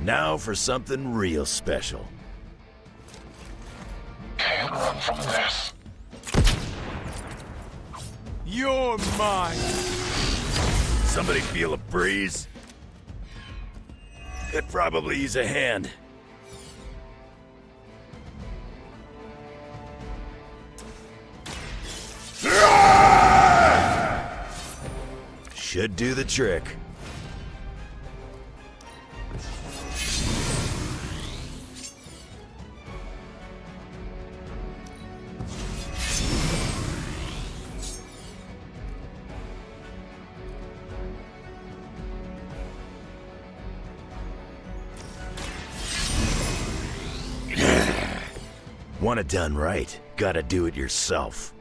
Now for something real special. Can't run from this. You're mine! Somebody feel a breeze? Could probably use a hand. Should do the trick. Want it done right, gotta do it yourself.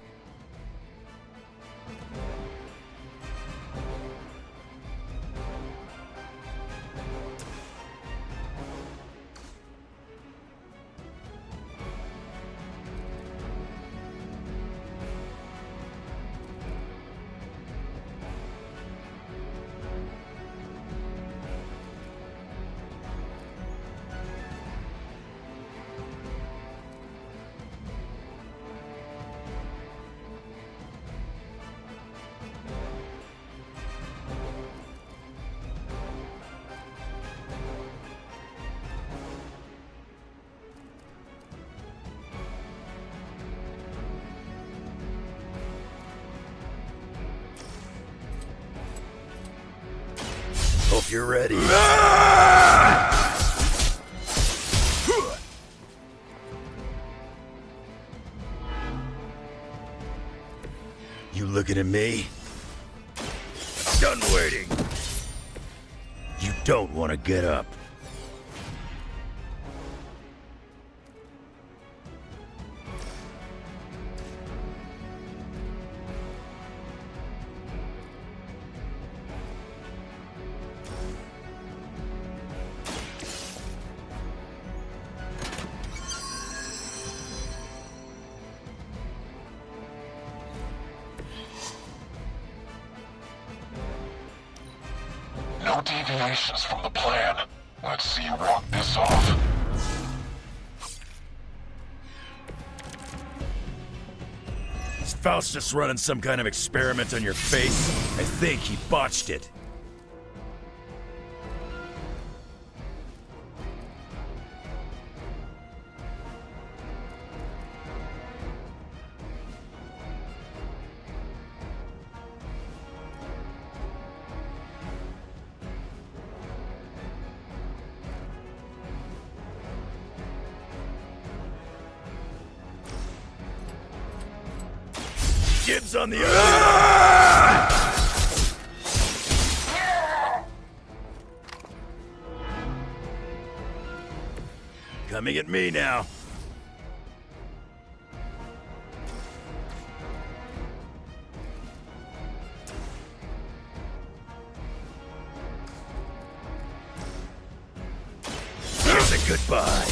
Hope you're ready. You looking at me? Done waiting. You don't want to get up. No deviations from the plan. Let's see you walk this off. Is Faustus running some kind of experiment on your face? I think he botched it. Dibs on the Coming at me now. Here's a goodbye.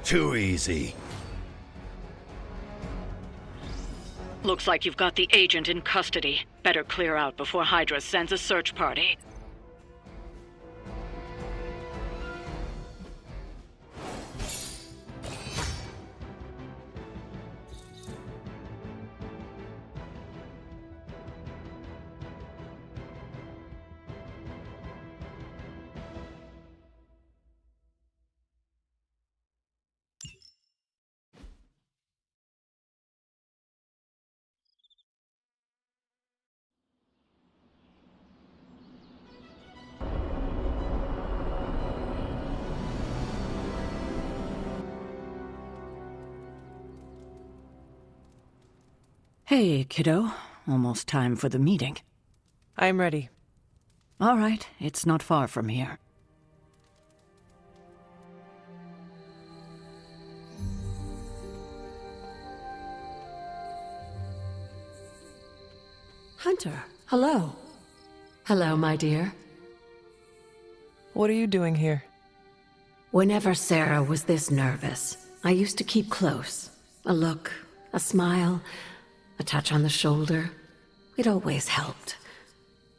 Too easy. Looks like you've got the agent in custody. Better clear out before Hydra sends a search party. Hey, kiddo. Almost time for the meeting. I'm ready. All right, it's not far from here. Hunter, hello. Hello, my dear. What are you doing here? Whenever Sarah was this nervous, I used to keep close. A look, a smile, a touch on the shoulder. It always helped.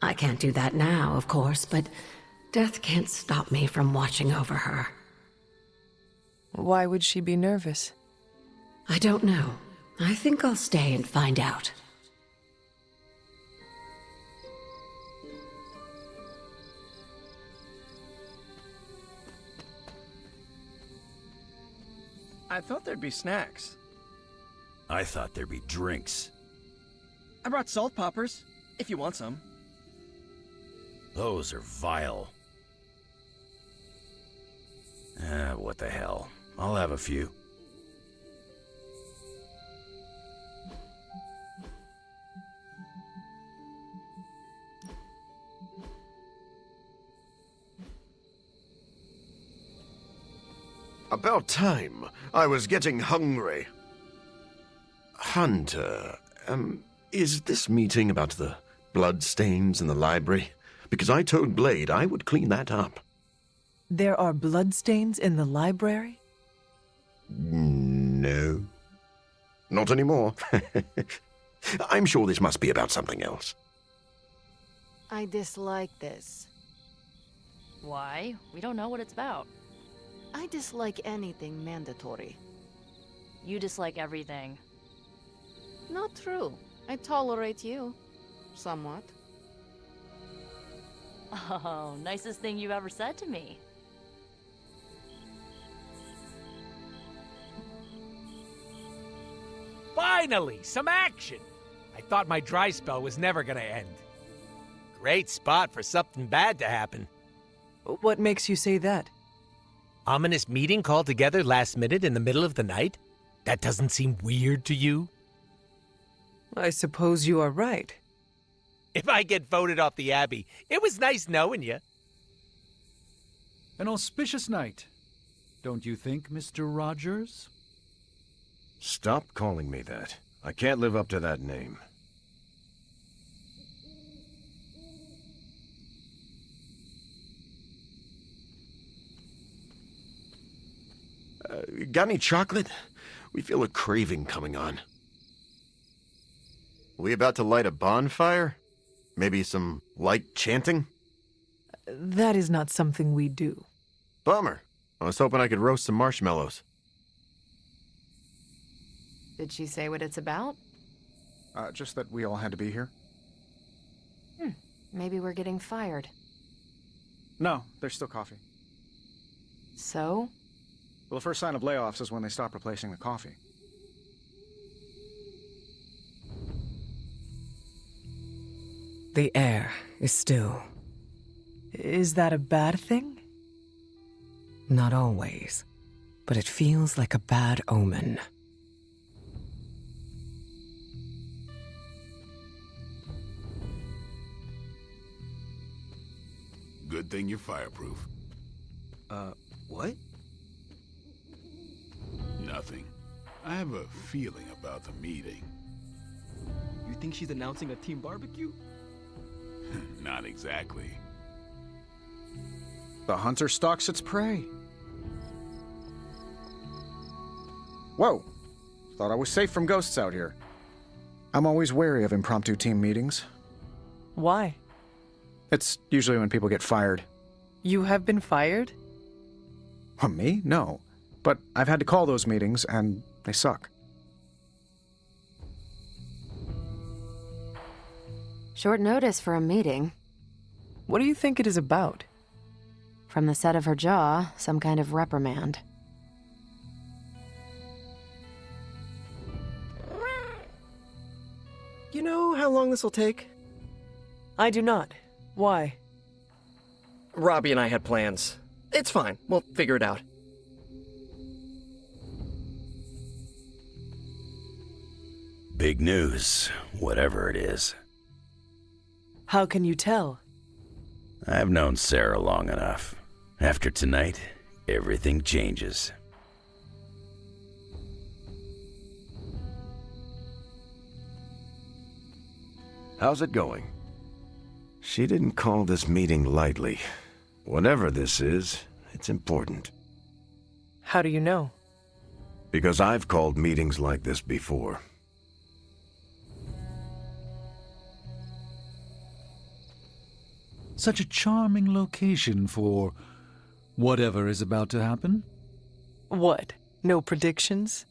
I can't do that now, of course, but death can't stop me from watching over her. Why would she be nervous? I don't know. I think I'll stay and find out. I thought there'd be snacks. I thought there'd be drinks. I brought salt poppers, if you want some. Those are vile. What the hell. I'll have a few. About time. I was getting hungry. Hunter, is this meeting about the bloodstains in the library? Because I told Blade I would clean that up. There are bloodstains in the library? No. Not anymore. I'm sure this must be about something else. I dislike this. Why? We don't know what it's about. I dislike anything mandatory. You dislike everything. Not true. I tolerate you. Somewhat. Oh, nicest thing you've ever said to me. Finally, some action! I thought my dry spell was never gonna end. Great spot for something bad to happen. What makes you say that? Ominous meeting called together last minute in the middle of the night? That doesn't seem weird to you? I suppose you are right. If I get voted off the Abbey, it was nice knowing you. An auspicious night, don't you think, Mr. Rogers? Stop calling me that. I can't live up to that name. Got any chocolate? We feel a craving coming on. We about to light a bonfire? Maybe some light chanting? That is not something we do. Bummer. I was hoping I could roast some marshmallows. Did she say what it's about? Just that we all had to be here? Maybe we're getting fired. No, there's still coffee. So? Well, the first sign of layoffs is when they stop replacing the coffee. The air is still. Is that a bad thing? Not always, but it feels like a bad omen. Good thing you're fireproof. What? Nothing. I have a feeling about the meeting. You think she's announcing a team barbecue? Not exactly. The hunter stalks its prey. Whoa! Thought I was safe from ghosts out here. I'm always wary of impromptu team meetings. Why? It's usually when people get fired. You have been fired? Me? No. But I've had to call those meetings, and they suck. Short notice for a meeting. What do you think it is about? From the set of her jaw, some kind of reprimand. You know how long this will take? I do not. Why? Robbie and I had plans. It's fine. We'll figure it out. Big news, whatever it is. How can you tell? I've known Sarah long enough. After tonight, everything changes. How's it going? She didn't call this meeting lightly. Whatever this is, it's important. How do you know? Because I've called meetings like this before. such a charming location for whatever is about to happen. What? No predictions?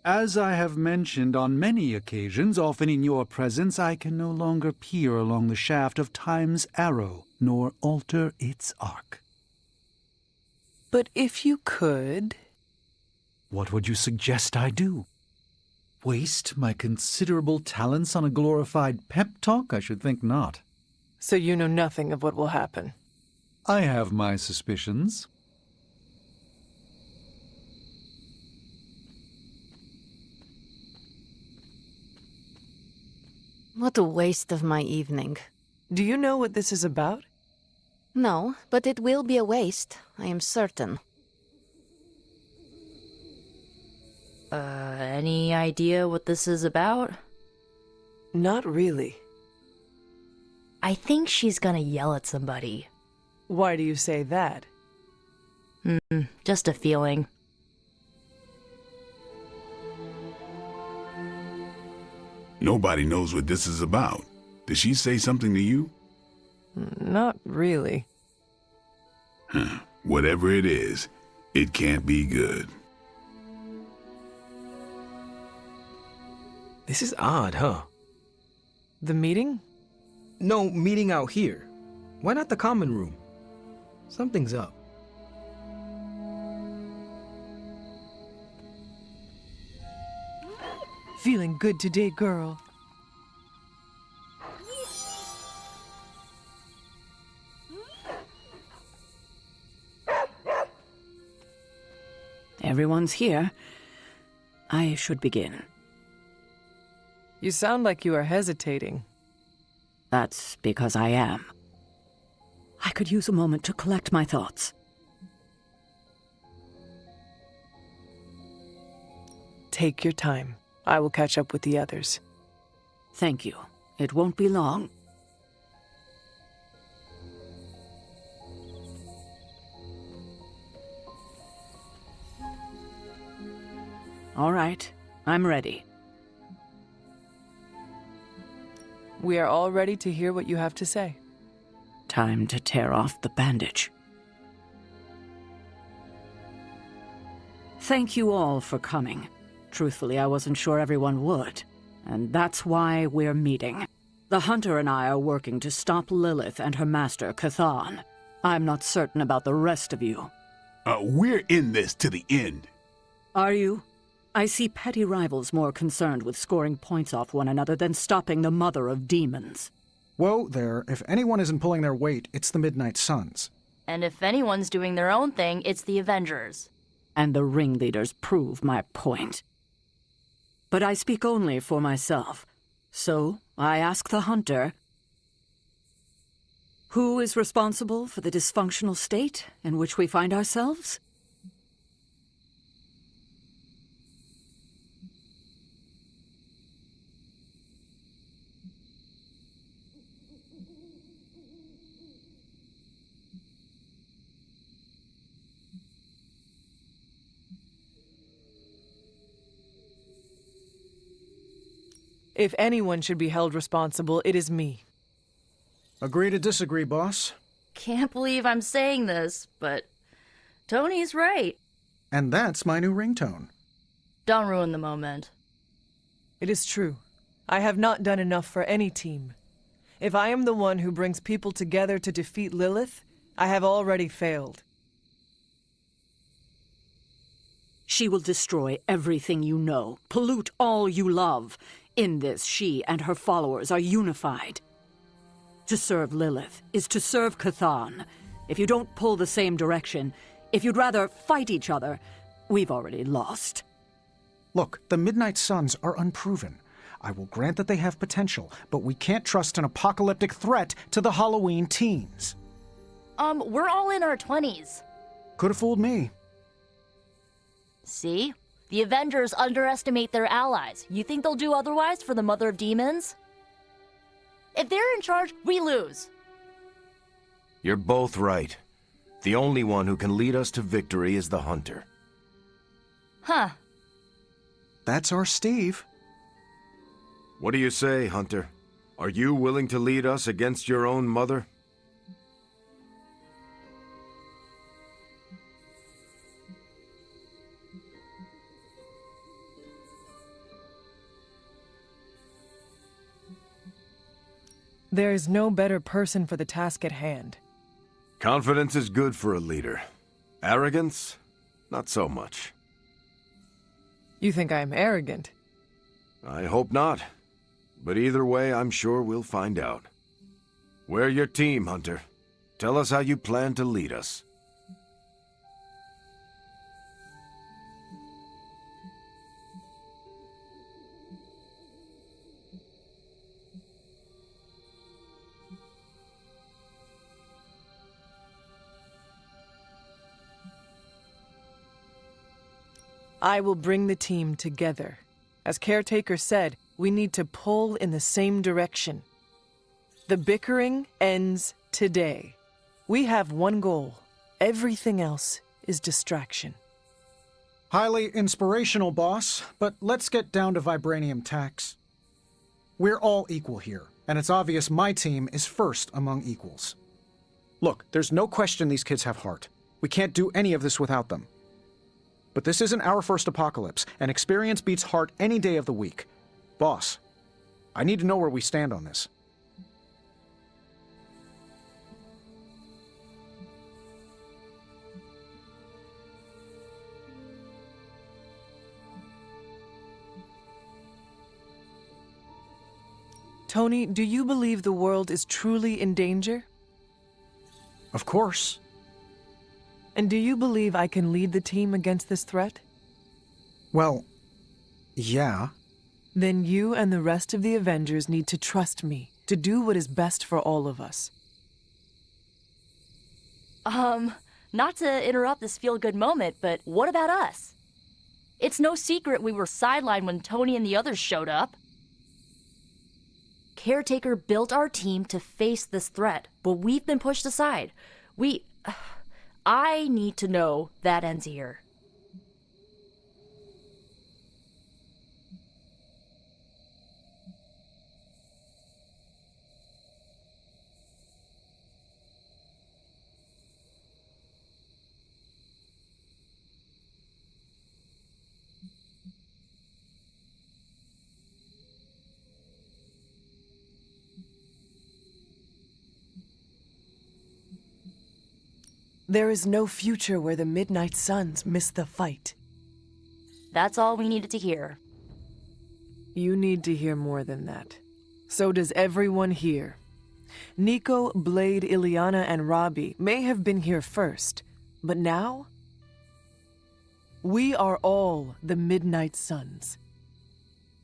As I have mentioned on many occasions, often in your presence, I can no longer peer along the shaft of time's arrow, nor alter its arc. But if you could... What would you suggest I do? Waste my considerable talents on a glorified pep talk? I should think not. So you know nothing of what will happen? I have my suspicions. What a waste of my evening. Do you know what this is about? No, but it will be a waste, I am certain. Any idea what this is about? Not really. I think she's gonna yell at somebody. Why do you say that? Just a feeling. Nobody knows what this is about. Did she say something to you? Not really. Whatever it is, it can't be good. This is odd, huh? The meeting? No, meeting out here. Why not the common room? Something's up. Feeling good today, girl. Everyone's here. I should begin. You sound like you are hesitating. That's because I am. I could use a moment to collect my thoughts. Take your time. I will catch up with the others. Thank you. It won't be long. All right, I'm ready. We are all ready to hear what you have to say. Time to tear off the bandage. Thank you all for coming. Truthfully, I wasn't sure everyone would. And that's why we're meeting. The Hunter and I are working to stop Lilith and her master, Chthon. I'm not certain about the rest of you. We're in this to the end. Are you? I see petty rivals more concerned with scoring points off one another than stopping the mother of demons. Whoa there, if anyone isn't pulling their weight, it's the Midnight Suns. And if anyone's doing their own thing, it's the Avengers. And the ringleaders prove my point. But I speak only for myself. So, I ask the Hunter, who is responsible for the dysfunctional state in which we find ourselves? If anyone should be held responsible, it is me. Agree to disagree, boss. Can't believe I'm saying this, but Tony's right. And that's my new ringtone. Don't ruin the moment. It is true. I have not done enough for any team. If I am the one who brings people together to defeat Lilith, I have already failed. She will destroy everything you know, pollute all you love. In this, she and her followers are unified. To serve Lilith is to serve Chthon. If you don't pull the same direction, if you'd rather fight each other, we've already lost. Look, the Midnight Suns are unproven. I will grant that they have potential, but we can't trust an apocalyptic threat to the Halloween teens. We're all in our 20s. Could have fooled me. See? The Avengers underestimate their allies. You think they'll do otherwise for the Mother of Demons? If they're in charge, we lose. You're both right. The only one who can lead us to victory is the Hunter. Huh. That's our Steve. What do you say, Hunter? Are you willing to lead us against your own mother? There is no better person for the task at hand. Confidence is good for a leader. Arrogance? Not so much. You think I am arrogant? I hope not. But either way, I'm sure we'll find out. We're your team, Hunter. Tell us how you plan to lead us. I will bring the team together. As Caretaker said, we need to pull in the same direction. The bickering ends today. We have one goal. Everything else is distraction. Highly inspirational, boss, but let's get down to vibranium tax. We're all equal here, and it's obvious my team is first among equals. Look, there's no question these kids have heart. We can't do any of this without them. But this isn't our first apocalypse, and experience beats heart any day of the week. Boss, I need to know where we stand on this. Tony, do you believe the world is truly in danger? Of course. And do you believe I can lead the team against this threat? Well, yeah. Then you and the rest of the Avengers need to trust me to do what is best for all of us. Not to interrupt this feel-good moment, but what about us? It's no secret we were sidelined when Tony and the others showed up. Caretaker built our team to face this threat, but we've been pushed aside. I need to know that ends here. There is no future where the Midnight Suns miss the fight. That's all we needed to hear. You need to hear more than that. So does everyone here. Nico, Blade, Ileana, and Robbie may have been here first, but now? We are all the Midnight Suns.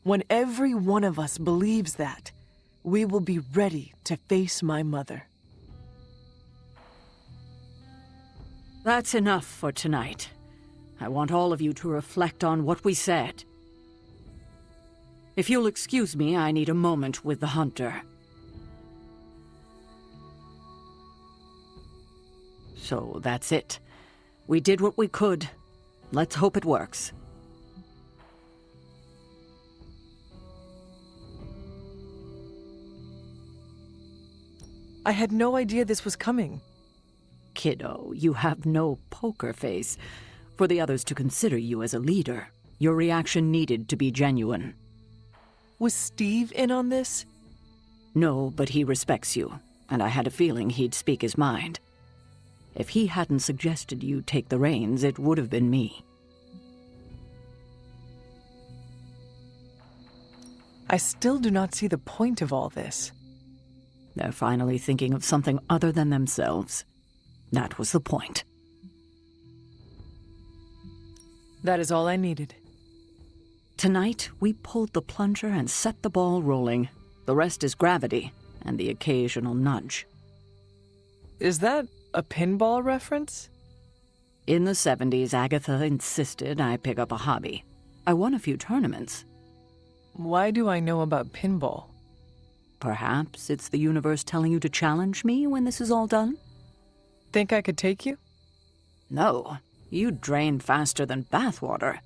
When every one of us believes that, we will be ready to face my mother. That's enough for tonight. I want all of you to reflect on what we said. If you'll excuse me, I need a moment with the Hunter. So that's it. We did what we could. Let's hope it works. I had no idea this was coming. Kiddo, you have no poker face. For the others to consider you as a leader, your reaction needed to be genuine. Was Steve in on this? No, but he respects you, and I had a feeling he'd speak his mind. If he hadn't suggested you take the reins, it would have been me. I still do not see the point of all this. They're finally thinking of something other than themselves. That was the point. That is all I needed. Tonight, we pulled the plunger and set the ball rolling. The rest is gravity and the occasional nudge. Is that a pinball reference? In the 70s, Agatha insisted I pick up a hobby. I won a few tournaments. Why do I know about pinball? Perhaps it's the universe telling you to challenge me when this is all done? Think I could take you? No, you drain faster than bathwater.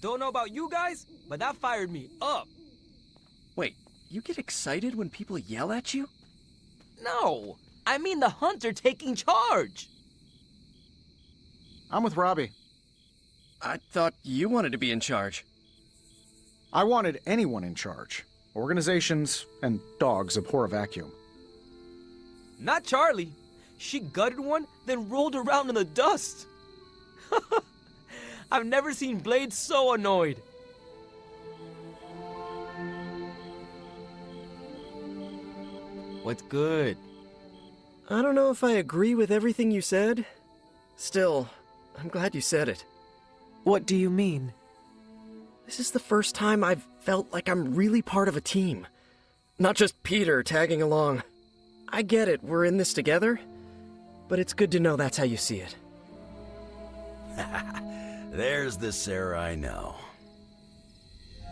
Don't know about you guys, but that fired me up. Wait, you get excited when people yell at you? No, I mean the hunter taking charge. I'm with Robbie. I thought you wanted to be in charge. I wanted anyone in charge. Organizations and dogs abhor a vacuum. Not Charlie. She gutted one, then rolled around in the dust. I've never seen Blade so annoyed. What's good? I don't know if I agree with everything you said. Still, I'm glad you said it. What do you mean? This is the first time I've felt like I'm really part of a team. Not just Peter tagging along. I get it, we're in this together. But it's good to know that's how you see it. There's the Sarah I know.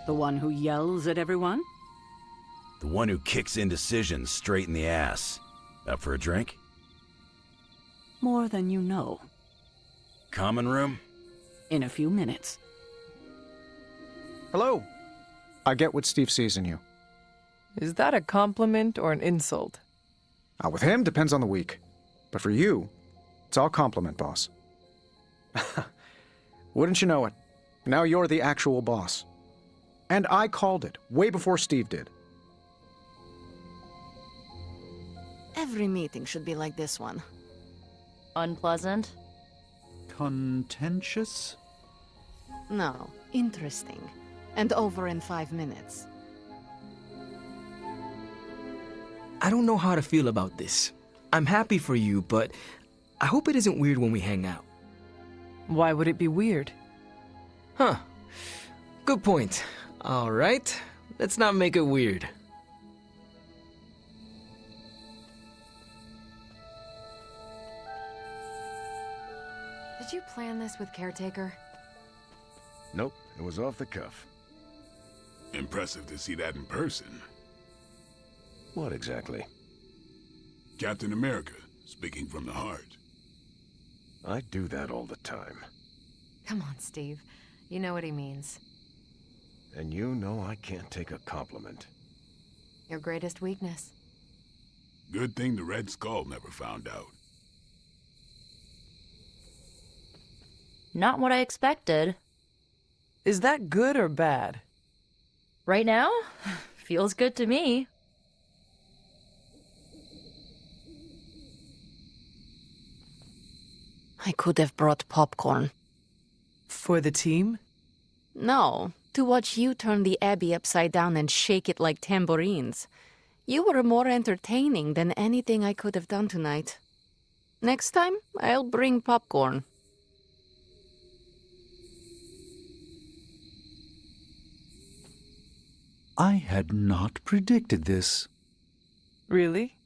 The one who yells at everyone? The one who kicks indecisions straight in the ass. Up for a drink? More than you know. Common room? In a few minutes. Hello. I get what Steve sees in you. Is that a compliment or an insult? With him, depends on the week. But for you, it's all compliment, boss. Wouldn't you know it? Now you're the actual boss. And I called it, way before Steve did. Every meeting should be like this one. Unpleasant? Contentious? No, interesting. And over in 5 minutes. I don't know how to feel about this. I'm happy for you, but I hope it isn't weird when we hang out. Why would it be weird? Huh. Good point. All right. Let's not make it weird. Did you plan this with Caretaker? Nope, it was off the cuff. Impressive to see that in person. What exactly? Captain America, speaking from the heart. I do that all the time. Come on, Steve. You know what he means. And you know I can't take a compliment. Your greatest weakness. Good thing the Red Skull never found out. Not what I expected. Is that good or bad? Right now? Feels good to me. I could have brought popcorn. For the team? No, to watch you turn the Abbey upside down and shake it like tambourines. You were more entertaining than anything I could have done tonight. Next time, I'll bring popcorn. I had not predicted this. Really?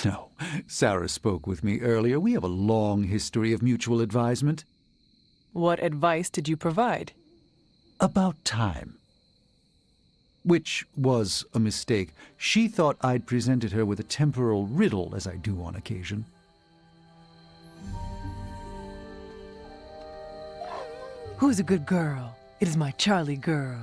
No, Sarah spoke with me earlier. We have a long history of mutual advisement. What advice did you provide? About time. Which was a mistake. She thought I'd presented her with a temporal riddle, as I do on occasion. Who's a good girl? It is my Charlie girl.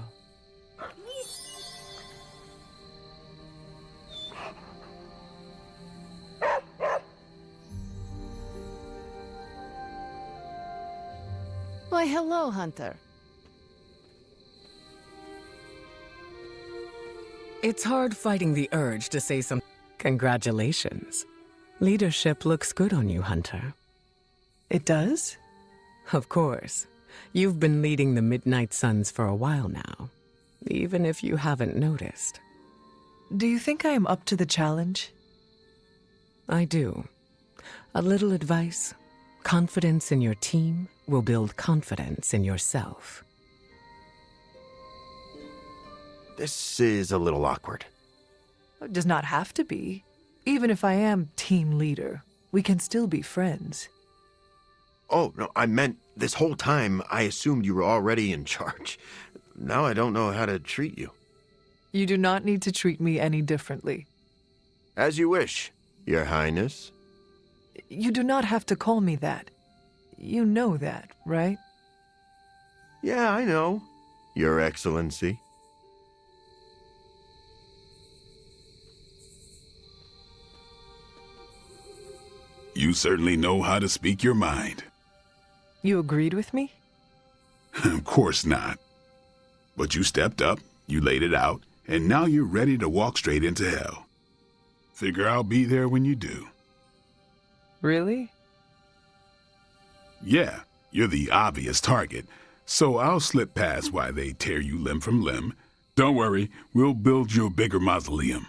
Why, hello, Hunter. It's hard fighting the urge to say some. Congratulations. Leadership looks good on you, Hunter. It does? Of course. You've been leading the Midnight Suns for a while now, even if you haven't noticed. Do you think I am up to the challenge? I do. A little advice. Confidence in your team will build confidence in yourself. This is a little awkward. It does not have to be. Even if I am team leader, we can still be friends. Oh, no, I meant this whole time I assumed you were already in charge. Now I don't know how to treat you. You do not need to treat me any differently. As you wish, Your Highness. You do not have to call me that. You know that, right? Yeah, I know. Your Excellency. You certainly know how to speak your mind. You agreed with me? Of course not. But you stepped up, you laid it out, and now you're ready to walk straight into hell. Figure I'll be there when you do. Really? Yeah, you're the obvious target, so I'll slip past why they tear you limb from limb. Don't worry, we'll build you a bigger mausoleum.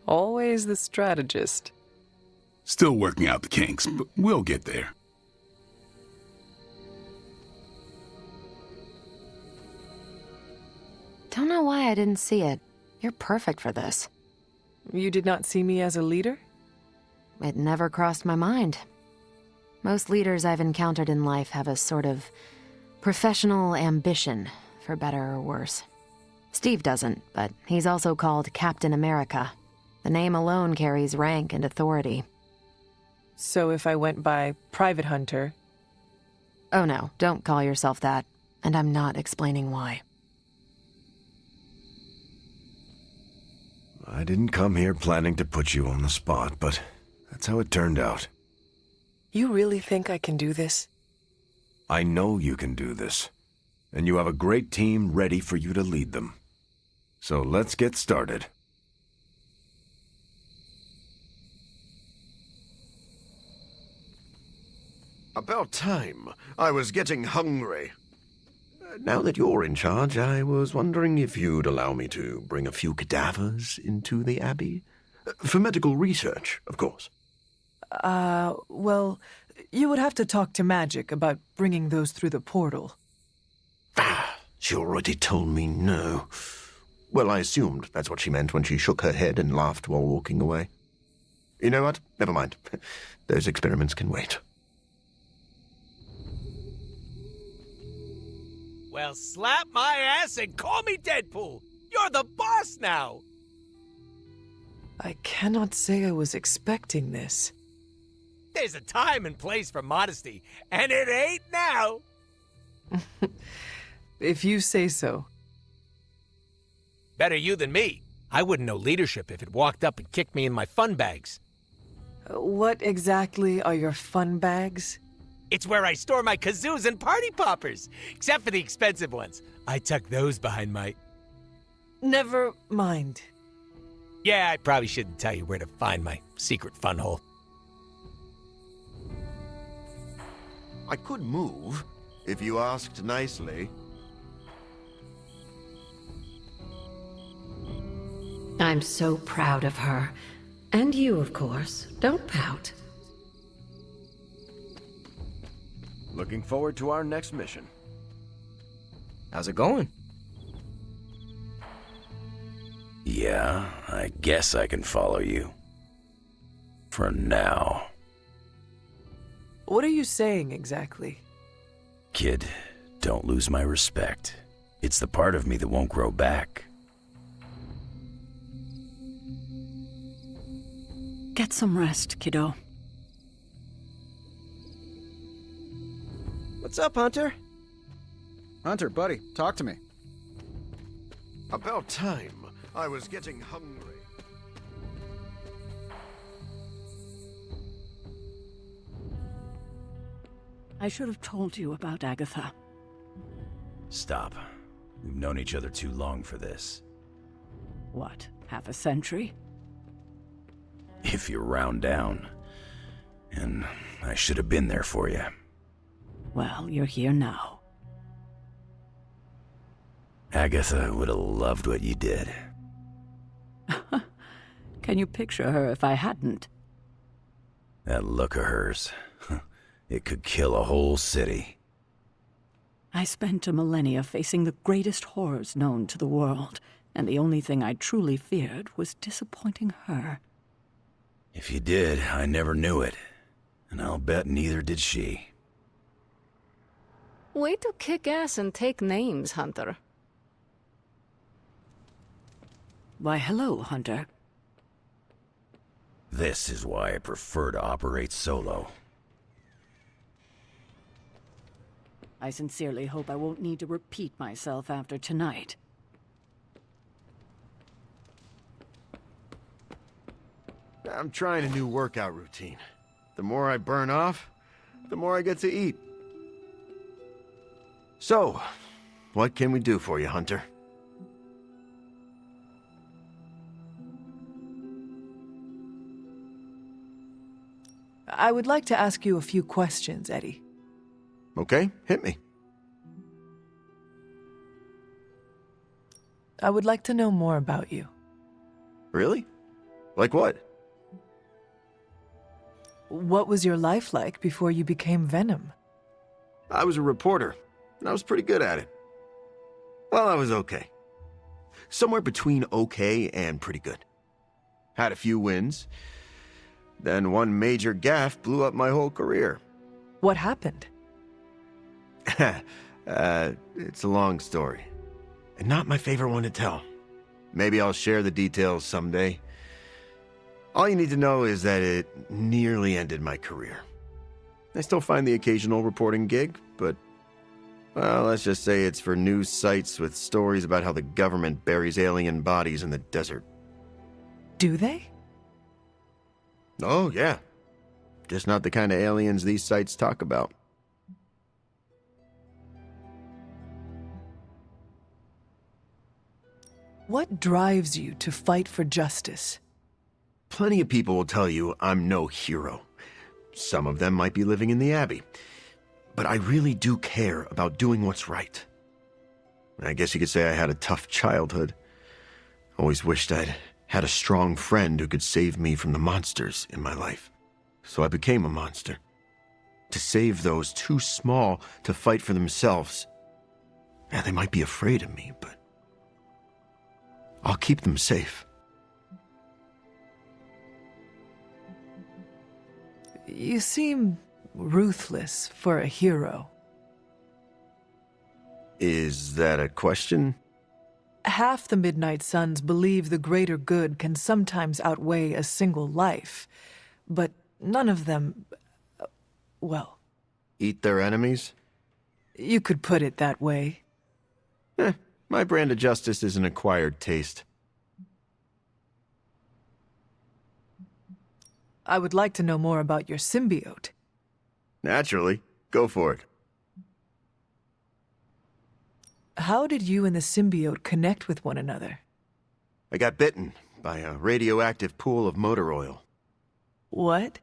Always the strategist. Still working out the kinks, but we'll get there. Don't know why I didn't see it. You're perfect for this. You did not see me as a leader? It never crossed my mind. Most leaders I've encountered in life have a sort of professional ambition, for better or worse. Steve doesn't, but he's also called Captain America. The name alone carries rank and authority. So if I went by Private Hunter... Oh no, don't call yourself that. And I'm not explaining why. I didn't come here planning to put you on the spot, but that's how it turned out. You really think I can do this? I know you can do this, and you have a great team ready for you to lead them. So let's get started. About time. I was getting hungry. Now that you're in charge, I was wondering if you'd allow me to bring a few cadavers into the Abbey. For medical research, of course. Well, you would have to talk to Magic about bringing those through the portal. She already told me no. Well, I assumed that's what she meant when she shook her head and laughed while walking away. You know what? Never mind. Those experiments can wait. Well, slap my ass and call me Deadpool. You're the boss now. I cannot say I was expecting this. There's a time and place for modesty, and it ain't now. If you say so. Better you than me. I wouldn't know leadership if it walked up and kicked me in my fun bags. What exactly are your fun bags? It's where I store my kazoos and party poppers, except for the expensive ones. I tuck those behind my... Never mind. Yeah, I probably shouldn't tell you where to find my secret fun hole. I could move, if you asked nicely. I'm so proud of her. And you, of course. Don't pout. Looking forward to our next mission. How's it going? Yeah, I guess I can follow you. For now. What are you saying exactly? Kid, don't lose my respect. It's the part of me that won't grow back. Get some rest, kiddo. What's up, Hunter? Hunter, buddy, talk to me. About time. I was getting hungry. I should have told you about Agatha. Stop. We've known each other too long for this. What, half a century? If you round down. And I should have been there for you. Well, you're here now. Agatha would have loved what you did. Can you picture her if I hadn't? That look of hers. It could kill a whole city. I spent a millennia facing the greatest horrors known to the world, and the only thing I truly feared was disappointing her. If you did, I never knew it. And I'll bet neither did she. Way to kick ass and take names, Hunter. Why, hello, Hunter. This is why I prefer to operate solo. I sincerely hope I won't need to repeat myself after tonight. I'm trying a new workout routine. The more I burn off, the more I get to eat. So, what can we do for you, Hunter? I would like to ask you a few questions, Eddie. Okay, hit me. I would like to know more about you. Really? Like what? What was your life like before you became Venom? I was a reporter, and I was pretty good at it. Well, I was okay. Somewhere between okay and pretty good. Had a few wins. Then one major gaffe blew up my whole career. What happened? It's a long story. And not my favorite one to tell. Maybe I'll share the details someday. All you need to know is that it nearly ended my career. I still find the occasional reporting gig, but, well, let's just say it's for news sites with stories about how the government buries alien bodies in the desert. Do they? Oh, yeah. Just not the kind of aliens these sites talk about. What drives you to fight for justice? Plenty of people will tell you I'm no hero. Some of them might be living in the Abbey. But I really do care about doing what's right. I guess you could say I had a tough childhood. Always wished I'd had a strong friend who could save me from the monsters in my life. So I became a monster. To save those too small to fight for themselves. Yeah, they might be afraid of me, but I'll keep them safe. You seem ruthless for a hero. Is that a question? Half the Midnight Suns believe the greater good can sometimes outweigh a single life, but none of them, well... Eat their enemies? You could put it that way. My brand of justice is an acquired taste. I would like to know more about your symbiote. Naturally. Go for it. How did you and the symbiote connect with one another? I got bitten by a radioactive pool of motor oil. What?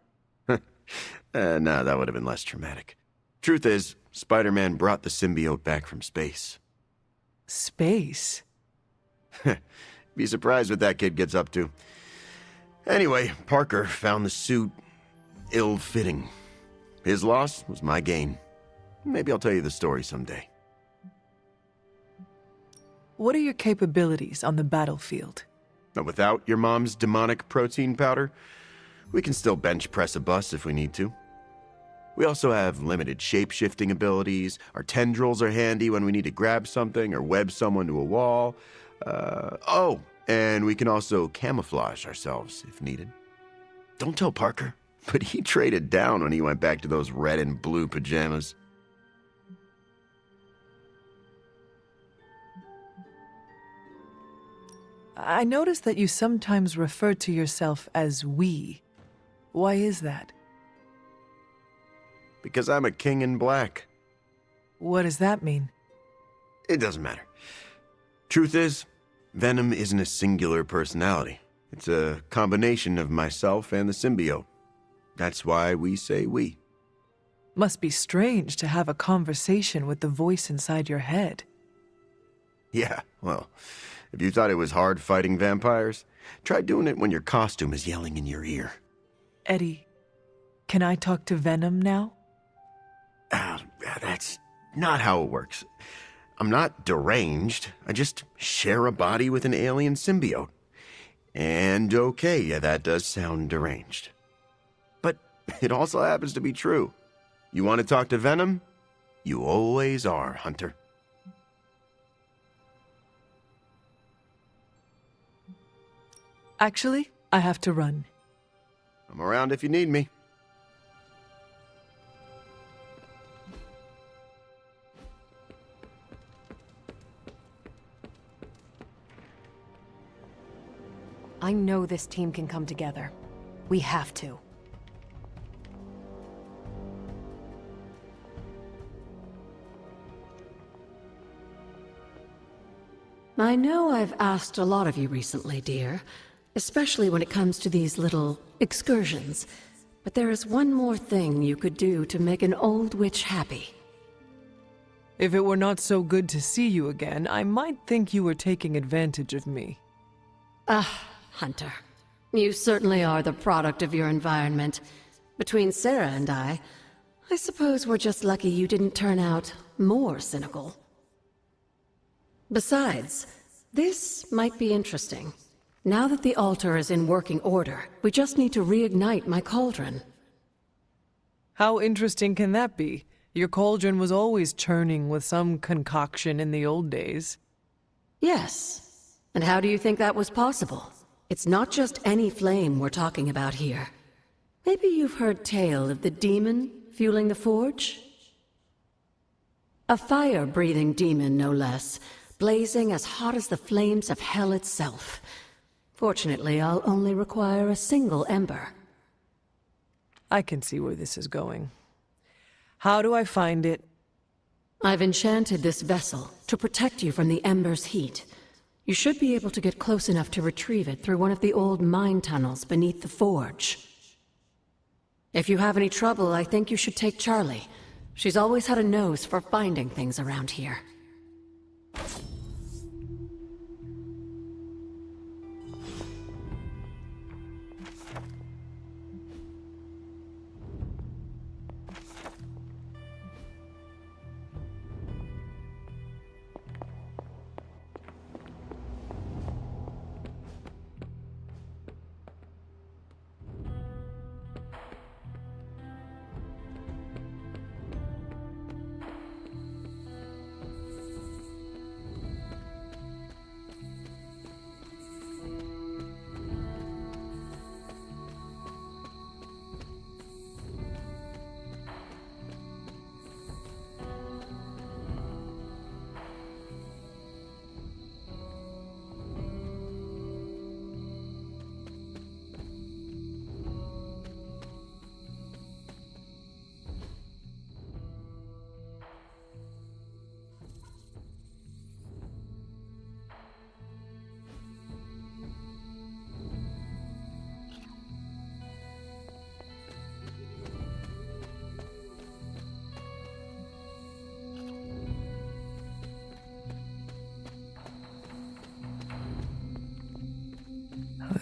Nah, that would have been less traumatic. Truth is, Spider-Man brought the symbiote back from space. Space? Be surprised what that kid gets up to. Anyway, Parker found the suit ill-fitting. His loss was my gain. Maybe I'll tell you the story someday. What are your capabilities on the battlefield? But without your mom's demonic protein powder, we can still bench press a bus if we need to. We also have limited shape-shifting abilities. Our tendrils are handy when we need to grab something or web someone to a wall. And we can also camouflage ourselves if needed. Don't tell Parker, but he traded down when he went back to those red and blue pajamas. I noticed that you sometimes refer to yourself as we. Why is that? Because I'm a king in black. What does that mean? It doesn't matter. Truth is, Venom isn't a singular personality. It's a combination of myself and the symbiote. That's why we say we. Must be strange to have a conversation with the voice inside your head. Yeah, well, if you thought it was hard fighting vampires, try doing it when your costume is yelling in your ear. Eddie, can I talk to Venom now? That's not how it works. I'm not deranged. I just share a body with an alien symbiote. And okay, yeah, that does sound deranged. But it also happens to be true. You want to talk to Venom? You always are, Hunter. Actually, I have to run. I'm around if you need me. I know this team can come together. We have to. I know I've asked a lot of you recently, dear, especially when it comes to these little excursions. But there is one more thing you could do to make an old witch happy. If it were not so good to see you again, I might think you were taking advantage of me. Hunter. You certainly are the product of your environment. Between Sarah and I suppose we're just lucky you didn't turn out more cynical. Besides, this might be interesting. Now that the altar is in working order, we just need to reignite my cauldron. How interesting can that be? Your cauldron was always churning with some concoction in the old days. Yes. And how do you think that was possible? It's not just any flame we're talking about here. Maybe you've heard tale of the demon fueling the forge? A fire-breathing demon, no less, blazing as hot as the flames of hell itself. Fortunately, I'll only require a single ember. I can see where this is going. How do I find it? I've enchanted this vessel to protect you from the ember's heat. You should be able to get close enough to retrieve it through one of the old mine tunnels beneath the forge. If you have any trouble, I think you should take Charlie. She's always had a nose for finding things around here.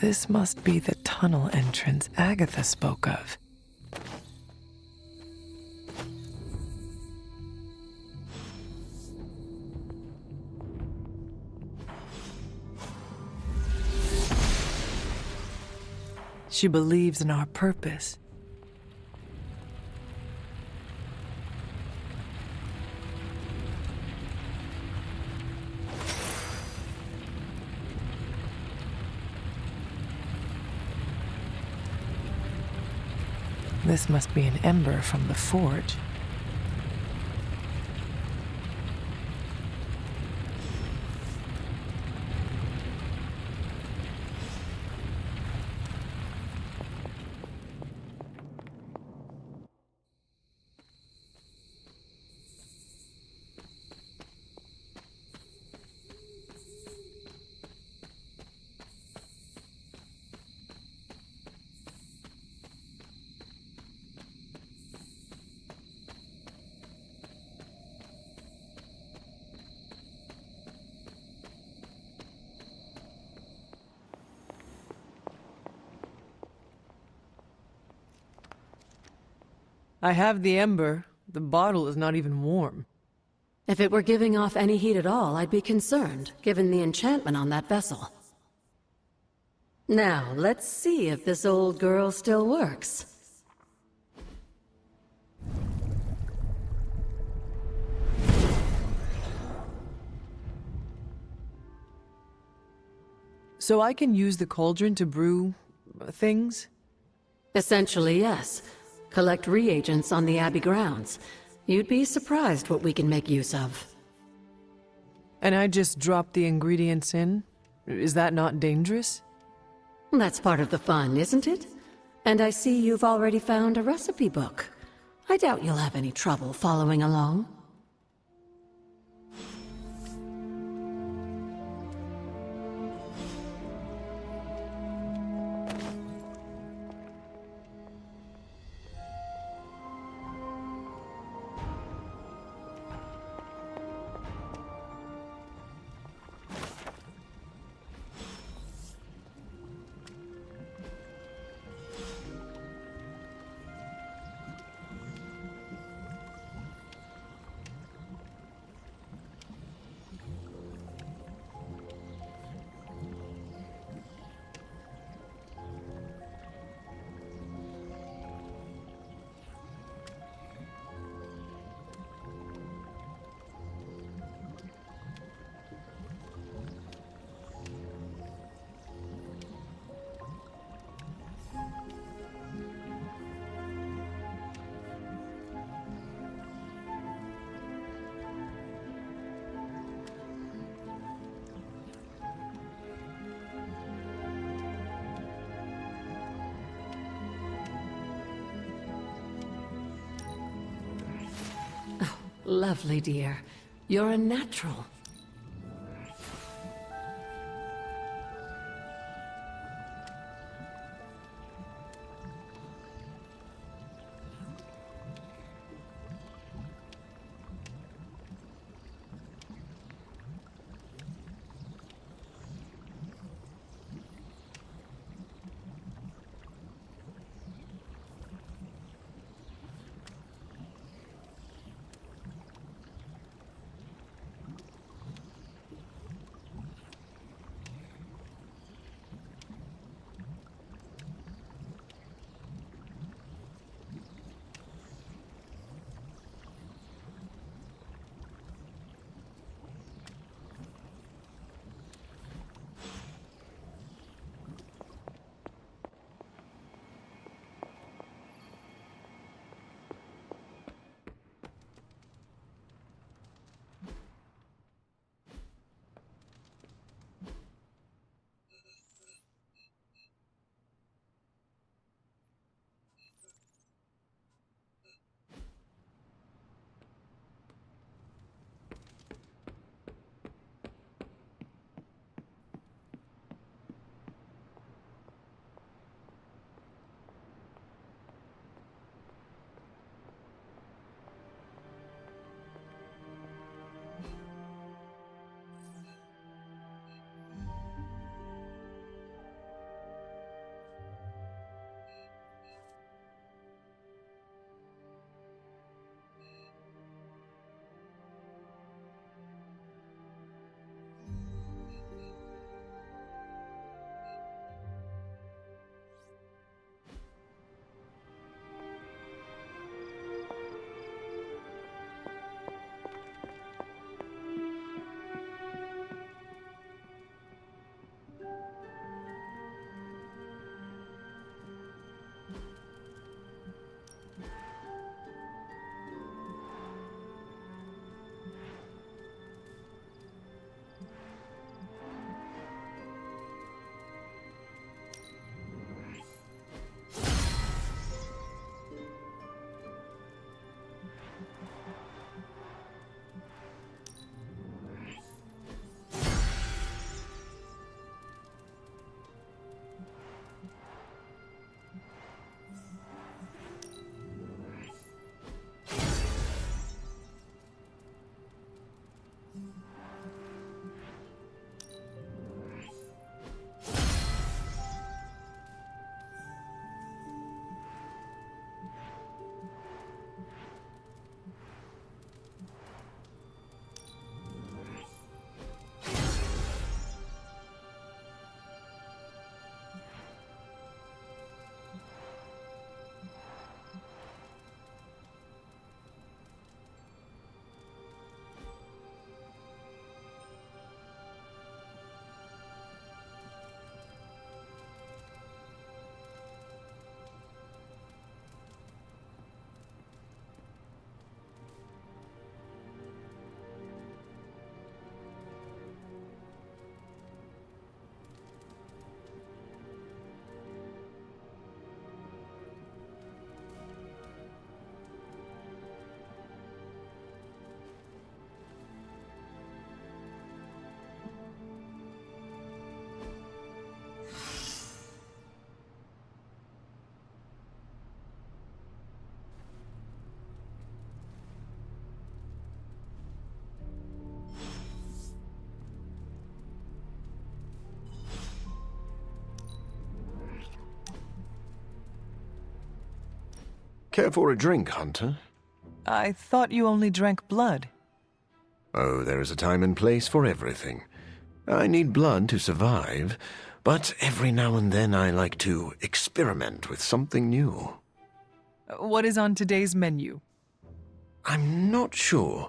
This must be the tunnel entrance Agatha spoke of. She believes in our purpose. This must be an ember from the forge. I have the ember. The bottle is not even warm. If it were giving off any heat at all, I'd be concerned, given the enchantment on that vessel. Now, let's see if this old girl still works. So I can use the cauldron to brew things? Essentially, yes. Collect reagents on the Abbey grounds. You'd be surprised what we can make use of. And I just drop the ingredients in? Is that not dangerous? That's part of the fun, isn't it? And I see you've already found a recipe book. I doubt you'll have any trouble following along. Lovely, dear. You're a natural. Care for a drink, Hunter? I thought you only drank blood. Oh, there is a time and place for everything. I need blood to survive, but every now and then I like to experiment with something new. What is on today's menu? I'm not sure.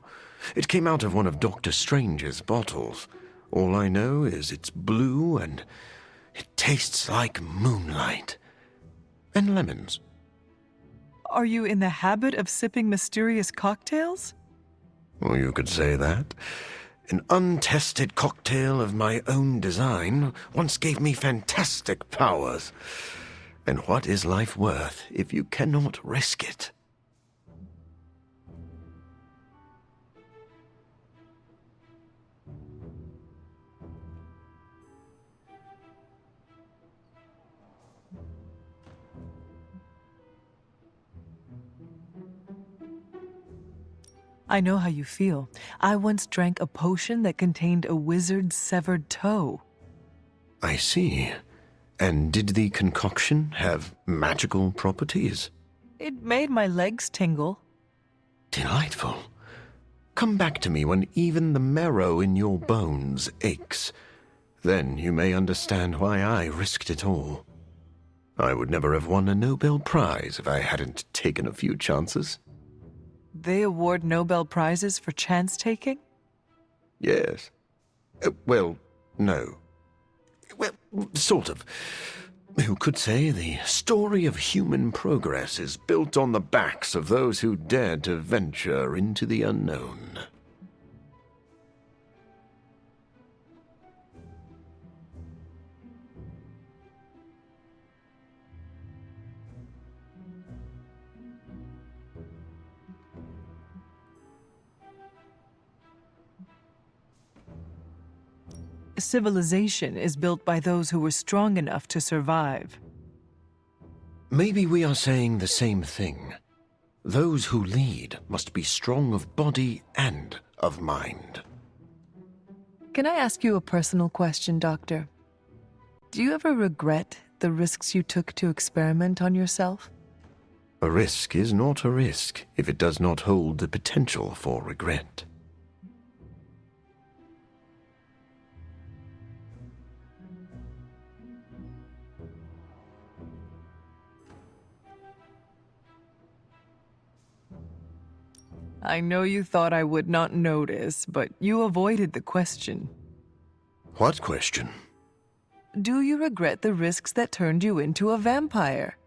It came out of one of Dr. Strange's bottles. All I know is it's blue and it tastes like moonlight. And lemons. Are you in the habit of sipping mysterious cocktails? Well, you could say that. An untested cocktail of my own design once gave me fantastic powers. And what is life worth if you cannot risk it? I know how you feel. I once drank a potion that contained a wizard's severed toe. I see. And did the concoction have magical properties? It made my legs tingle. Delightful. Come back to me when even the marrow in your bones aches. Then you may understand why I risked it all. I would never have won a Nobel Prize if I hadn't taken a few chances. They award Nobel Prizes for chance-taking? Yes. Well, no. Well, sort of. Who could say the story of human progress is built on the backs of those who dared to venture into the unknown? Civilization is built by those who were strong enough to survive. Maybe we are saying the same thing. Those who lead must be strong of body and of mind. Can I ask you a personal question, Doctor? Do you ever regret the risks you took to experiment on yourself? A risk is not a risk if it does not hold the potential for regret. I know you thought I would not notice, but you avoided the question. What question? Do you regret the risks that turned you into a vampire?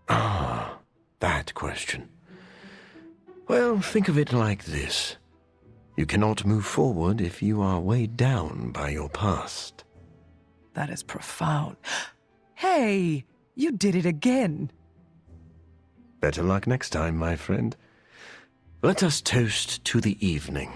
Ah, that question. Well, think of it like this. You cannot move forward if you are weighed down by your past. That is profound. Hey, you did it again. Better luck next time, my friend. Let us toast to the evening.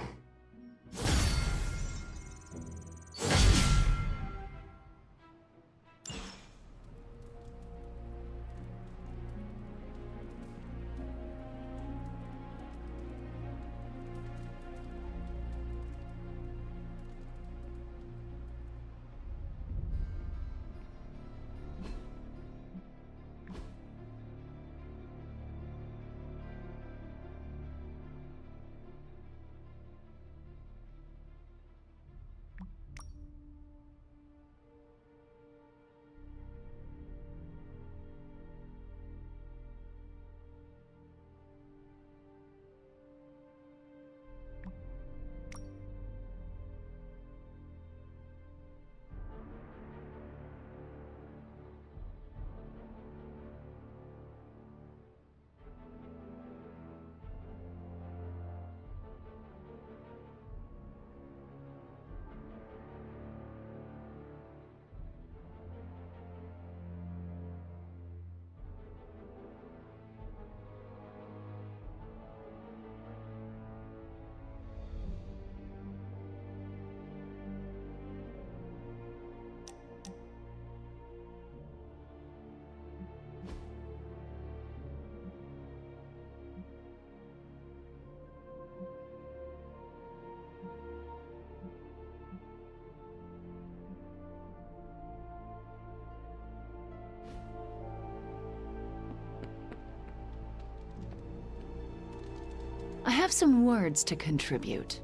I have some words to contribute.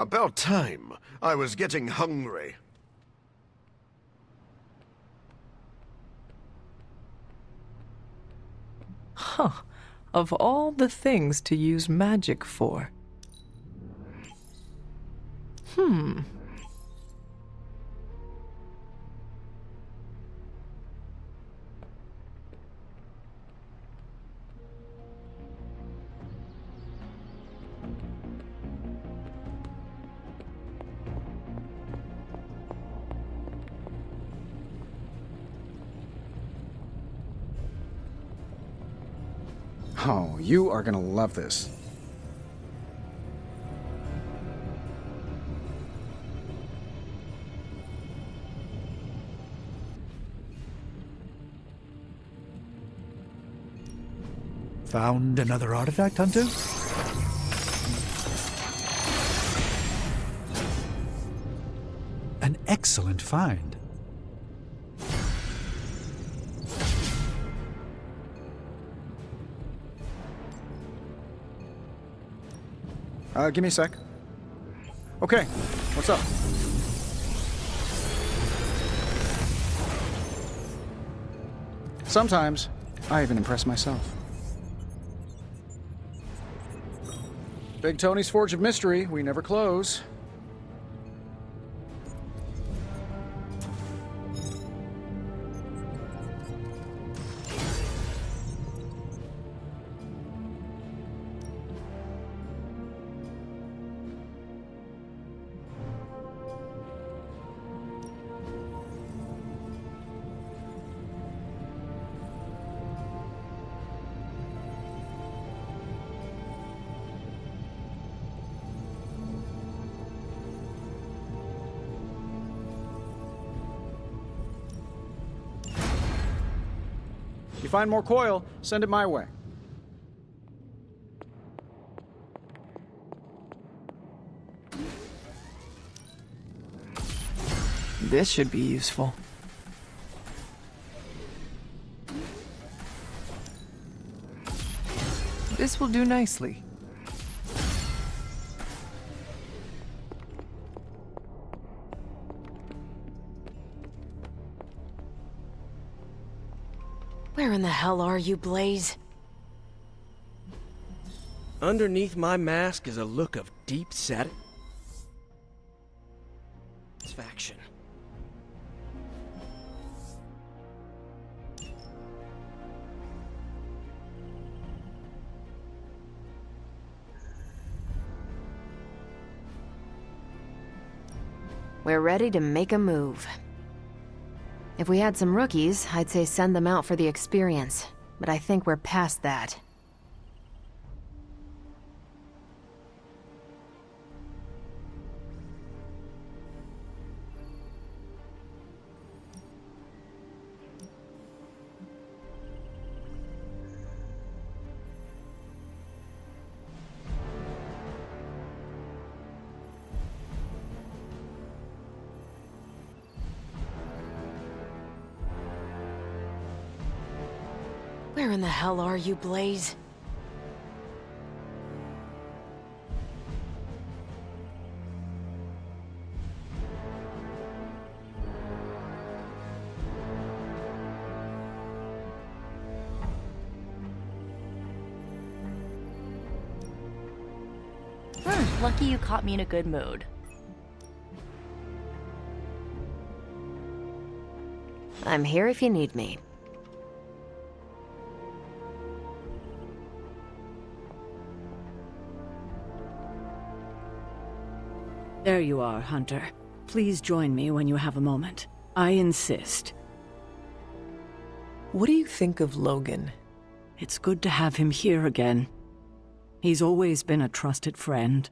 About time. I was getting hungry. Huh. Of all the things to use magic for. Oh, you are gonna love this. Found another artifact, Hunter? An excellent find. Give me a sec. Okay, what's up? Sometimes, I even impress myself. Big Tony's Forge of Mystery, we never close. If you find more coil, send it my way. This should be useful. This will do nicely. Where in the hell are you, Blaze? Underneath my mask is a look of deep satisfaction. We're ready to make a move. If we had some rookies, I'd say send them out for the experience, but I think we're past that. Where in the hell are you, Blaze? Lucky you caught me in a good mood. I'm here if you need me. There you are, Hunter. Please join me when you have a moment. I insist. What do you think of Logan? It's good to have him here again. He's always been a trusted friend.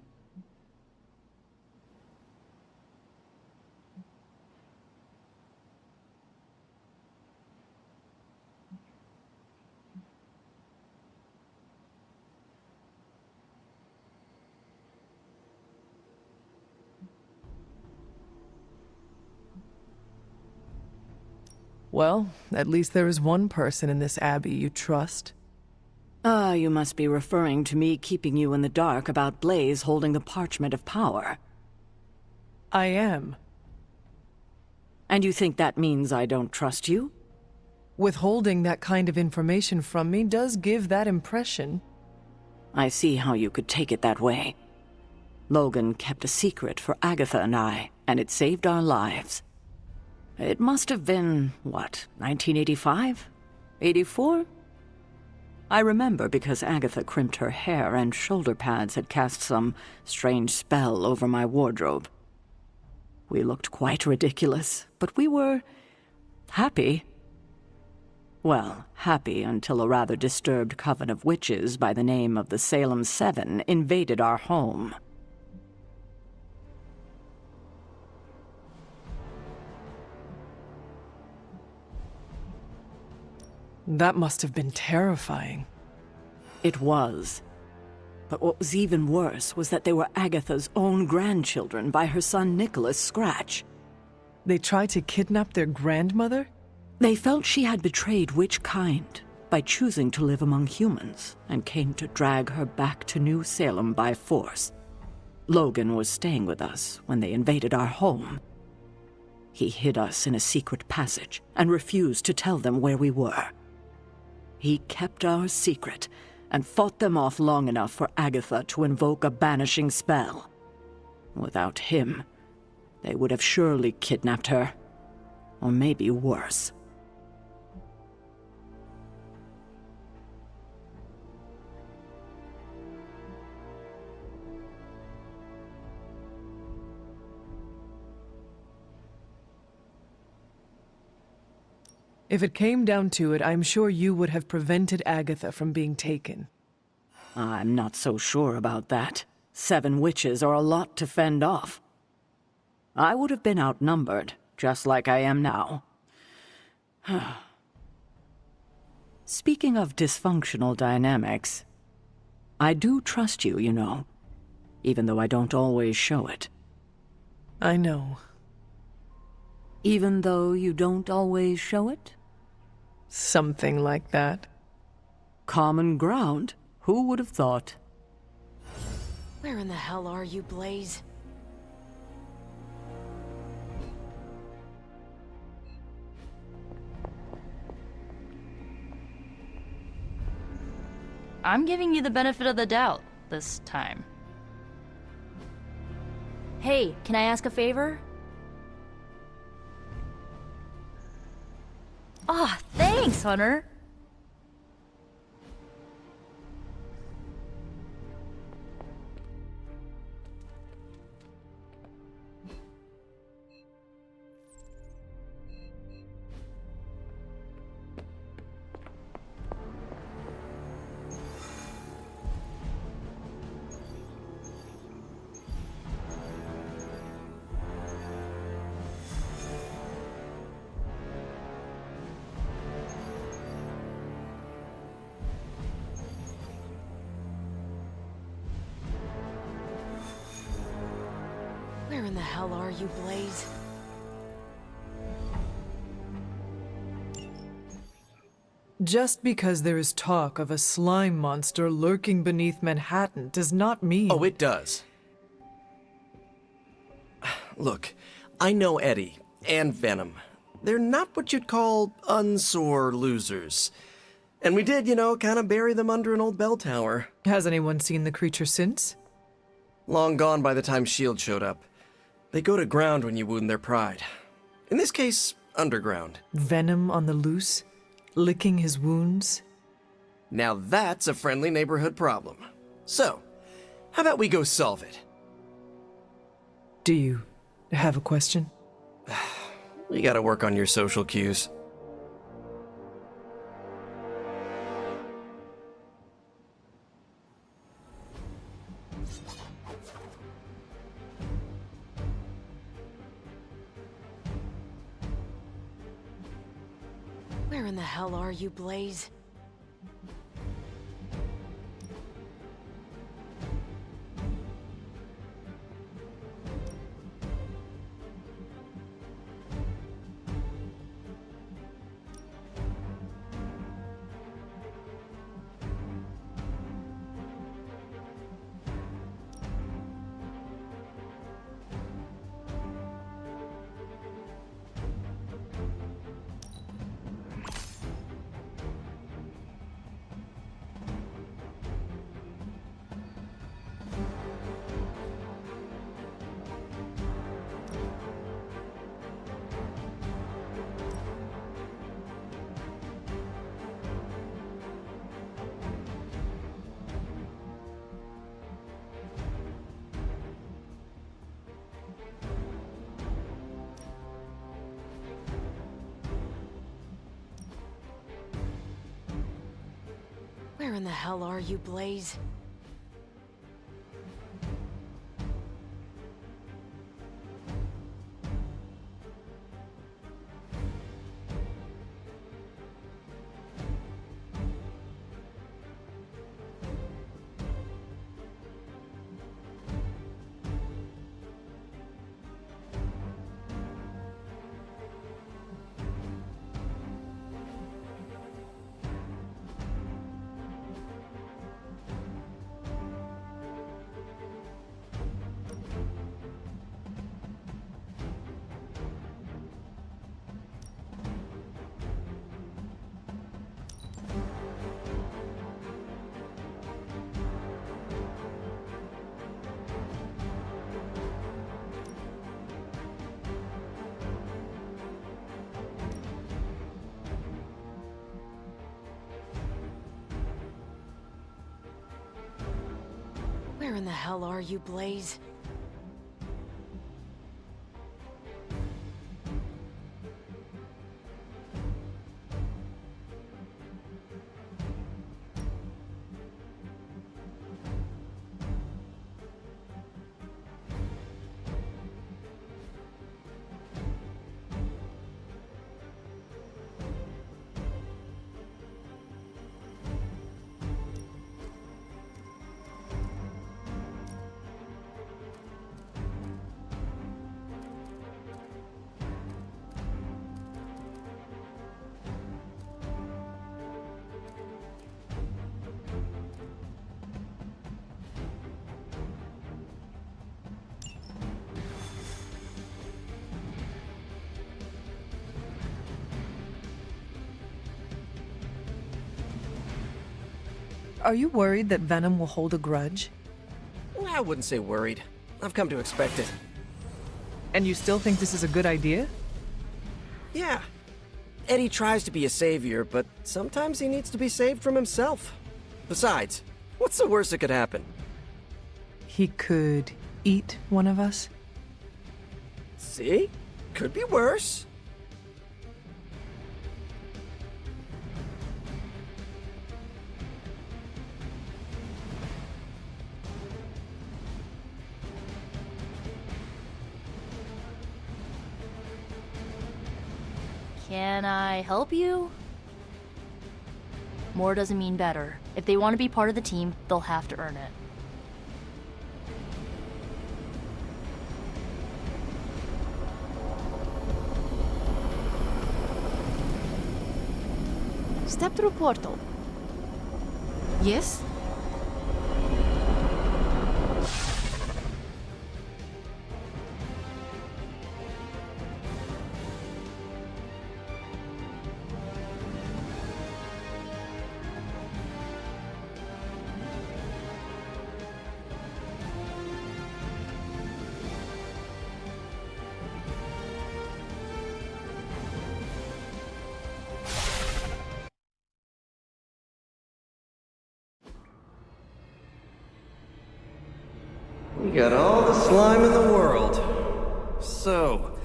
Well, at least there is one person in this abbey you trust. Ah, you must be referring to me keeping you in the dark about Blaze holding the Parchment of Power. I am. And you think that means I don't trust you? Withholding that kind of information from me does give that impression. I see how you could take it that way. Logan kept a secret for Agatha and I, and it saved our lives. It must have been, what, 1985? 84? I remember because Agatha crimped her hair and shoulder pads had cast some strange spell over my wardrobe. We looked quite ridiculous, but we were happy. Well, happy until a rather disturbed coven of witches by the name of the Salem Seven invaded our home. That must have been terrifying. It was. But what was even worse was that they were Agatha's own grandchildren by her son Nicholas Scratch. They tried to kidnap their grandmother? They felt she had betrayed which kind by choosing to live among humans and came to drag her back to New Salem by force. Logan was staying with us when they invaded our home. He hid us in a secret passage and refused to tell them where we were. He kept our secret and fought them off long enough for Agatha to invoke a banishing spell. Without him, they would have surely kidnapped her, or maybe worse. If it came down to it, I'm sure you would have prevented Agatha from being taken. I'm not so sure about that. 7 witches are a lot to fend off. I would have been outnumbered, just like I am now. Speaking of dysfunctional dynamics, I do trust you, you know, even though I don't always show it. I know. Even though you don't always show it? Something like that. Common ground? Who would have thought? Where in the hell are you, Blaze? I'm giving you the benefit of the doubt this time. Hey, can I ask a favor? Ah, thanks, Hunter. Where in the hell are you, Blaze? Just because there is talk of a slime monster lurking beneath Manhattan does not mean... Oh, it does. Look, I know Eddie and Venom. They're not what you'd call unsore losers. And we did, kind of bury them under an old bell tower. Has anyone seen the creature since? Long gone by the time S.H.I.E.L.D. showed up. They go to ground when you wound their pride. In this case, underground. Venom on the loose? Licking his wounds? Now that's a friendly neighborhood problem. So, how about we go solve it? Do you have a question? You gotta work on your social cues. Where in the hell are you, Blaze? Where in the hell are you, Blaze? Where in the hell are you, Blaze? Are you worried that Venom will hold a grudge? I wouldn't say worried. I've come to expect it. And you still think this is a good idea? Yeah. Eddie tries to be a savior, but sometimes he needs to be saved from himself. Besides, what's the worst that could happen? He could eat one of us? See? Could be worse. Can I help you? More doesn't mean better. If they want to be part of the team, they'll have to earn it. Step through portal. Yes? We got all the slime in the world. So,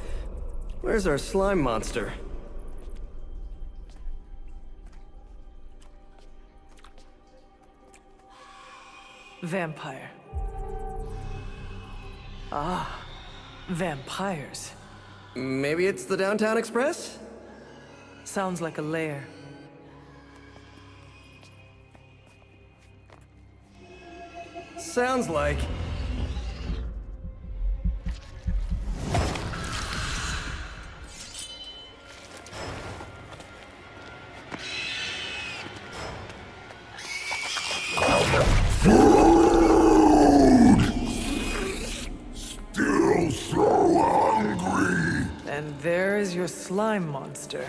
where's our slime monster? Vampire. Ah, vampires. Maybe it's the Downtown Express? Sounds like a lair. Sounds like. Still so hungry. And there is your slime monster.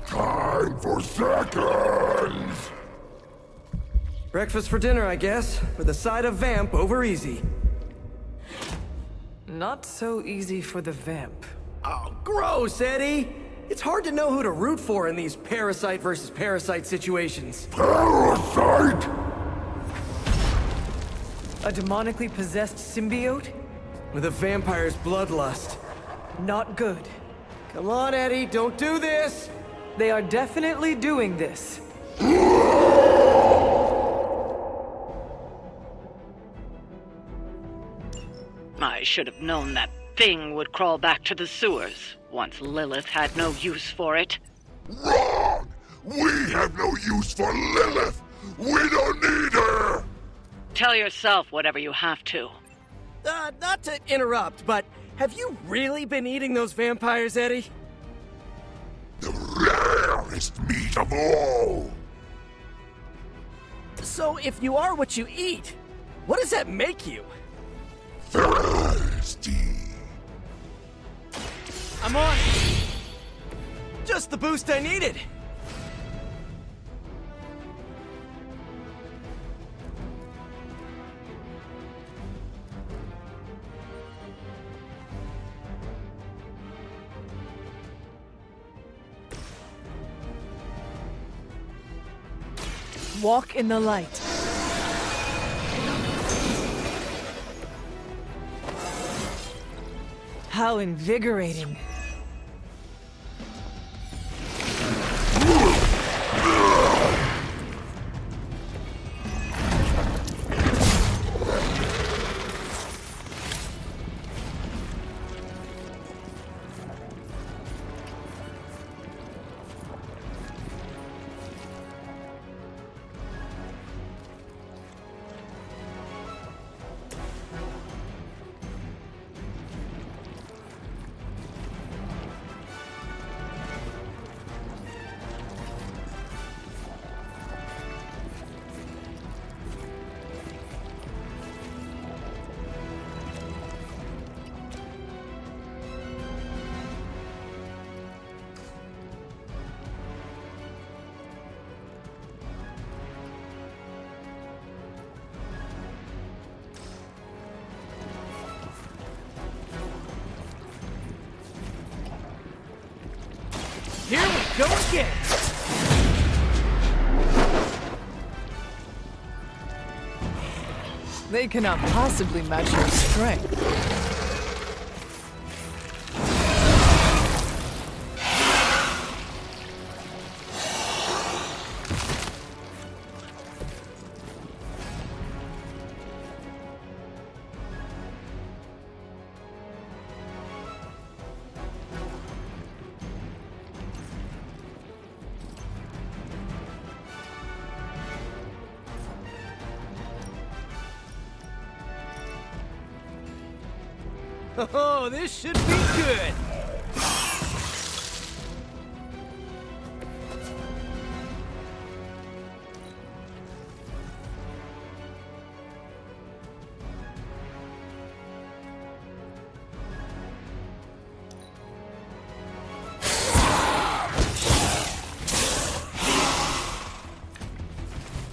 Time for seconds. Breakfast for dinner, I guess, with a side of vamp over easy. Not so easy for the vamp. Oh, gross, Eddie! It's hard to know who to root for in these parasite versus parasite situations. Parasite? A demonically possessed symbiote? With a vampire's bloodlust. Not good. Come on, Eddie, don't do this! They are definitely doing this. I should have known that thing would crawl back to the sewers once Lilith had no use for it. Wrong! We have no use for Lilith! We don't need her! Tell yourself whatever you have to. Not to interrupt, but have you really been eating those vampires, Eddie? The rarest meat of all! So if you are what you eat, what does that make you? Thirsty. I'm on it. Just the boost I needed. Walk in the light. How invigorating. Here we go again! They cannot possibly match your strength. Oh, this should be good!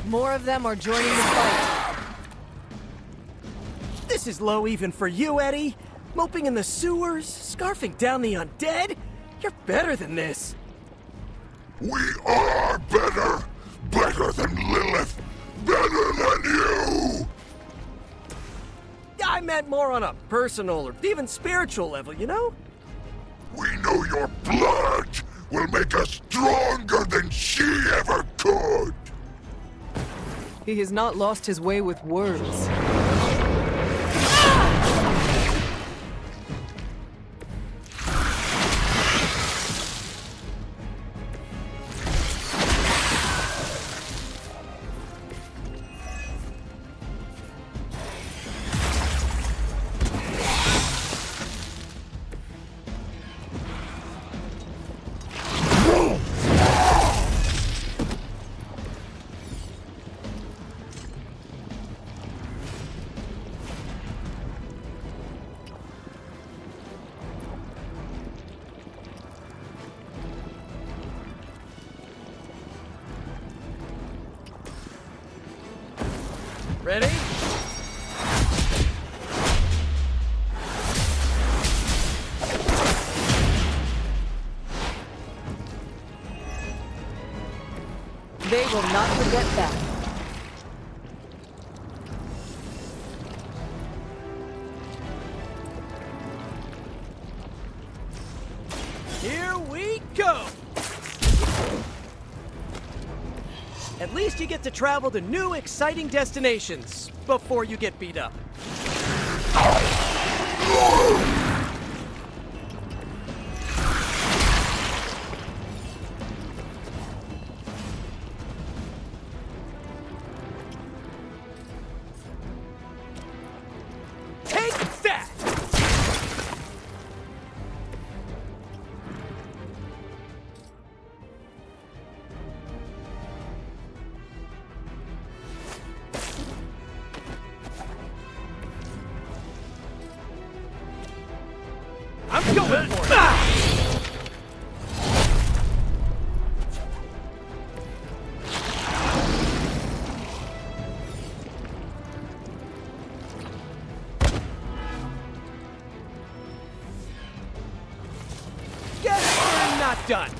More of them are joining the fight. This is low even for you, Eddie. Moping in the sewers, scarfing down the undead? You're better than this. We are better! Better than Lilith! Better than you! I meant more on a personal or even spiritual level, you know? We know your blood will make us stronger than she ever could! He has not lost his way with words. Ready? They will not forget that. Here we go! At least you get to travel to new, exciting destinations before you get beat up. Take that! I'm going for it! Guess we're not done.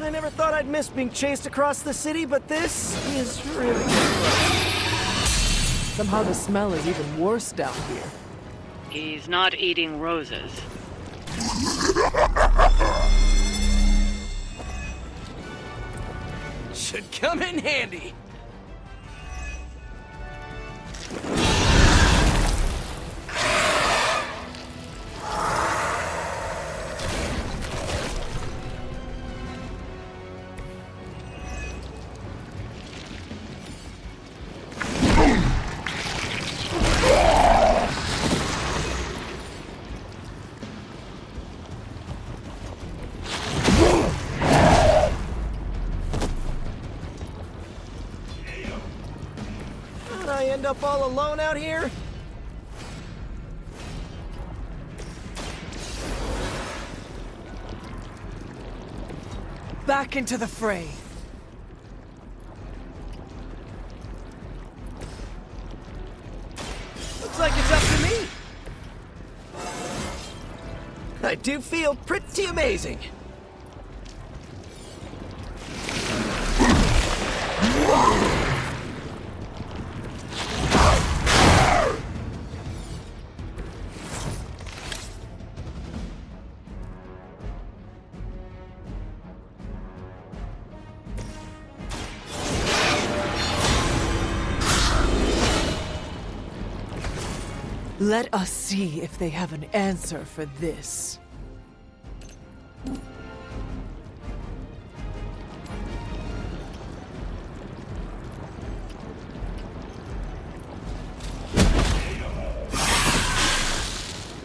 I never thought I'd miss being chased across the city, but this is really good. Somehow the smell is even worse down here. He's not eating roses. Should come in handy. Did I end up all alone out here? Back into the fray. Looks like it's up to me. I do feel pretty amazing. Let us see if they have an answer for this.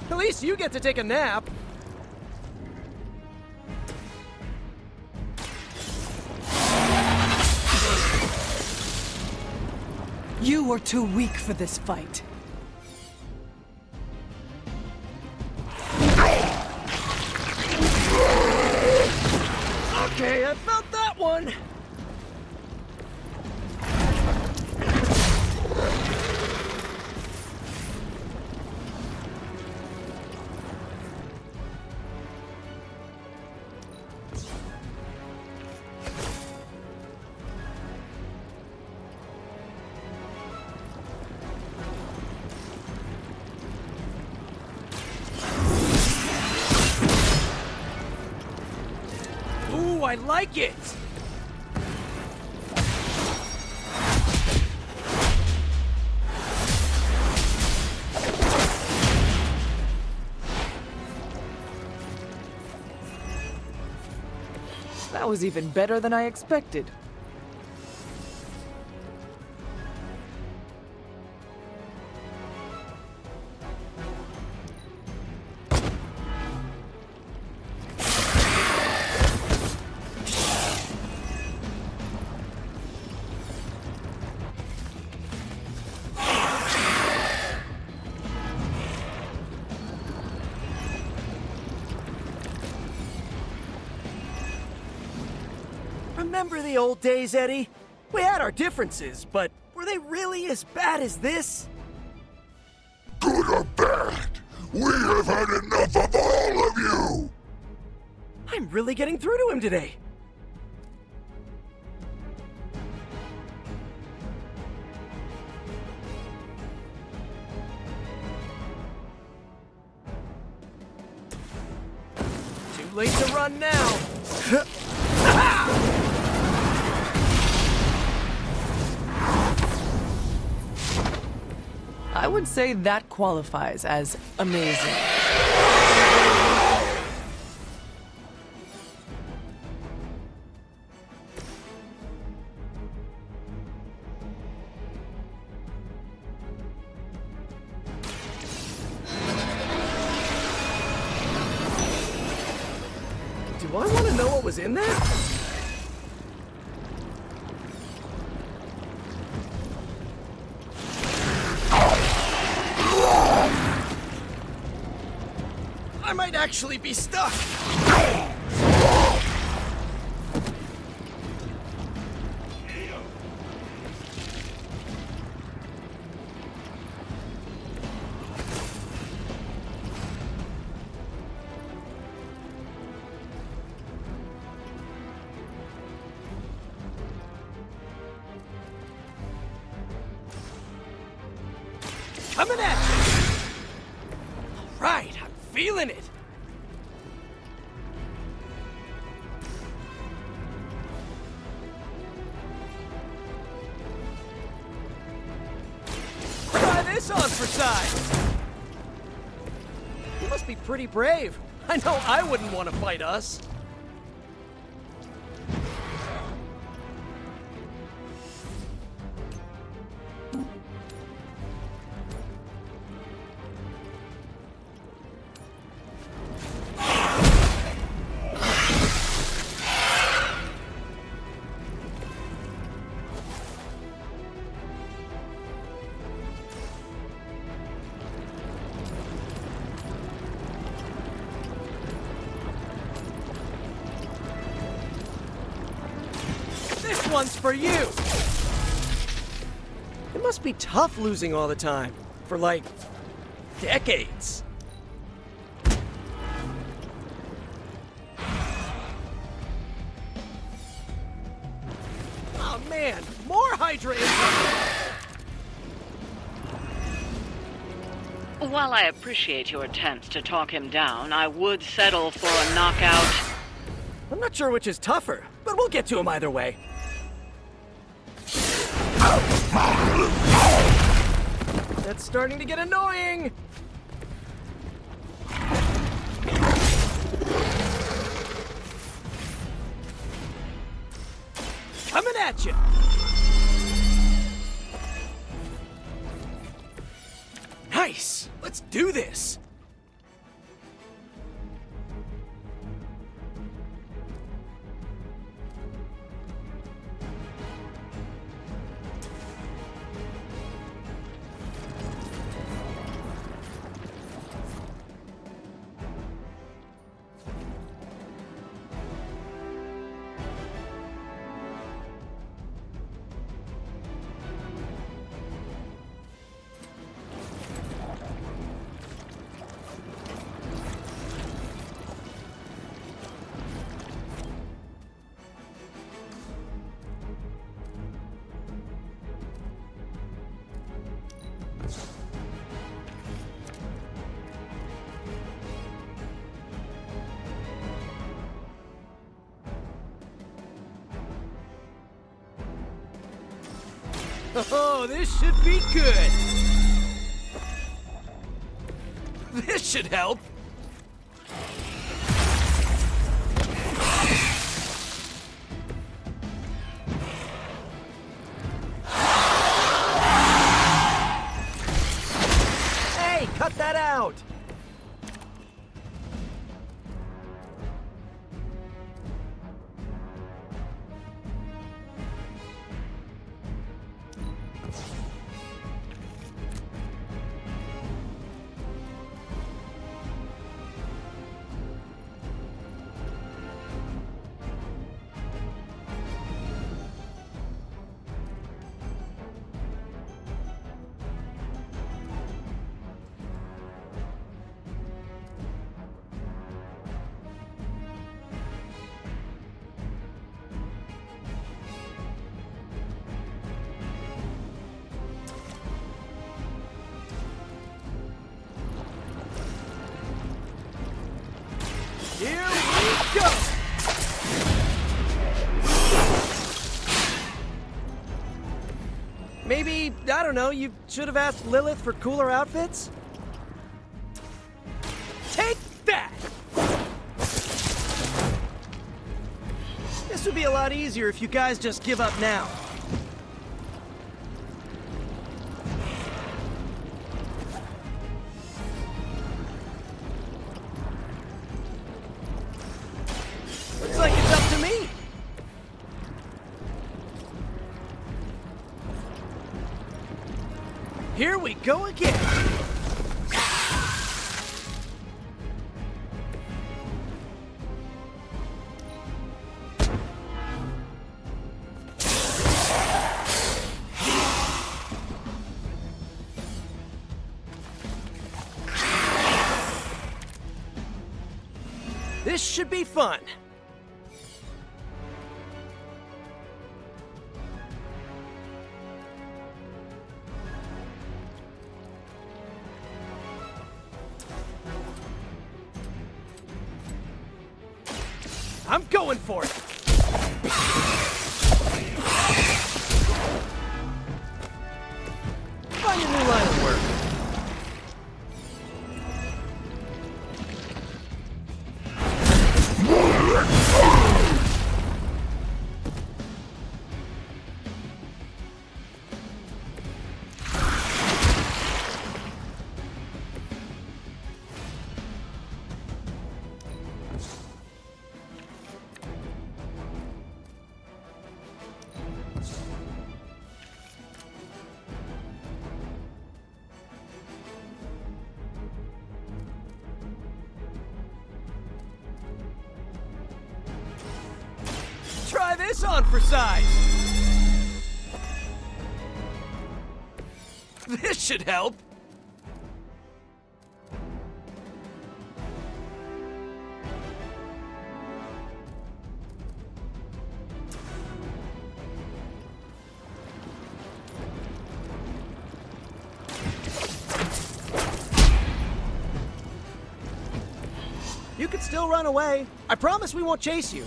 At least you get to take a nap. You were too weak for this fight. Okay, I felt that one. Ooh, I like it! That was even better than I expected. Remember the old days, Eddie? We had our differences, but were they really as bad as this? Good or bad, we have had enough of all of you! I'm really getting through to him today. Too late to run now. I would say that qualifies as amazing. Do I want to know what was in there? I might actually be stuck. Coming at you! All right, I'm feeling it. Try this on for size. You must be pretty brave. I know I wouldn't want to fight us. This one's for you! It must be tough losing all the time. For like, decades. Oh man, more Hydra incoming! While I appreciate your attempts to talk him down, I would settle for a knockout. I'm not sure which is tougher, but we'll get to him either way. That's starting to get annoying! Coming at you! Nice! Let's do this! Oh, this should be good. This should help. Hey, cut that out. Here we go! Maybe, I don't know, you should have asked Lilith for cooler outfits? Take that! This would be a lot easier if you guys just give up now. Looks like it's up to me. Here we go again. This should be fun. I'm going for it. Find a new line of work. Try this on for size. This should help. You can still run away. I promise we won't chase you.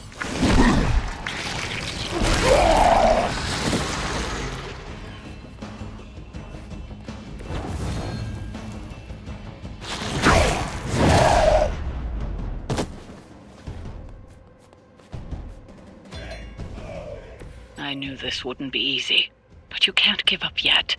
I knew this wouldn't be easy, but you can't give up yet.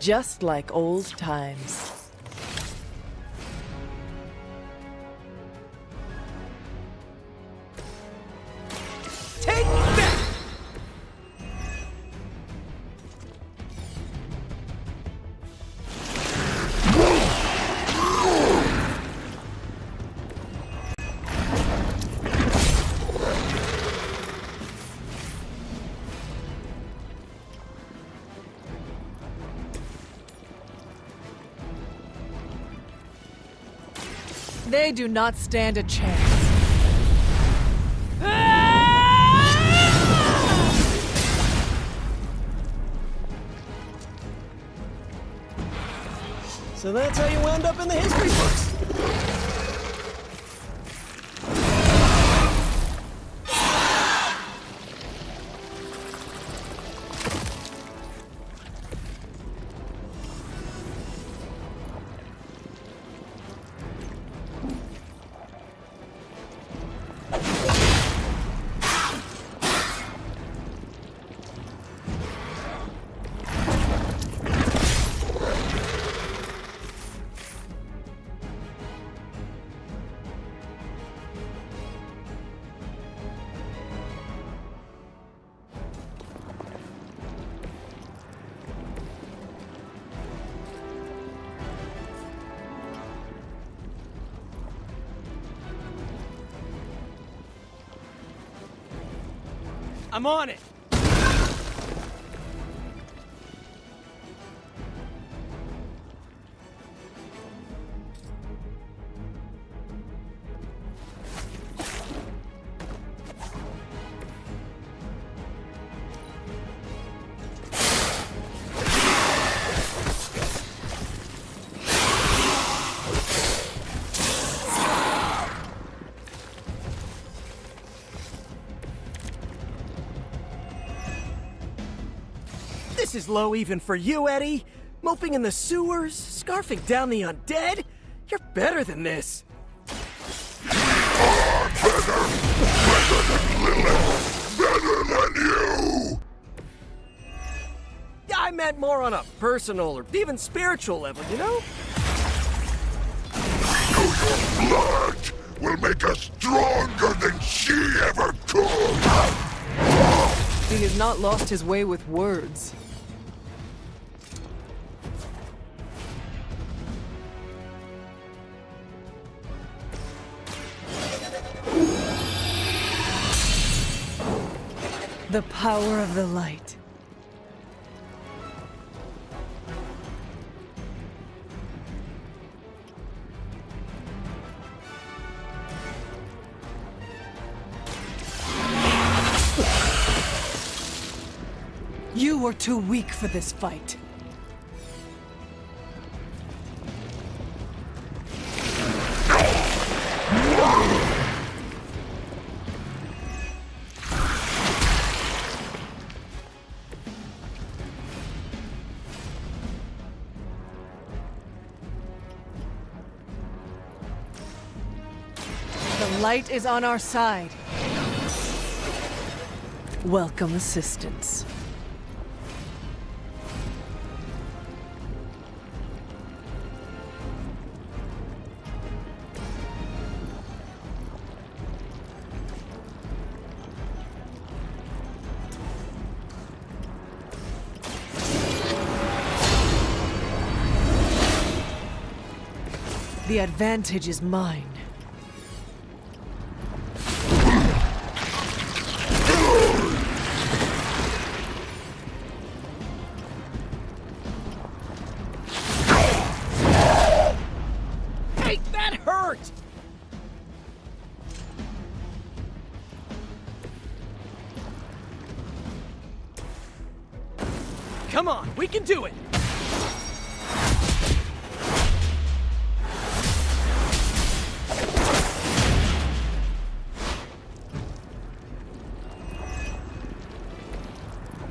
Just like old times. Take that! They do not stand a chance. So that's how you wound up in the history books. I'm on it! This is low even for you, Eddie. Moping in the sewers, scarfing down the undead. You're better than this. Better than Lilith! Better than you! Yeah, I meant more on a personal or even spiritual level, you know? Your blood will make us stronger than she ever could! He has not lost his way with words. The power of the light. You are too weak for this fight. The light is on our side. Welcome assistance. The advantage is mine. Hey, that hurt! Come on, we can do it!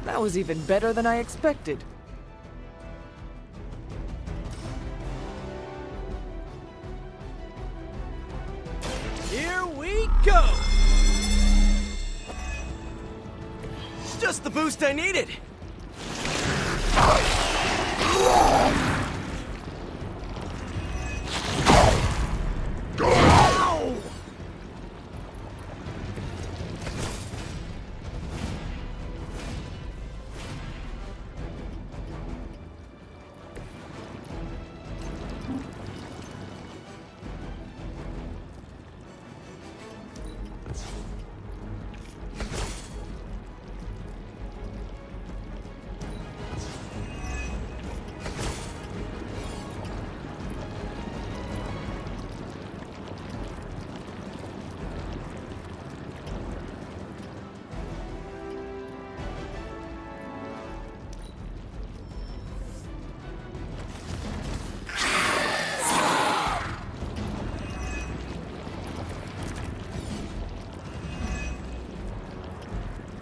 That was even better than I expected. Here we go! Just the boost I needed! Ow!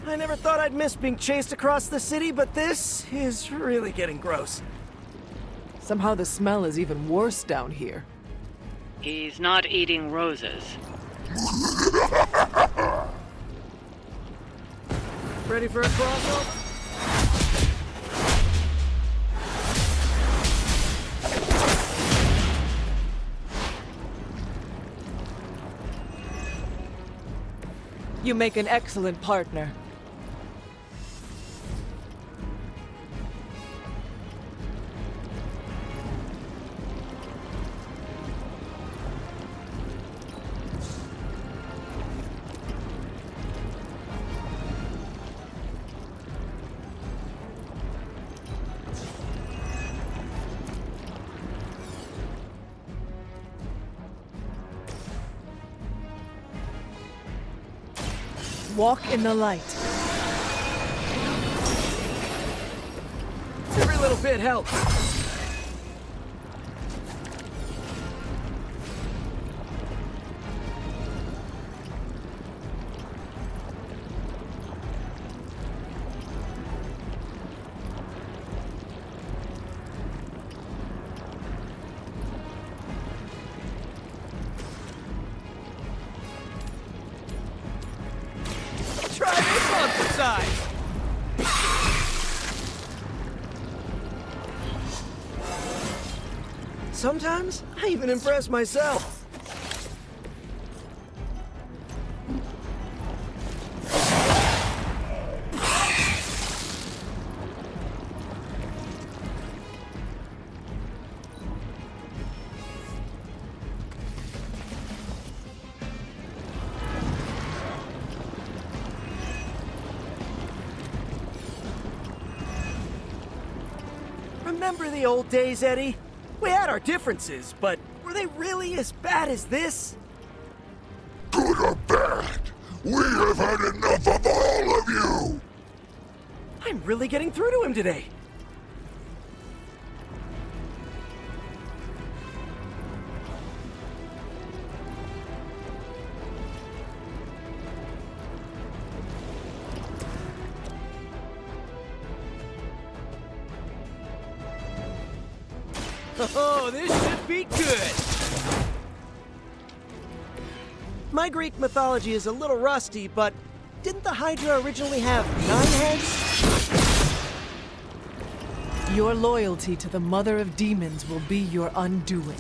I never thought I'd miss being chased across the city, but this is really getting gross. Somehow the smell is even worse down here. He's not eating roses. Ready for a crossover? You make an excellent partner. Walk in the light. Every little bit helps. Try this on for size. Sometimes, I even impress myself. Remember the old days, Eddie? We had our differences, but were they really as bad as this? Good or bad, we have had enough of all of you! I'm really getting through to him today. Oh, this should be good. My Greek mythology is a little rusty, but didn't the Hydra originally have 9 heads? Your loyalty to the Mother of Demons will be your undoing.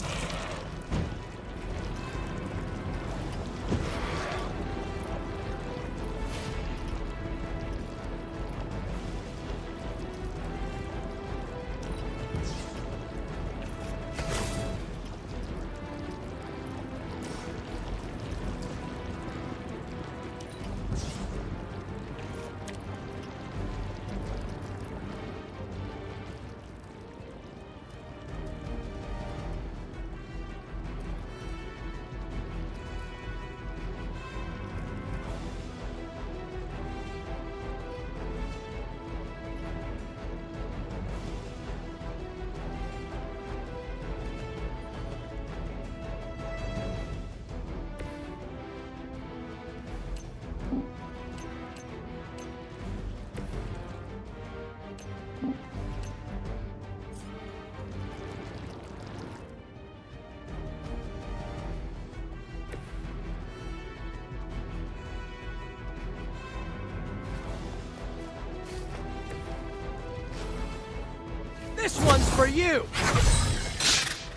This one's for you.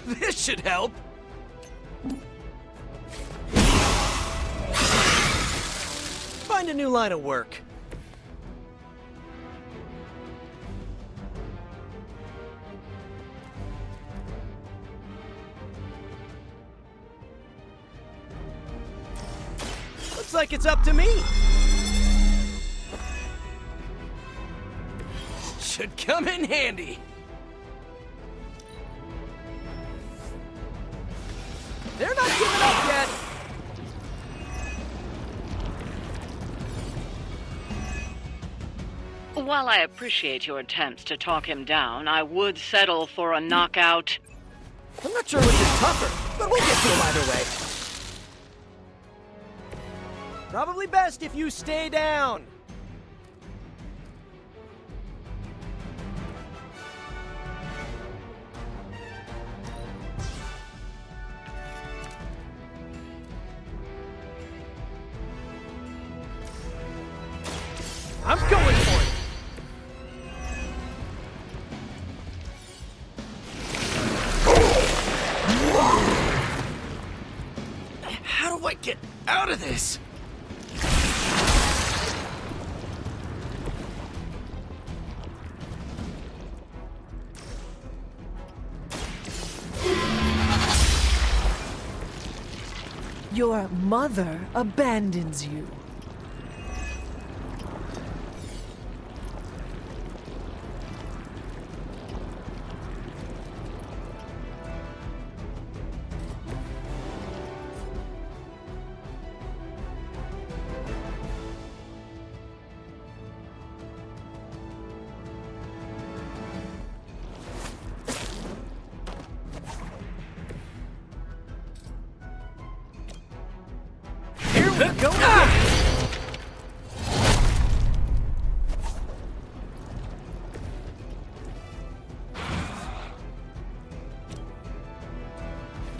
This should help. Find a new line of work. Looks like it's up to me. Should come in handy. They're not giving up yet. While I appreciate your attempts to talk him down, I would settle for a knockout. I'm not sure which is tougher, but we'll get to him either way. Probably best if you stay down. I'm going for it. How do I get out of this? Your mother abandons you. Go!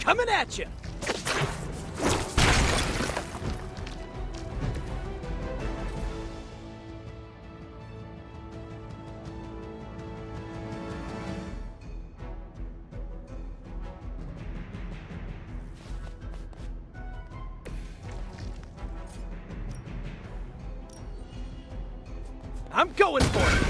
Coming at you! I'm going for it!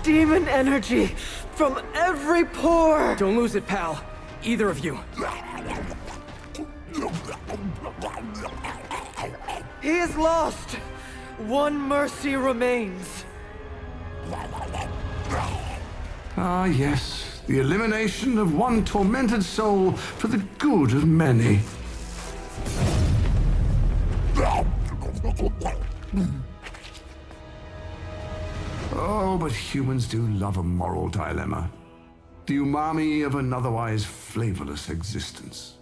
Demon energy from every pore! Don't lose it, pal. Either of you. He is lost! One mercy remains. Ah, yes. The elimination of one tormented soul for the good of many. Oh, but humans do love a moral dilemma. The umami of an otherwise flavorless existence.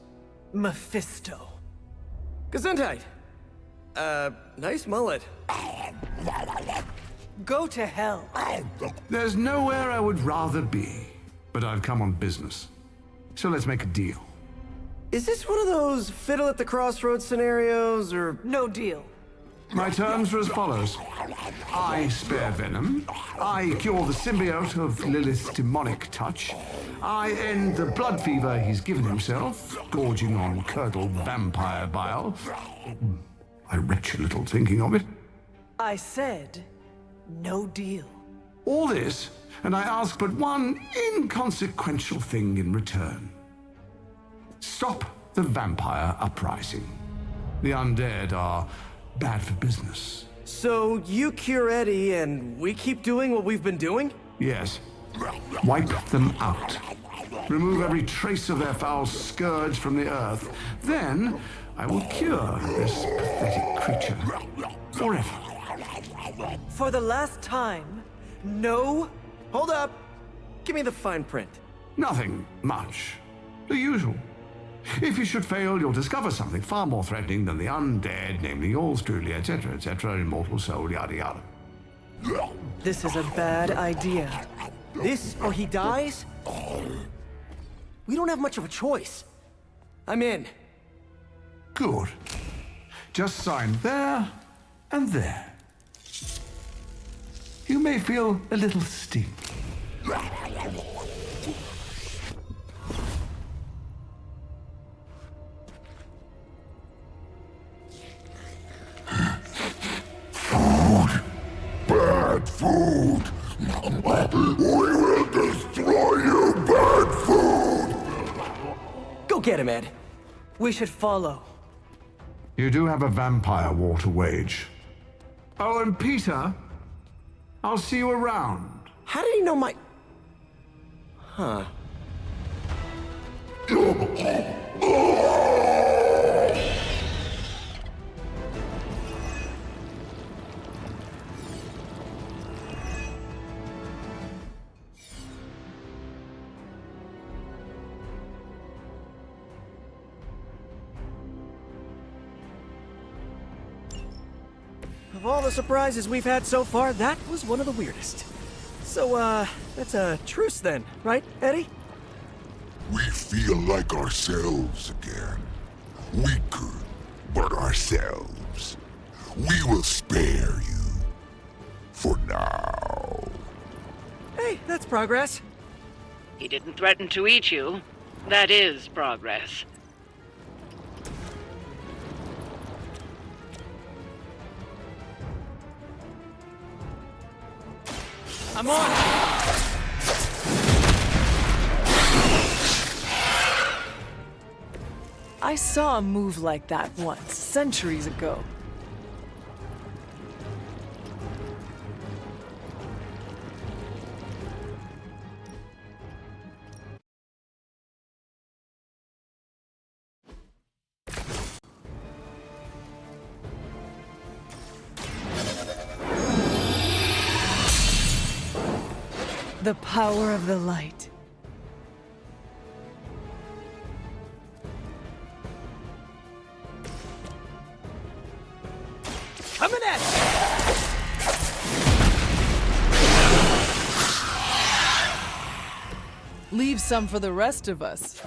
Mephisto. Gesundheit. Nice mullet. Go to hell. There's nowhere I would rather be, but I've come on business. So let's make a deal. Is this one of those fiddle at the crossroads scenarios, or no deal? My terms are as follows. I spare Venom. I cure the symbiote of Lilith's demonic touch. I end the blood fever he's given himself, gorging on curdled vampire bile. I retch a little thinking of it. I said, no deal. All this, and I ask but one inconsequential thing in return. Stop the vampire uprising. The undead are bad for business. So you cure Eddie and we keep doing what we've been doing? Yes. Wipe them out. Remove every trace of their foul scourge from the earth. Then I will cure this pathetic creature forever. For the last time, no... Hold up. Give me the fine print. Nothing much. The usual. If you should fail, you'll discover something far more threatening than the undead, namely yours truly, etc., immortal soul, yada yada. This is a bad idea. This or he dies? We don't have much of a choice. I'm in. Good. Just sign there and there. You may feel a little sting. Bad food! We will destroy you, bad food! Go get him, Ed. We should follow. You do have a vampire war to wage. Oh, and Peter, I'll see you around. How did he know my... Huh. Of all the surprises we've had so far, that was one of the weirdest. So, that's a truce then, right, Eddie? We feel like ourselves again. Weaker, but ourselves. We will spare you. For now. Hey, that's progress. He didn't threaten to eat you. That is progress. I'm on! I saw a move like that once, centuries ago. The power of the light. Coming at you! Leave some for the rest of us.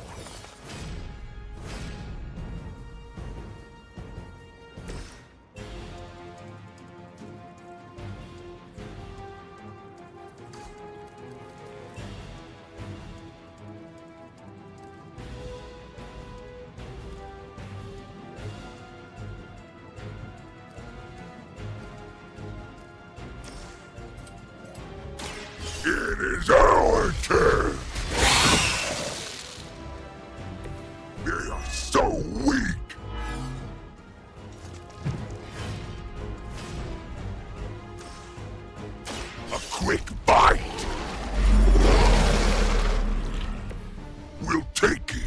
It is our turn! They are so weak! A quick bite! We'll take it!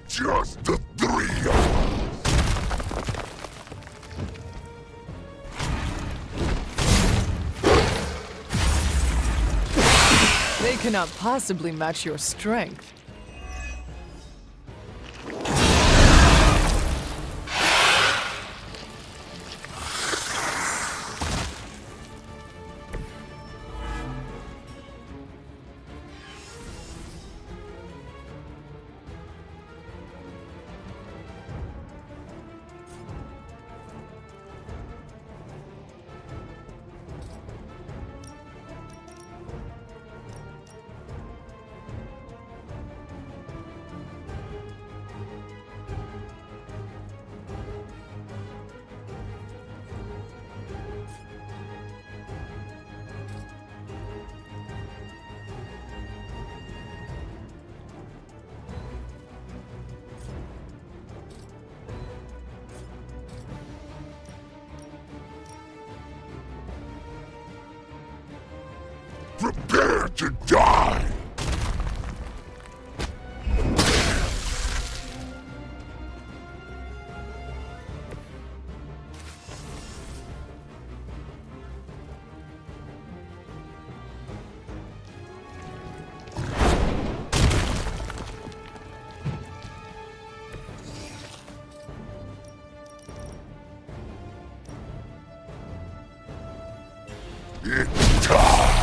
Just the three of us! They cannot possibly match your strength. Prepare to die! It's time!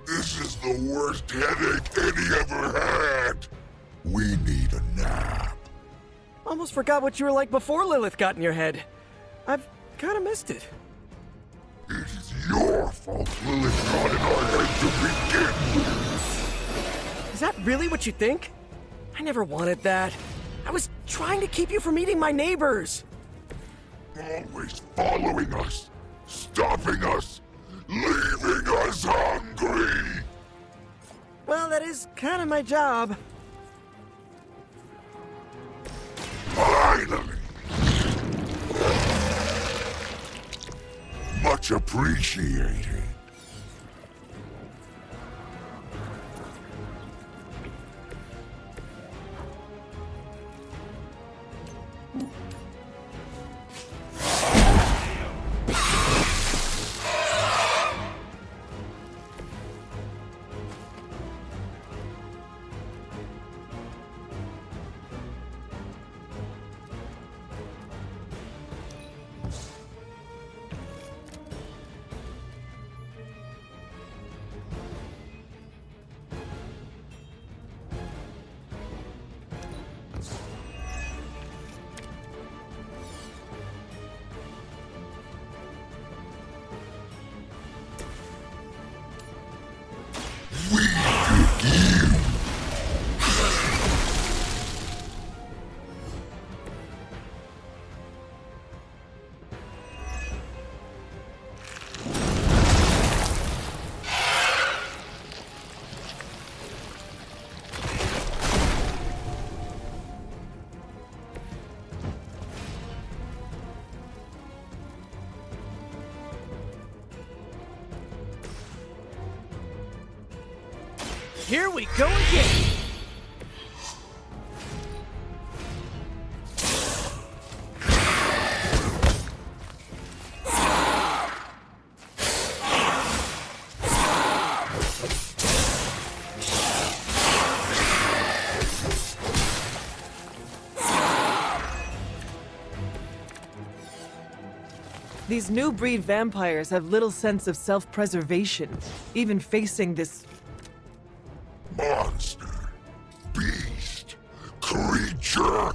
This is the worst headache Eddie ever had! We need a nap. Almost forgot what you were like before Lilith got in your head. I've kinda missed it. It is your fault Lilith got in our head to begin with. Is that really what you think? I never wanted that. I was trying to keep you from eating my neighbors. Always following us, stopping us, leaving us hungry. Well, that is kind of my job. Finally! Much appreciated. Here we go again! These new breed vampires have little sense of self-preservation, even facing this Monster, beast, creature.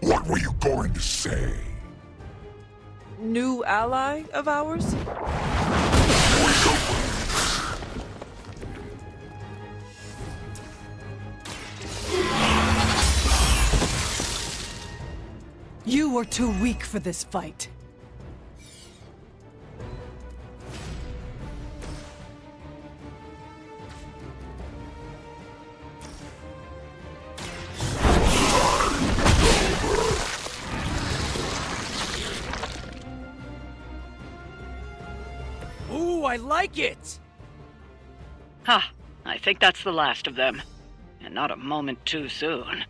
What were you going to say? new ally of ours? You are too weak for this fight. Ooh, I like it! Ha! I think that's the last of them. And not a moment too soon.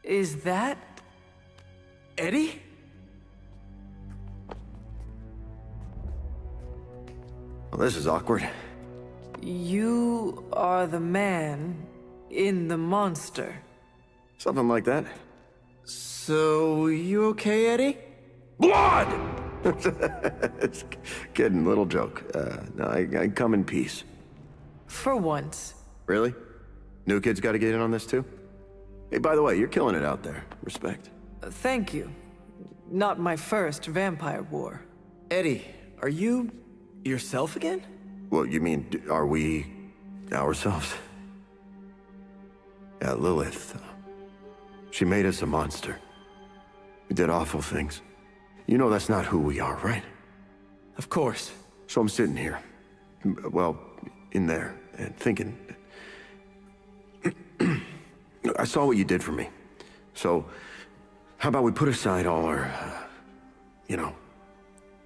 Is that Eddie? Well, this is awkward. You are the man in the monster. Something like that. So, you okay, Eddie? Blood! It's kidding, little joke. No, I come in peace. For once. Really? New kids gotta get in on this too? Hey, by the way, you're killing it out there. Respect. Thank you. Not my first vampire war. Eddie, are you yourself again? Well, you mean, are we ourselves? Yeah, Lilith. She made us a monster. We did awful things. You know that's not who we are, right? Of course. So I'm sitting here, well, in there, and thinking... I saw what you did for me. So, how about we put aside all our,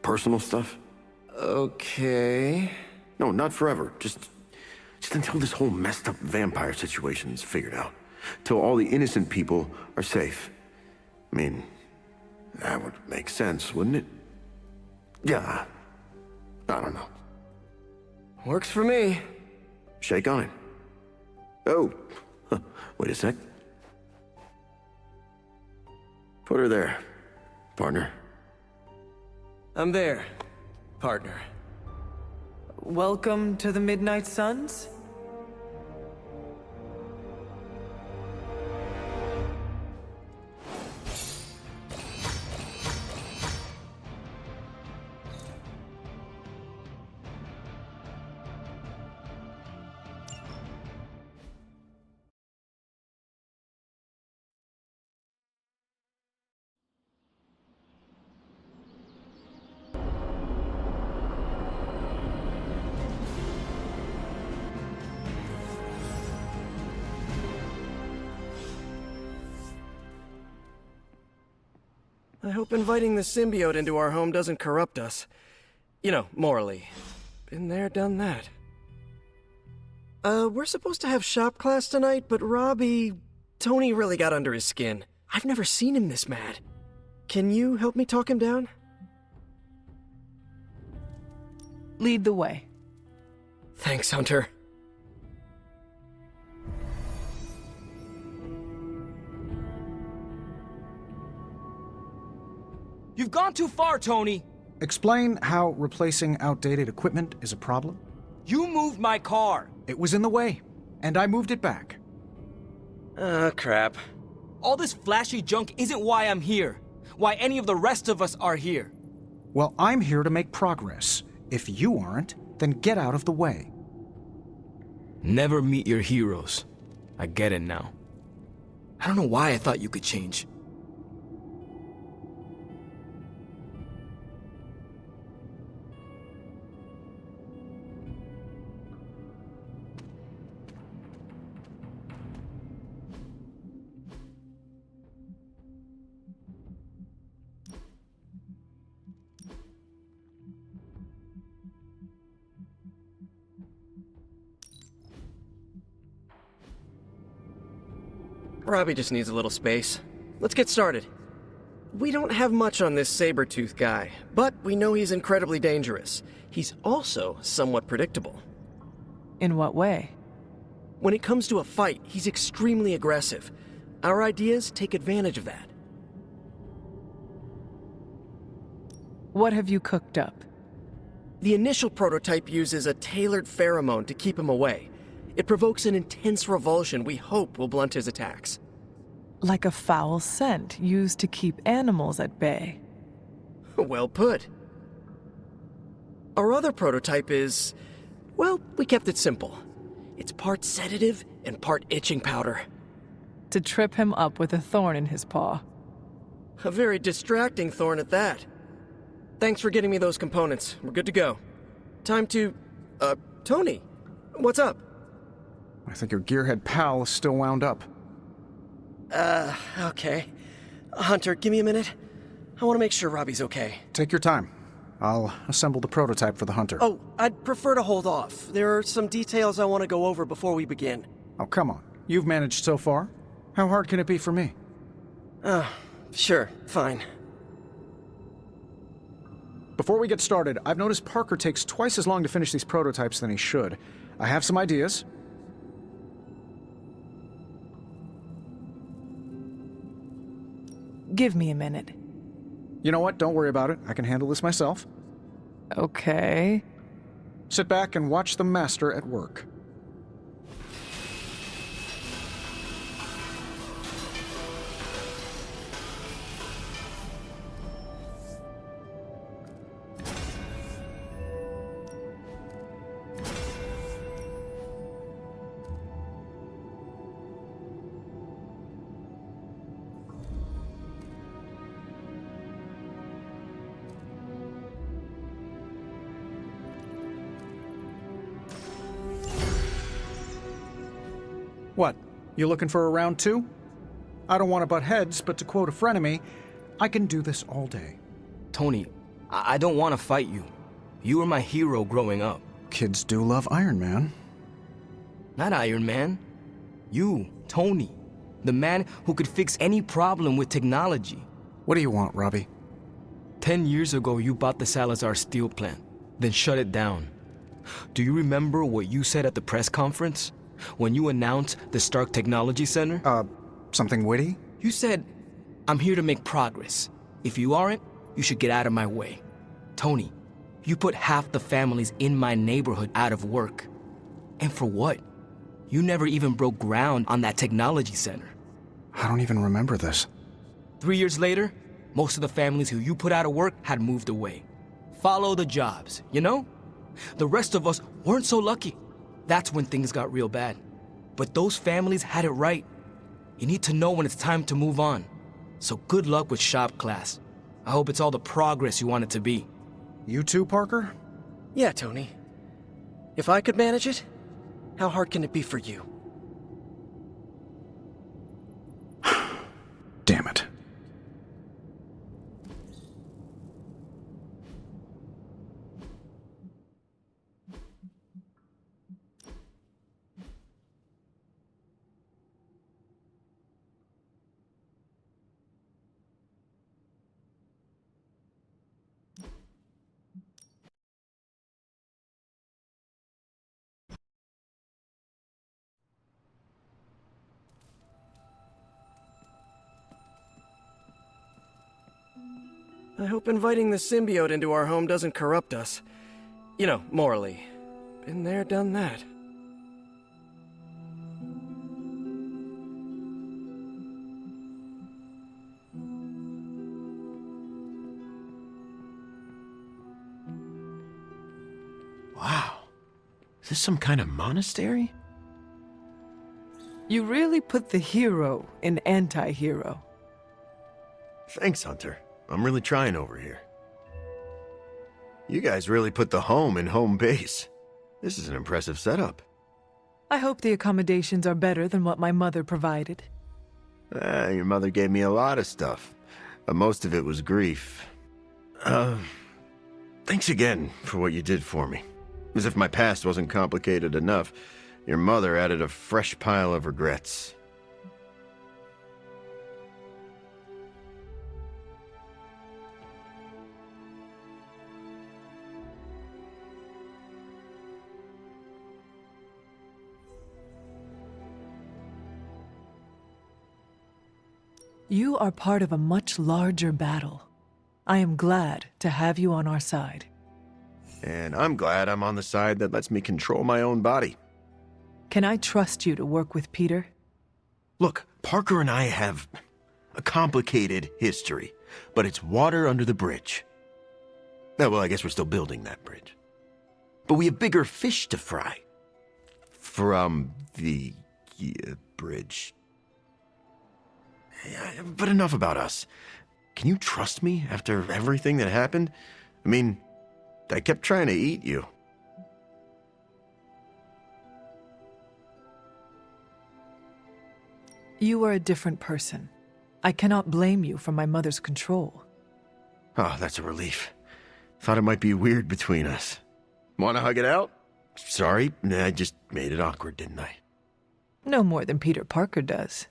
personal stuff? Okay... No, not forever. Just until this whole messed up vampire situation's figured out. till all the innocent people are safe. I mean, that would make sense, wouldn't it? Yeah, I don't know. Works for me. Shake on it. Oh, wait a sec. Put her there, partner. I'm there, partner. Welcome to the Midnight Suns? I hope inviting the symbiote into our home doesn't corrupt us. You know, morally. Been there, done that. We're supposed to have shop class tonight, but Tony really got under his skin. I've never seen him this mad. Can you help me talk him down? Lead the way. Thanks, Hunter. You've gone too far, Tony! Explain how replacing outdated equipment is a problem. You moved my car! It was in the way, and I moved it back. Crap. All this flashy junk isn't why I'm here. Why any of the rest of us are here. Well, I'm here to make progress. If you aren't, then get out of the way. Never meet your heroes. I get it now. I don't know why I thought you could change. Robbie just needs a little space. Let's get started. We don't have much on this saber-tooth guy, but we know he's incredibly dangerous. He's also somewhat predictable. In what way? When it comes to a fight, he's extremely aggressive. Our ideas take advantage of that. What have you cooked up? The initial prototype uses a tailored pheromone to keep him away. It provokes an intense revulsion we hope will blunt his attacks. Like a foul scent used to keep animals at bay. Well put. Our other prototype is... well, we kept it simple. It's part sedative and part itching powder. To trip him up with a thorn in his paw. A very distracting thorn at that. Thanks for getting me those components. We're good to go. Time to... Tony, what's up? I think your gearhead pal is still wound up. Okay. Hunter, give me a minute. I want to make sure Robbie's okay. Take your time. I'll assemble the prototype for the Hunter. Oh, I'd prefer to hold off. There are some details I want to go over before we begin. Oh, come on. You've managed so far. How hard can it be for me? Sure, fine. Before we get started, I've noticed Parker takes twice as long to finish these prototypes than he should. I have some ideas. Give me a minute. You know what? Don't worry about it. I can handle this myself. Okay. Sit back and watch the master at work. What? You looking for a round two? I don't want to butt heads, but to quote a frenemy, I can do this all day. Tony, I don't want to fight you. You were my hero growing up. Kids do love Iron Man. Not Iron Man. You, Tony. The man who could fix any problem with technology. What do you want, Robbie? 10 years ago, you bought the Salazar steel plant, then shut it down. Do you remember what you said at the press conference? When you announced the Stark Technology Center? Something witty? You said, "I'm here to make progress. If you aren't, you should get out of my way." Tony, you put half the families in my neighborhood out of work. And for what? You never even broke ground on that technology center. I don't even remember this. 3 years later, most of the families who you put out of work had moved away. Follow the jobs, you know? The rest of us weren't so lucky. That's when things got real bad. But those families had it right. You need to know when it's time to move on. So good luck with shop class. I hope it's all the progress you want it to be. You too, Parker? Yeah, Tony. If I could manage it, how hard can it be for you? Damn it. I hope inviting the symbiote into our home doesn't corrupt us. You know, morally. Been there, done that. Wow. Is this some kind of monastery? You really put the hero in anti-hero. Thanks, Hunter. I'm really trying over here. You guys really put the home in home base. This is an impressive setup. I hope the accommodations are better than what my mother provided. Your mother gave me a lot of stuff. Most of it was grief. Thanks again for what you did for me. As if my past wasn't complicated enough, your mother added a fresh pile of regrets. You are part of a much larger battle. I am glad to have you on our side. And I'm glad I'm on the side that lets me control my own body. Can I trust you to work with Peter? Look, Parker and I have a complicated history, but it's water under the bridge. Well, I guess we're still building that bridge. But we have bigger fish to fry. From the bridge. But enough about us. Can you trust me after everything that happened? I mean, I kept trying to eat you. You are a different person. I cannot blame you for my mother's control. Oh, that's a relief. Thought it might be weird between us. Want to hug it out? Sorry, I just made it awkward, didn't I? No more than Peter Parker does.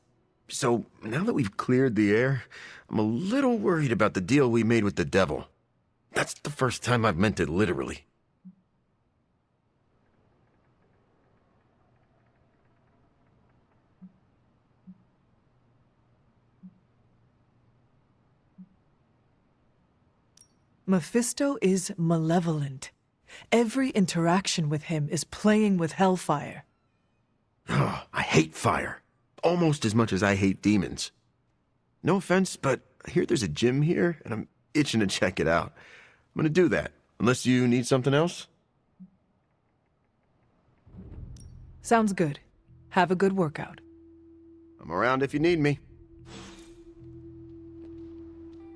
So, now that we've cleared the air, I'm a little worried about the deal we made with the devil. That's the first time I've meant it literally. Mephisto is malevolent. Every interaction with him is playing with hellfire. Oh, I hate fire. Almost as much as I hate demons. No offense, but I hear there's a gym here, and I'm itching to check it out. I'm gonna do that, unless you need something else? Sounds good. Have a good workout. I'm around if you need me.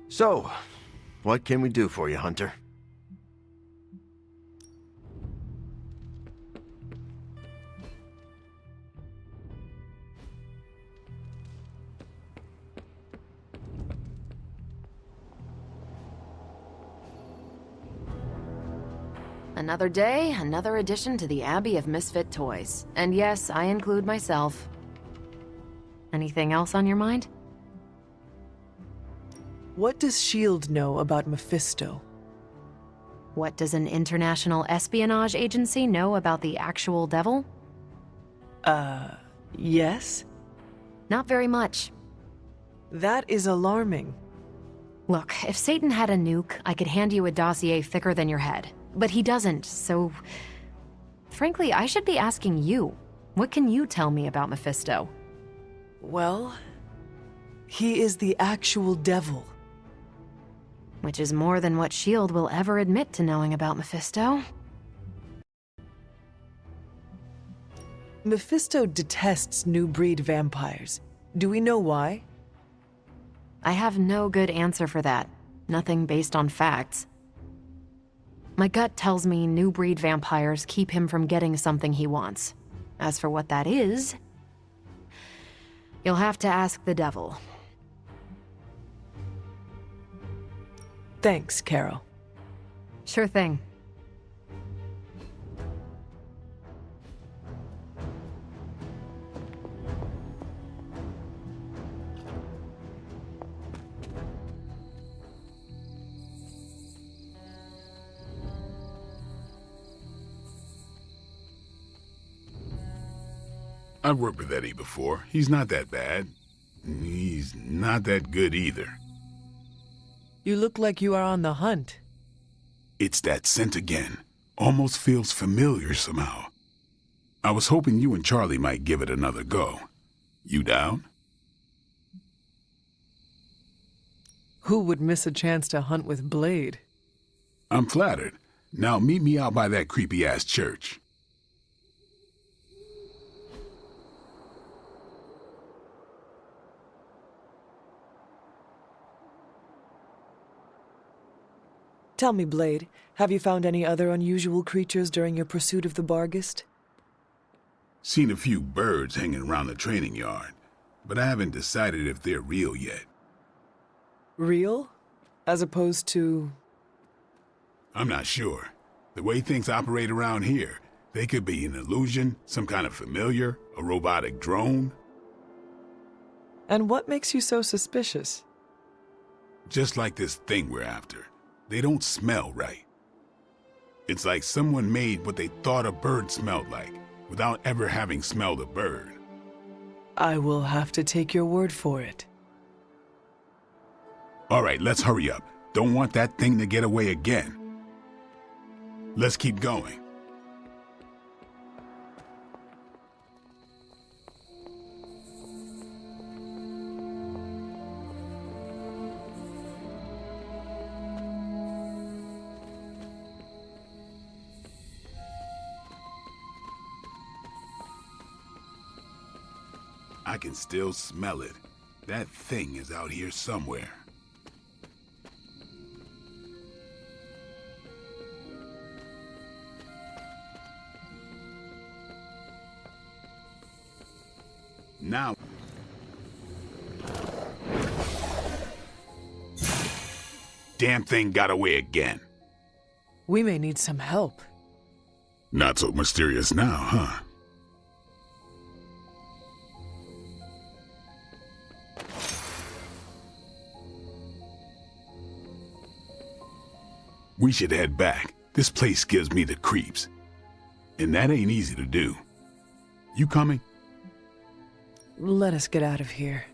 So, what can we do for you, Hunter? Another day, another addition to the Abbey of Misfit Toys. And yes, I include myself. Anything else on your mind? What does S.H.I.E.L.D. know about Mephisto? What does an international espionage agency know about the actual devil? Yes? Not very much. That is alarming. Look, if Satan had a nuke, I could hand you a dossier thicker than your head. But he doesn't, so... Frankly, I should be asking you. What can you tell me about Mephisto? Well, he is the actual devil. Which is more than what S.H.I.E.L.D. will ever admit to knowing about Mephisto. Mephisto detests new breed vampires. Do we know why? I have no good answer for that. Nothing based on facts. My gut tells me new breed vampires keep him from getting something he wants. As for what that is, you'll have to ask the devil. Thanks, Carol. Sure thing. I've worked with Eddie before. He's not that bad. He's not that good either. You look like you are on the hunt. It's that scent again. Almost feels familiar somehow. I was hoping you and Charlie might give it another go. You down? Who would miss a chance to hunt with Blade? I'm flattered. Now meet me out by that creepy-ass church. Tell me, Blade, have you found any other unusual creatures during your pursuit of the Barghest? Seen a few birds hanging around the training yard, but I haven't decided if they're real yet. Real? As opposed to... I'm not sure. The way things operate around here, they could be an illusion, some kind of familiar, a robotic drone. And what makes you so suspicious? Just like this thing we're after. They don't smell right. It's like someone made what they thought a bird smelled like, without ever having smelled a bird. I will have to take your word for it. All right, let's hurry up. Don't want that thing to get away again. Let's keep going. I can still smell it. That thing is out here somewhere. Now... Damn thing got away again. We may need some help. Not so mysterious now, huh? We should head back. This place gives me the creeps. And that ain't easy to do. You coming? Let us get out of here.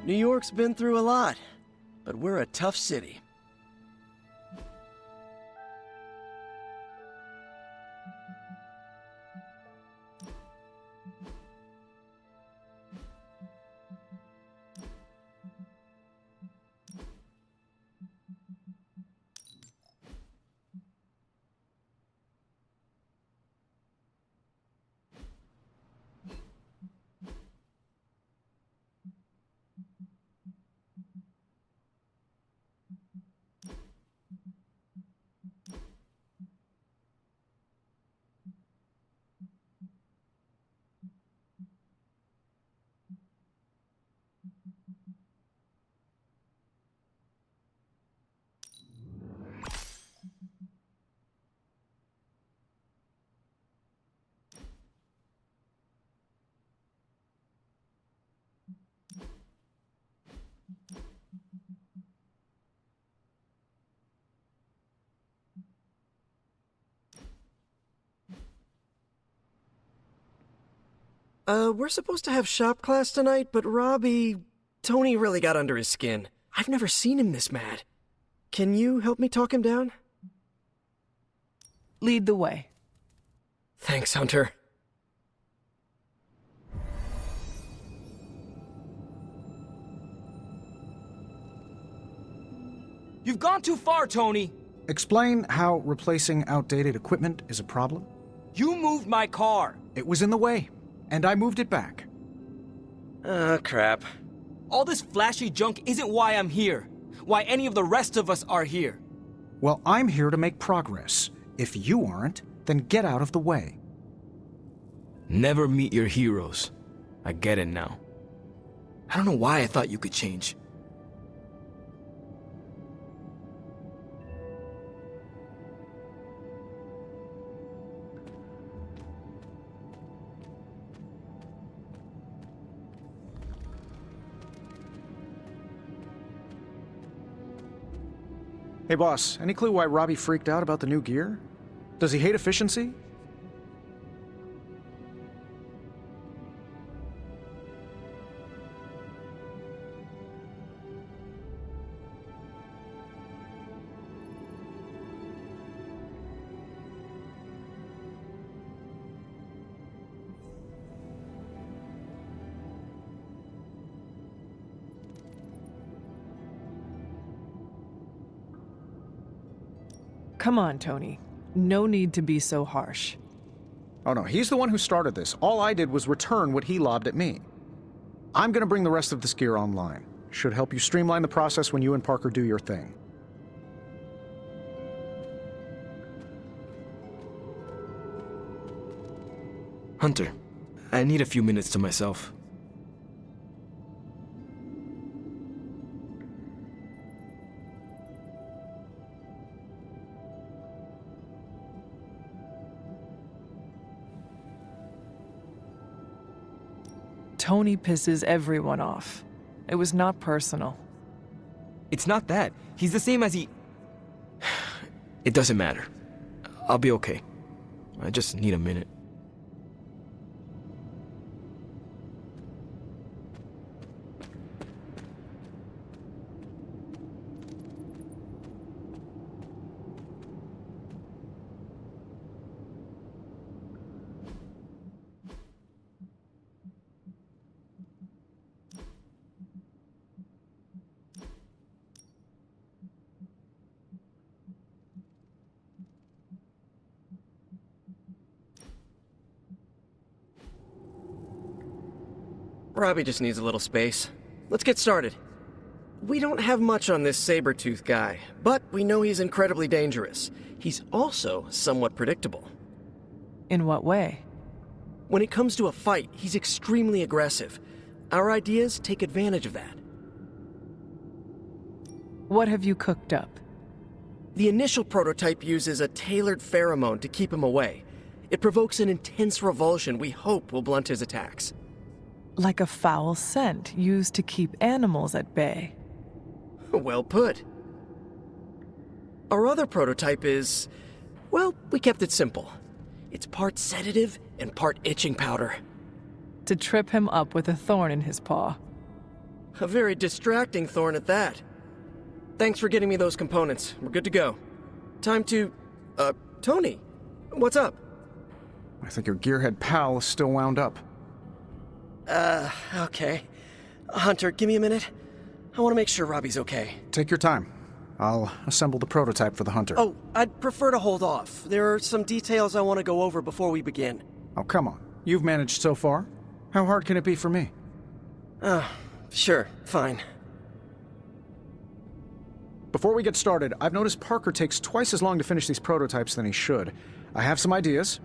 New York's been through a lot, but we're a tough city. We're supposed to have shop class tonight, but Tony really got under his skin. I've never seen him this mad. Can you help me talk him down? Lead the way. Thanks, Hunter. You've gone too far, Tony! Explain how replacing outdated equipment is a problem. You moved my car! It was in the way, and I moved it back. Crap. All this flashy junk isn't why I'm here. Why any of the rest of us are here. Well, I'm here to make progress. If you aren't, then get out of the way. Never meet your heroes. I get it now. I don't know why I thought you could change. Hey boss, any clue why Robbie freaked out about the new gear? Does he hate efficiency? Come on, Tony. No need to be so harsh. Oh no, he's the one who started this. All I did was return what he lobbed at me. I'm gonna bring the rest of this gear online. Should help you streamline the process when you and Parker do your thing. Hunter, I need a few minutes to myself. Tony pisses everyone off. It was not personal. It's not that. He's the same as he... It doesn't matter. I'll be okay. I just need a minute. Robbie just needs a little space. Let's get started. We don't have much on this saber-tooth guy, but we know he's incredibly dangerous. He's also somewhat predictable. In what way? When it comes to a fight, he's extremely aggressive. Our ideas take advantage of that. What have you cooked up? The initial prototype uses a tailored pheromone to keep him away. It provokes an intense revulsion we hope will blunt his attacks. Like a foul scent used to keep animals at bay. Well put. Our other prototype is... well, we kept it simple. It's part sedative and part itching powder. To trip him up with a thorn in his paw. A very distracting thorn at that. Thanks for getting me those components. We're good to go. Time to... Tony, what's up? I think your gearhead pal is still wound up. Okay. Hunter, give me a minute. I want to make sure Robbie's okay. Take your time. I'll assemble the prototype for the Hunter. Oh, I'd prefer to hold off. There are some details I want to go over before we begin. Oh, come on. You've managed so far. How hard can it be for me? Sure, fine. Before we get started, I've noticed Parker takes twice as long to finish these prototypes than he should. I have some ideas.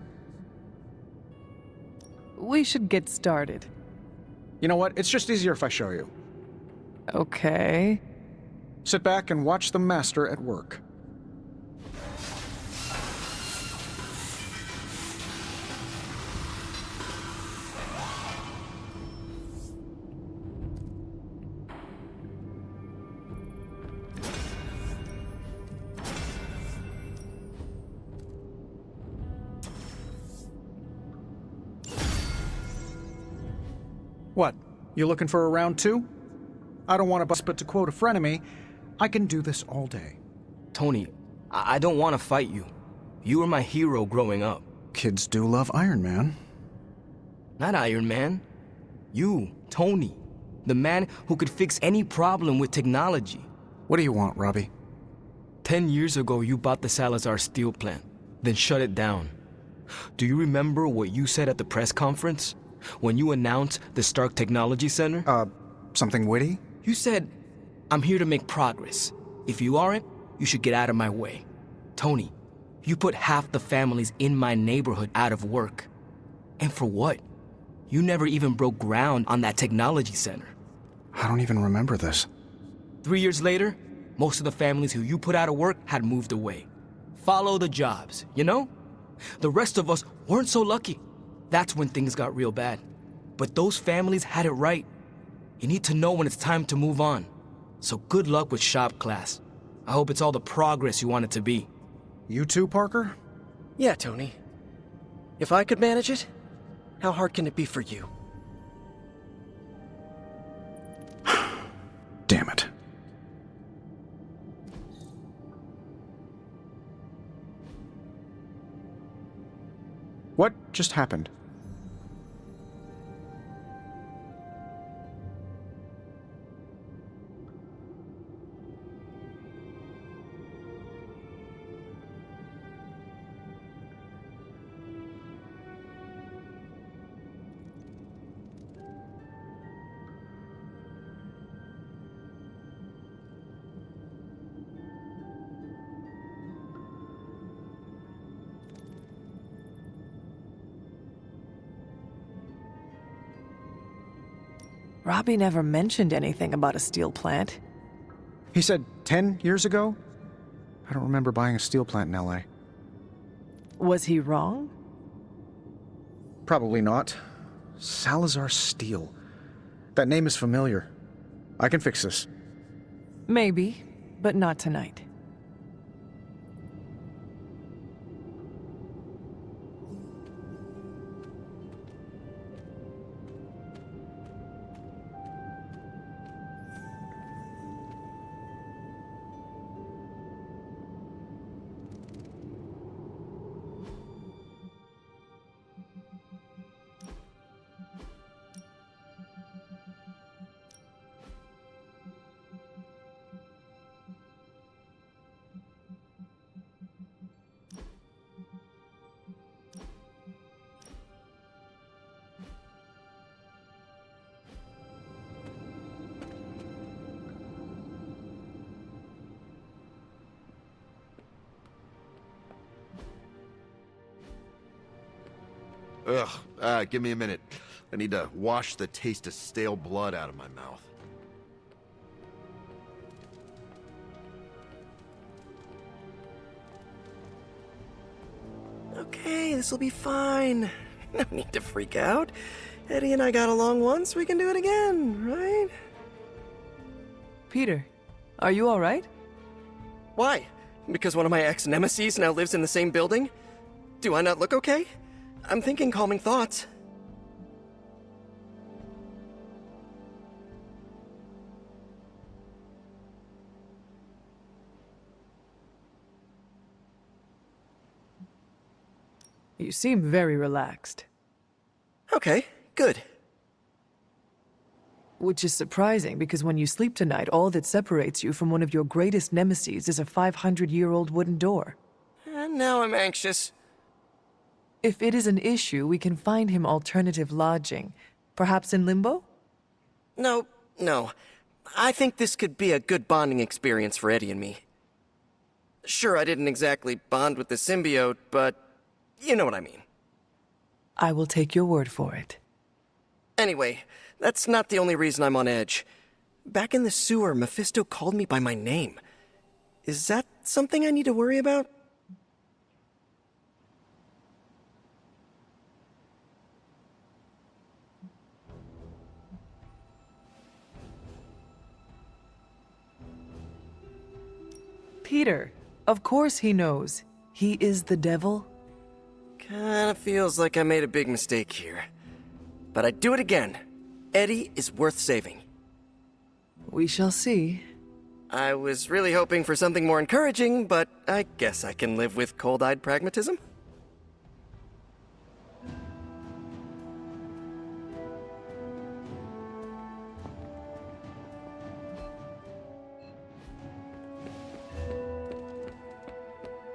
We should get started. You know what? It's just easier if I show you. Okay. Sit back and watch the master at work. What, you looking for a round two? I don't want to bust, but to quote a frenemy, I can do this all day. Tony, I don't want to fight you. You were my hero growing up. Kids do love Iron Man. Not Iron Man. You, Tony. The man who could fix any problem with technology. What do you want, Robbie? 10 years ago, you bought the Salazar steel plant, then shut it down. Do you remember what you said at the press conference? When you announced the Stark Technology Center? Something witty? You said, I'm here to make progress. If you aren't, you should get out of my way. Tony, you put half the families in my neighborhood out of work. And for what? You never even broke ground on that technology center. I don't even remember this. 3 years later, most of the families who you put out of work had moved away. Follow the jobs, you know? The rest of us weren't so lucky. That's when things got real bad. But those families had it right. You need to know when it's time to move on. So good luck with shop class. I hope it's all the progress you want it to be. You too, Parker? Yeah, Tony. If I could manage it, how hard can it be for you? Damn it. What just happened? Robbie never mentioned anything about a steel plant. He said 10 years ago? I don't remember buying a steel plant in LA. Was he wrong? Probably not. Salazar Steel. That name is familiar. I can fix this. Maybe, but not tonight. Ugh, give me a minute. I need to wash the taste of stale blood out of my mouth. Okay, this'll be fine. No need to freak out. Eddie and I got along once, we can do it again, right? Peter, are you all right? Why? Because one of my ex-nemeses now lives in the same building? Do I not look okay? I'm thinking calming thoughts. You seem very relaxed. Okay, good. Which is surprising, because when you sleep tonight, all that separates you from one of your greatest nemeses is a 500-year-old wooden door. And now I'm anxious. If it is an issue, we can find him alternative lodging. Perhaps in Limbo? No. I think this could be a good bonding experience for Eddie and me. Sure, I didn't exactly bond with the symbiote, but you know what I mean. I will take your word for it. Anyway, that's not the only reason I'm on edge. Back in the sewer, Mephisto called me by my name. Is that something I need to worry about? Peter, of course he knows. He is the devil. Kinda feels like I made a big mistake here. But I'd do it again. Eddie is worth saving. We shall see. I was really hoping for something more encouraging, but I guess I can live with cold-eyed pragmatism.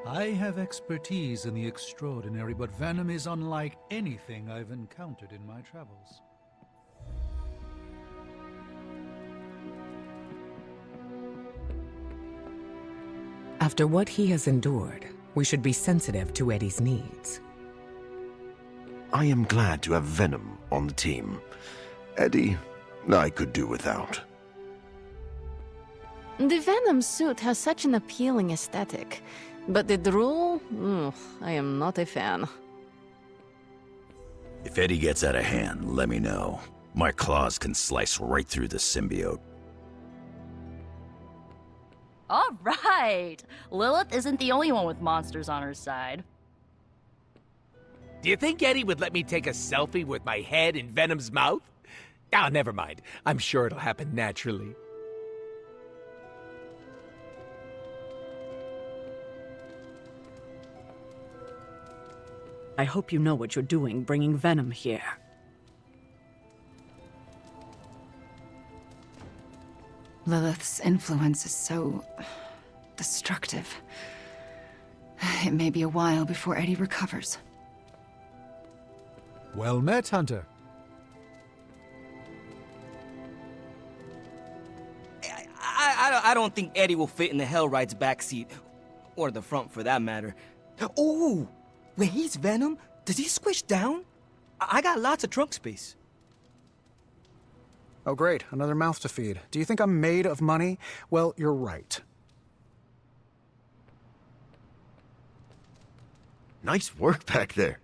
I have expertise in the extraordinary, but Venom is unlike anything I've encountered in my travels. After what he has endured, we should be sensitive to Eddie's needs. I am glad to have Venom on the team. Eddie, I could do without. The Venom suit has such an appealing aesthetic, but the drool? I am not a fan. If Eddie gets out of hand, let me know. My claws can slice right through the symbiote. All right! Lilith isn't the only one with monsters on her side. Do you think Eddie would let me take a selfie with my head in Venom's mouth? Ah, never mind. I'm sure it'll happen naturally. I hope you know what you're doing bringing Venom here. Lilith's influence is so destructive. It may be a while before Eddie recovers. Well met, Hunter. I don't think Eddie will fit in the Hellride's backseat, or the front for that matter. Oh, when he's Venom, does he squish down? I got lots of trunk space. Oh great, another mouth to feed. Do you think I'm made of money? Well, you're right. Nice work back there.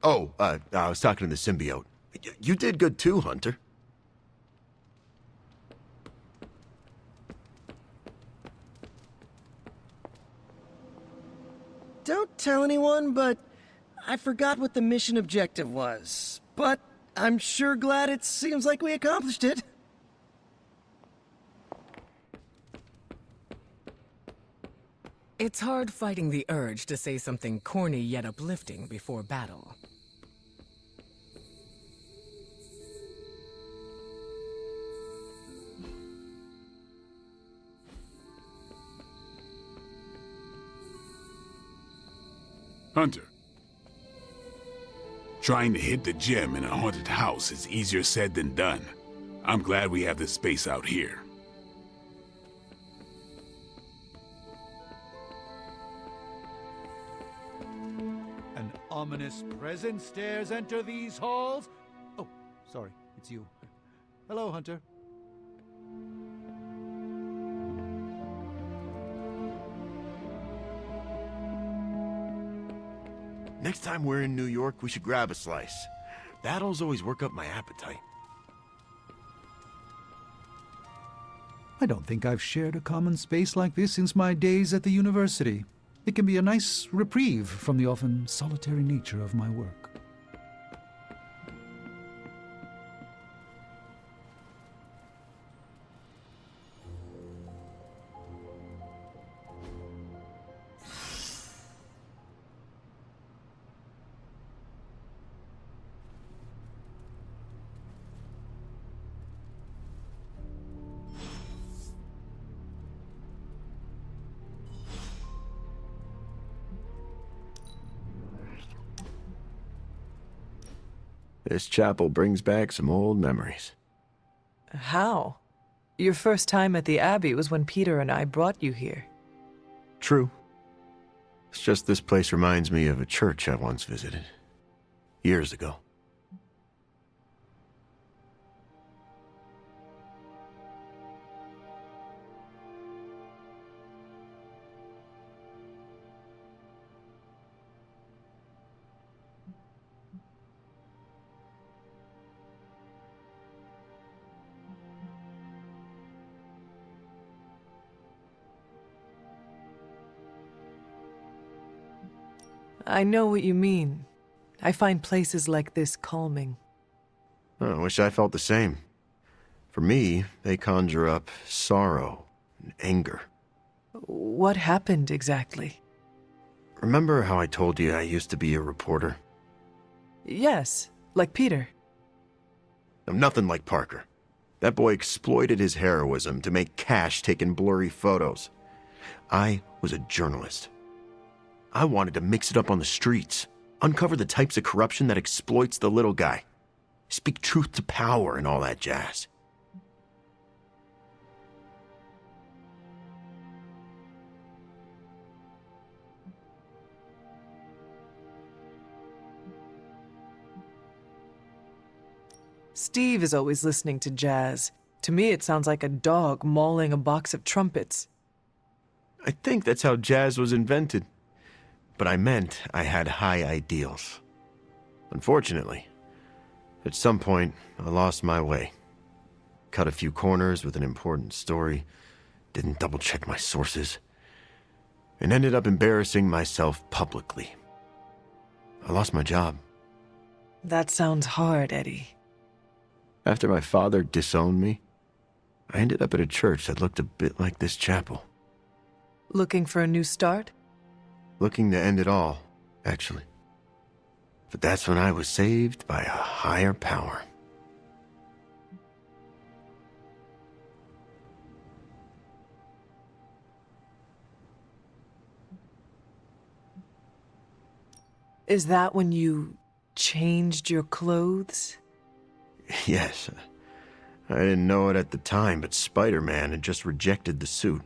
Oh, I was talking to the symbiote. You did good too, Hunter. Don't tell anyone, but I forgot what the mission objective was. But I'm sure glad it seems like we accomplished it. It's hard fighting the urge to say something corny yet uplifting before battle. Hunter. Trying to hit the gem in a haunted house is easier said than done. I'm glad we have this space out here. An ominous presence dares enter these halls? Oh, sorry, it's you. Hello, Hunter. Next time we're in New York, we should grab a slice. Battles always work up my appetite. I don't think I've shared a common space like this since my days at the university. It can be a nice reprieve from the often solitary nature of my work. This chapel brings back some old memories. How? Your first time at the Abbey was when Peter and I brought you here. True. It's just this place reminds me of a church I once visited. Years ago. I know what you mean. I find places like this calming. I wish I felt the same. For me, they conjure up sorrow and anger. What happened exactly? Remember how I told you I used to be a reporter? Yes, like Peter. I'm nothing like Parker. That boy exploited his heroism to make cash taking blurry photos. I was a journalist. I wanted to mix it up on the streets, uncover the types of corruption that exploits the little guy, speak truth to power and all that jazz. Steve is always listening to jazz. To me, it sounds like a dog mauling a box of trumpets. I think that's how jazz was invented. But I meant I had high ideals. Unfortunately, at some point, I lost my way. Cut a few corners with an important story, didn't double-check my sources, and ended up embarrassing myself publicly. I lost my job. That sounds hard, Eddie. After my father disowned me, I ended up at a church that looked a bit like this chapel. Looking for a new start? Looking to end it all, actually. But that's when I was saved by a higher power. Is that when you changed your clothes? Yes. I didn't know it at the time, but Spider-Man had just rejected the suit.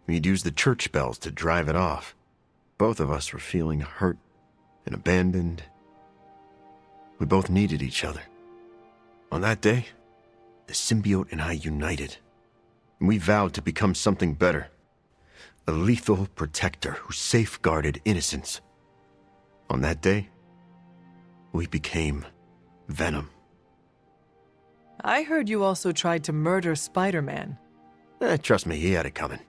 He'd used the church bells to drive it off. Both of us were feeling hurt and abandoned. We both needed each other. On that day, the symbiote and I united. And we vowed to become something better. A lethal protector who safeguarded innocence. On that day, we became Venom. I heard you also tried to murder Spider-Man. Trust me, he had it coming.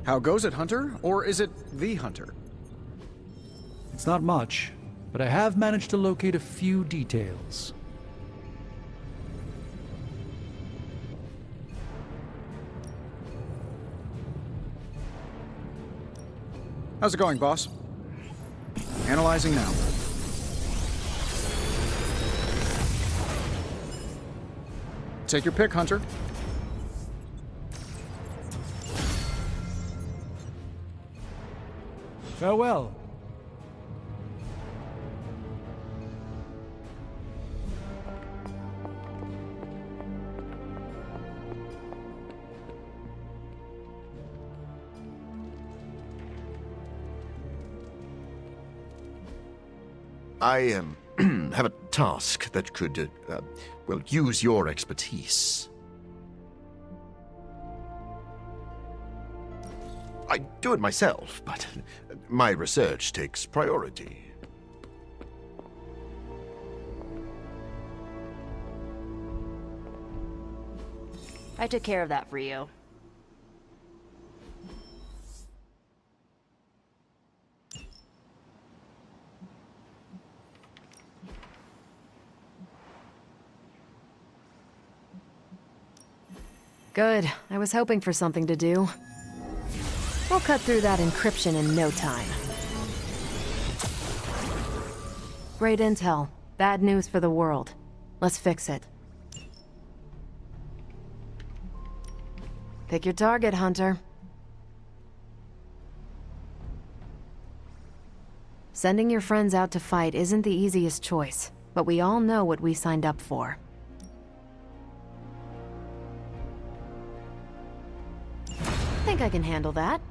How goes it, Hunter? Or is it the Hunter? It's not much, but I have managed to locate a few details. How's it going, boss? Analyzing now. Take your pick, Hunter. Farewell. I have a task that could, well, use your expertise. I do it myself, but my research takes priority. I took care of that for you. Good. I was hoping for something to do. We'll cut through that encryption in no time. Great intel. Bad news for the world. Let's fix it. Pick your target, Hunter. Sending your friends out to fight isn't the easiest choice, but we all know what we signed up for. I think I can handle that.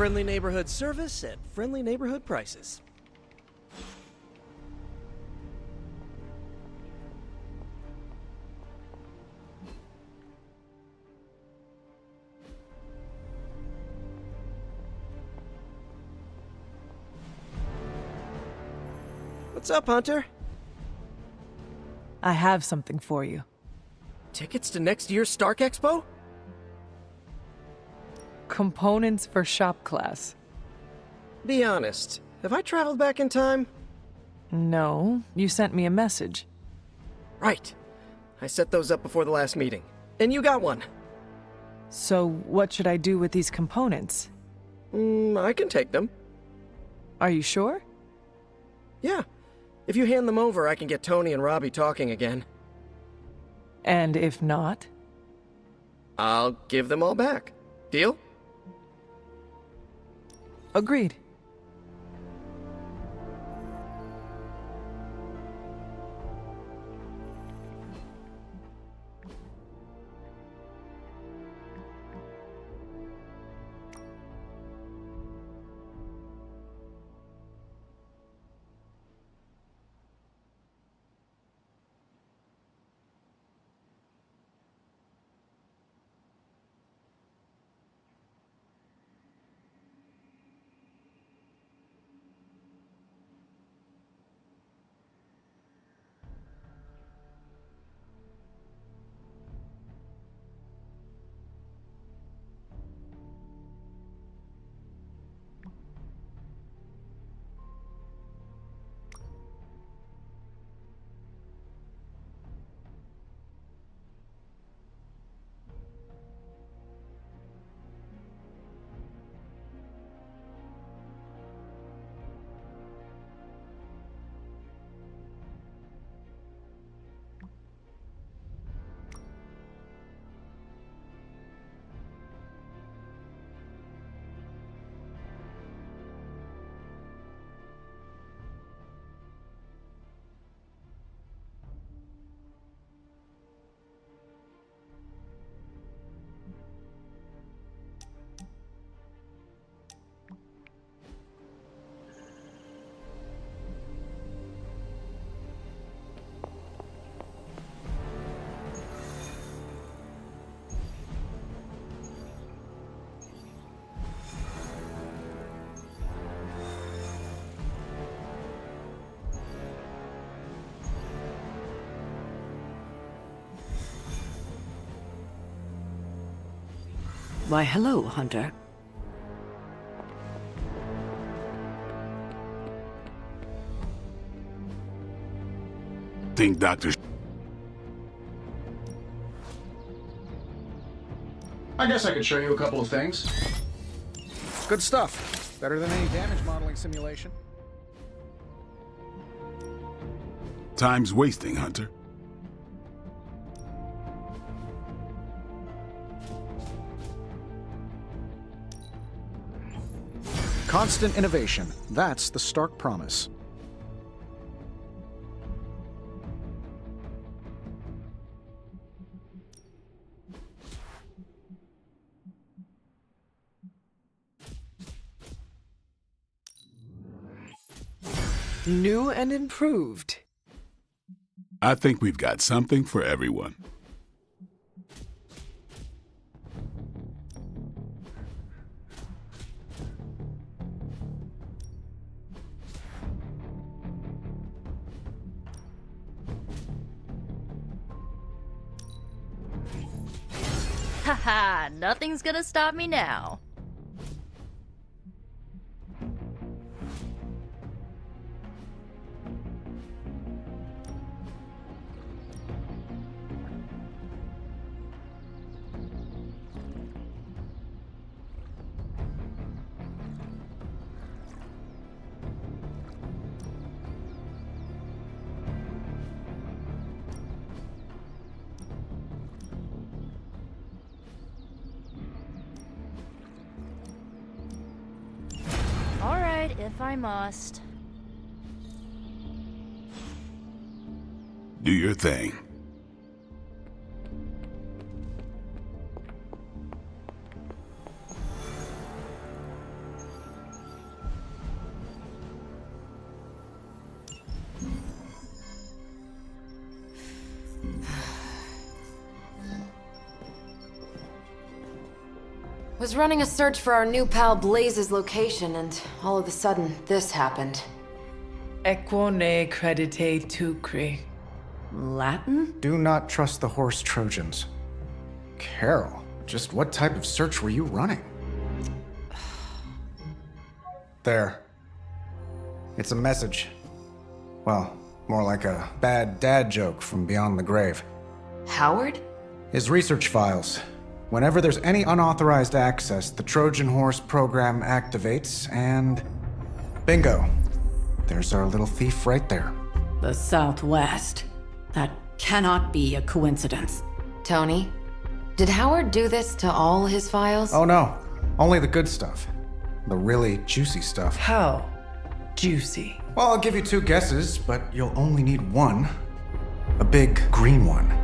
Friendly neighborhood service at friendly neighborhood prices. What's up, Hunter? I have something for you. Tickets to next year's Stark Expo? Components for shop class. Be honest, have I traveled back in time? No, you sent me a message. Right. I set those up before the last meeting. And you got one. So what should I do with these components? I can take them. Are you sure? Yeah. If you hand them over, I can get Tony and Robbie talking again. And if not? I'll give them all back. Deal? Agreed. Why, hello, Hunter. Think Dr. I guess I could show you a couple of things. Good stuff. Better than any damage modeling simulation. Time's wasting, Hunter. Constant innovation. That's the Stark promise. New and improved. I think we've got something for everyone. Haha, nothing's gonna stop me now. Alright, if I must. Do your thing. Was running a search for our new pal Blaze's location, and all of a sudden, this happened. Equo ne credite tucri. Latin? Do not trust the horse Trojans. Carol, just what type of search were you running? There. It's a message. Well, more like a bad dad joke from beyond the grave. Howard? His research files. Whenever there's any unauthorized access, the Trojan Horse program activates, and bingo. There's our little thief right there. The Southwest. That cannot be a coincidence. Tony, did Howard do this to all his files? Oh no, only the good stuff. The really juicy stuff. How juicy? Well, I'll give you 2 guesses, but you'll only need one. A big green one.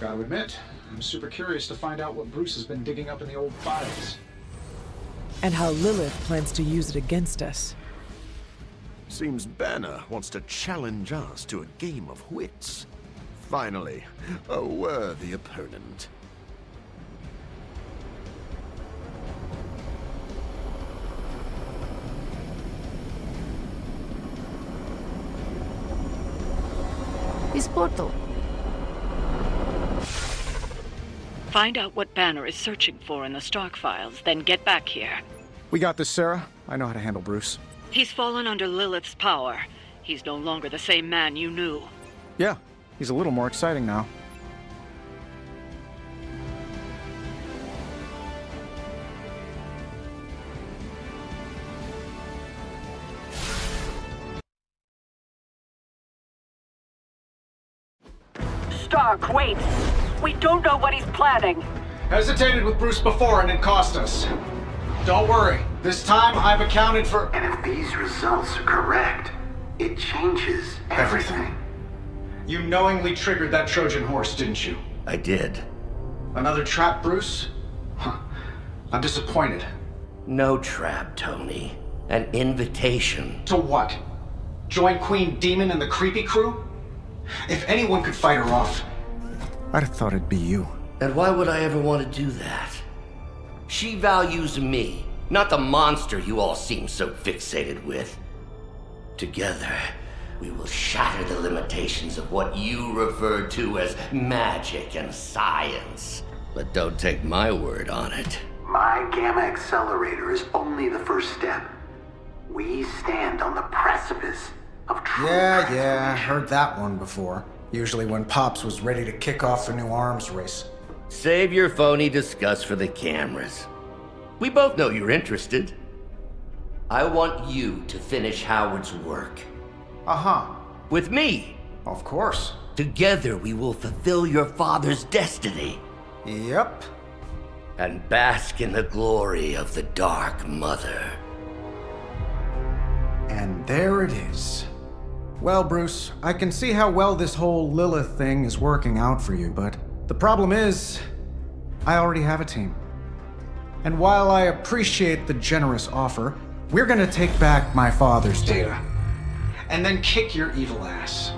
Gotta admit, I'm super curious to find out what Bruce has been digging up in the old files. And how Lilith plans to use it against us. Seems Banner wants to challenge us to a game of wits. Finally, a worthy opponent. His portal. Find out what Banner is searching for in the Stark files, then get back here. We got this, Sarah. I know how to handle Bruce. He's fallen under Lilith's power. He's no longer the same man you knew. Yeah, he's a little more exciting now. Stark, wait! We don't know what he's planning! Hesitated with Bruce before and it cost us. Don't worry, this time I've accounted for... And if these results are correct, it changes everything. You knowingly triggered that Trojan horse, didn't you? I did. Another trap, Bruce? Huh. I'm disappointed. No trap, Tony. An invitation. To what? Join Queen Demon and the Creepy Crew? If anyone could fight her off, I'd have thought it'd be you. And why would I ever want to do that? She values me, not the monster you all seem so fixated with. Together, we will shatter the limitations of what you refer to as magic and science. But don't take my word on it. My Gamma Accelerator is only the first step. We stand on the precipice of true Yeah, heard that one before. Usually when Pops was ready to kick off a new arms race. Save your phony disgust for the cameras. We both know you're interested. I want you to finish Howard's work. Uh-huh. With me. Of course. Together we will fulfill your father's destiny. Yep. And bask in the glory of the Dark Mother. And there it is. Well, Bruce, I can see how well this whole Lilith thing is working out for you, but the problem is, I already have a team. And while I appreciate the generous offer, we're gonna take back my father's data. And then kick your evil ass.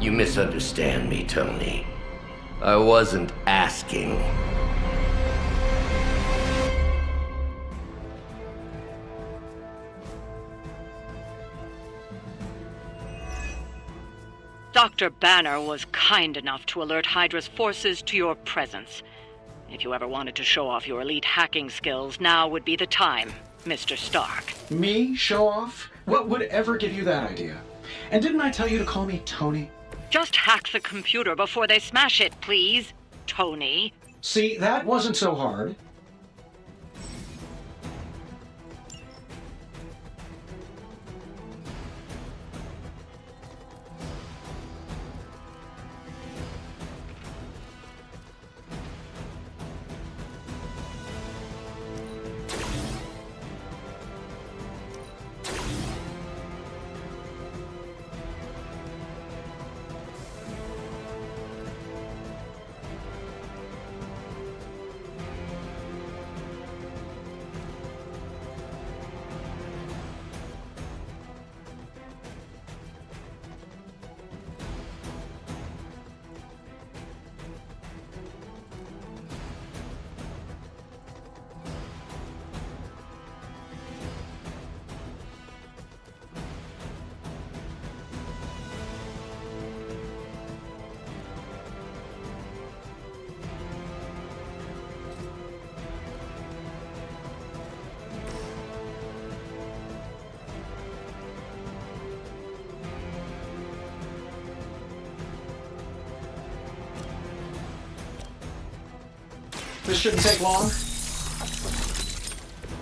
You misunderstand me, Tony. I wasn't asking. Dr. Banner was kind enough to alert Hydra's forces to your presence. If you ever wanted to show off your elite hacking skills, now would be the time, Mr. Stark. Me? Show off? What would ever give you that idea? And didn't I tell you to call me Tony? Just hack the computer before they smash it, please, Tony. See, that wasn't so hard. This shouldn't take long.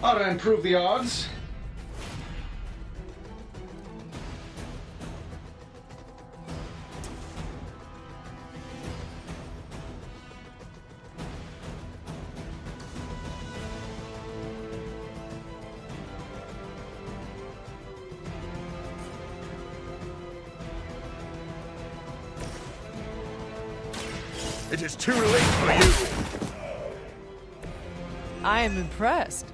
Ought to improve the odds. It is too late for you! I am impressed.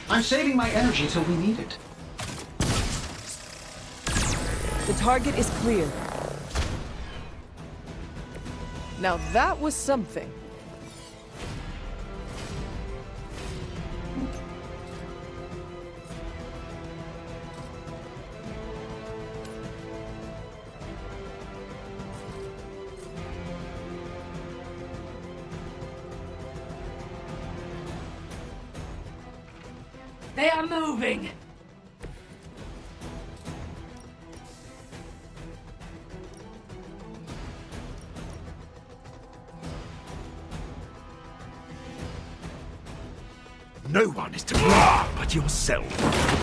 I'm saving my energy till we need it. The target is clear. Now that was something. They are moving! No one is to blame but yourself.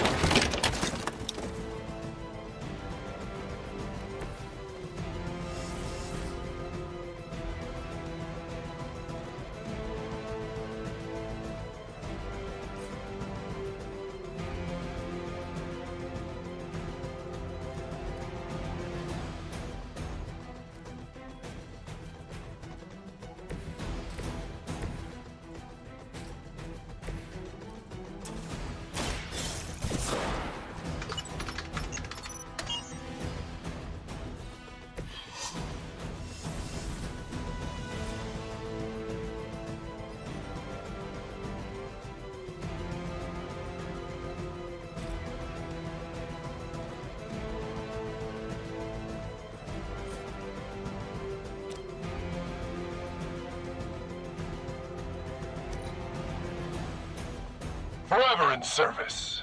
Forever in service.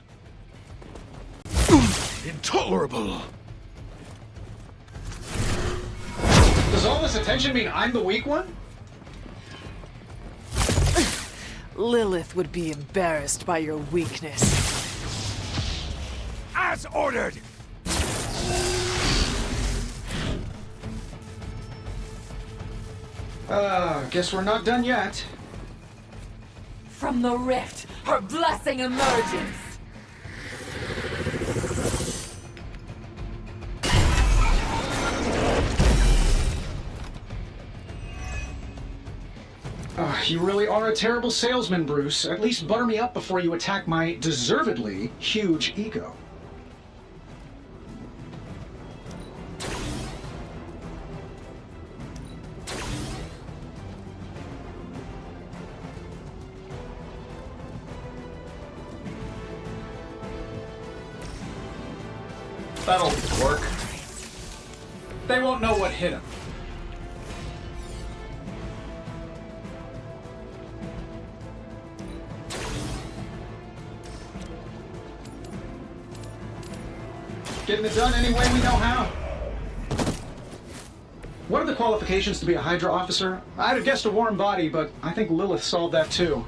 Intolerable! Does all this attention mean I'm the weak one? Lilith would be embarrassed by your weakness. As ordered! Guess we're not done yet. From the rift, her blessing emerges! You really are a terrible salesman, Bruce. At least butter me up before you attack my deservedly huge ego. That'll work. They won't know what hit him. Getting it done any way we know how. What are the qualifications to be a Hydra officer? I'd have guessed a warm body, but I think Lilith solved that too.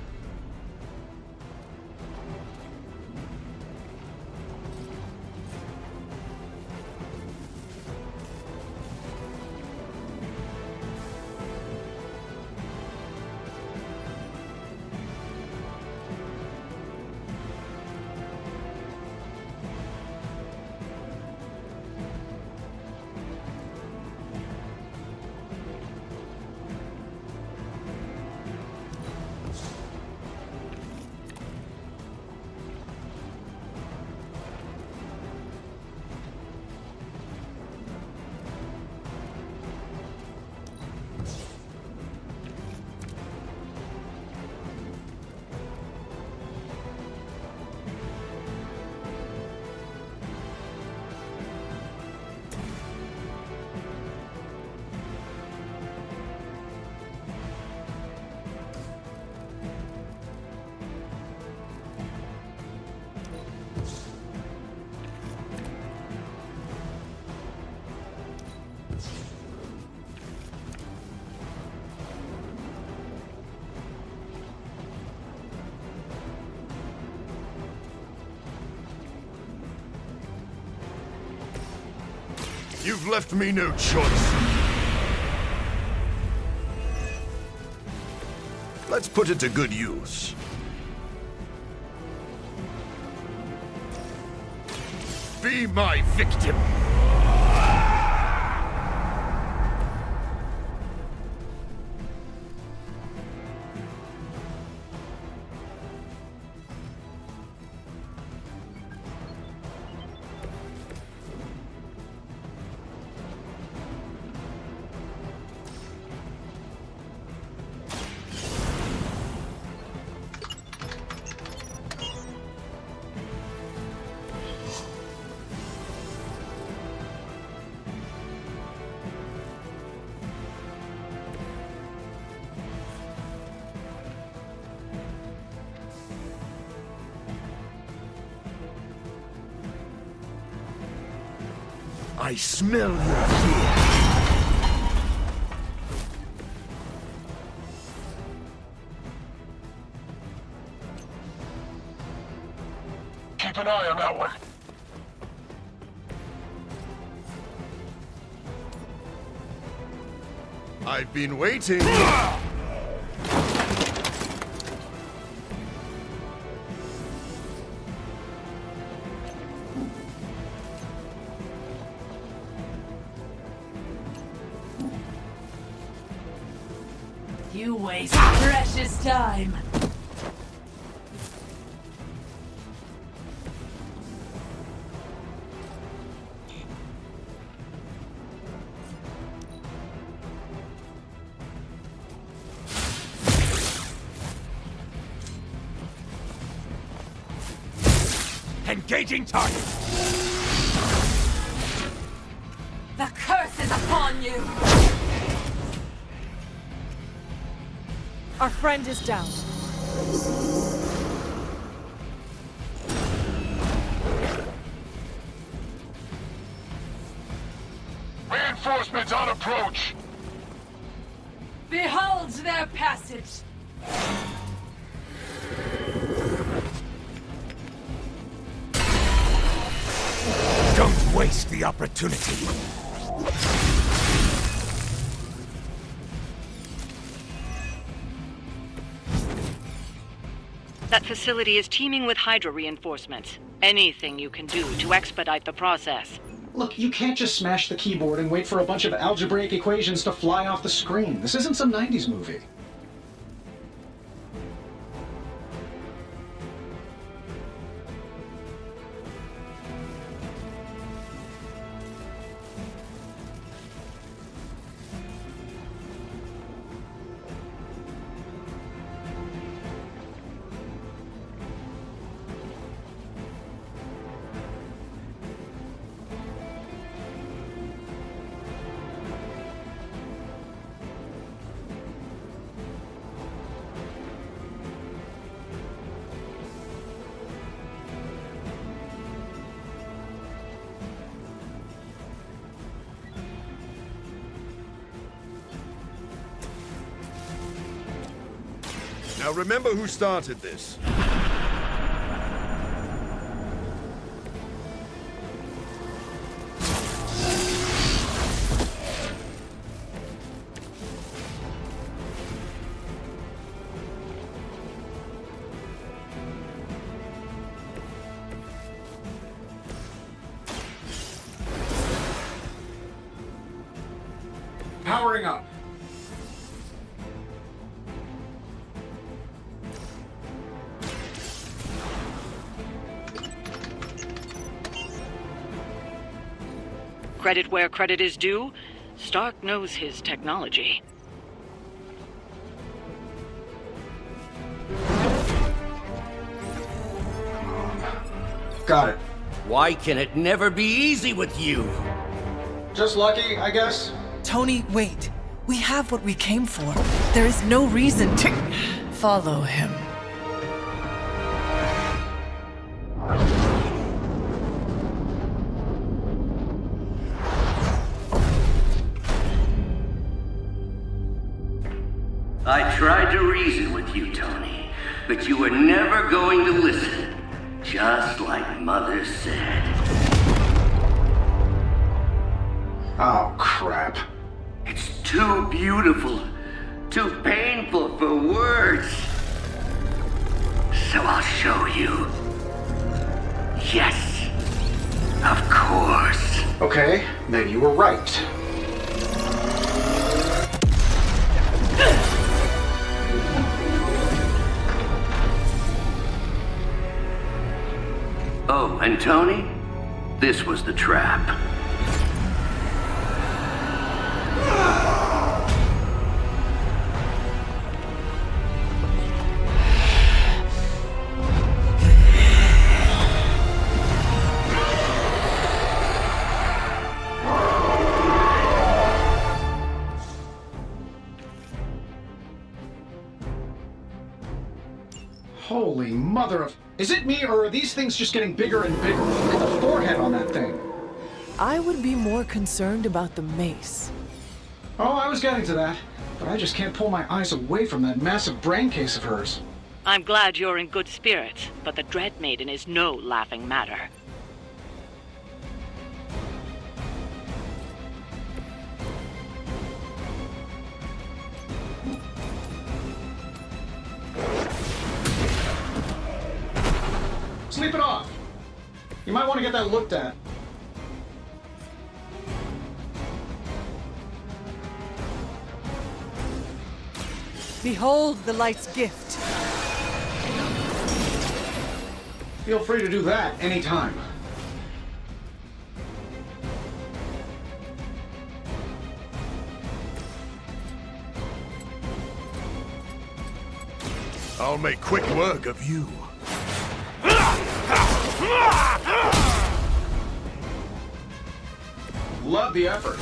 You've left me no choice. Let's put it to good use. Be my victim. I smell your fear. Keep an eye on that one. I've been waiting. You waste precious time. Engaging target. The curse is upon you. Our friend is down. Reinforcements on approach. Behold their passage. Don't waste the opportunity. That facility is teeming with Hydra reinforcements. Anything you can do to expedite the process. Look, you can't just smash the keyboard and wait for a bunch of algebraic equations to fly off the screen. This isn't some 90s movie. Now remember who started this. Powering up. Credit where credit is due, Stark knows his technology. Got it. Why can it never be easy with you? Just lucky, I guess. Tony, wait. We have what we came for. There is no reason to follow him. I tried to reason with you, Tony, but you were never going to listen. Just like Mother said. Oh, crap. It's too beautiful, too painful for words. So I'll show you. Yes, of course. Okay, then you were right. Oh, and Tony? This was the trap. Holy mother of... Is it me, or are these things just getting bigger and bigger? Look at the forehead on that thing. I would be more concerned about the mace. Oh, I was getting to that. But I just can't pull my eyes away from that massive brain case of hers. I'm glad you're in good spirits, but the Dread Maiden is no laughing matter. Sleep it off. You might want to get that looked at. Behold the light's gift. Feel free to do that anytime. I'll make quick work of you. Love the effort.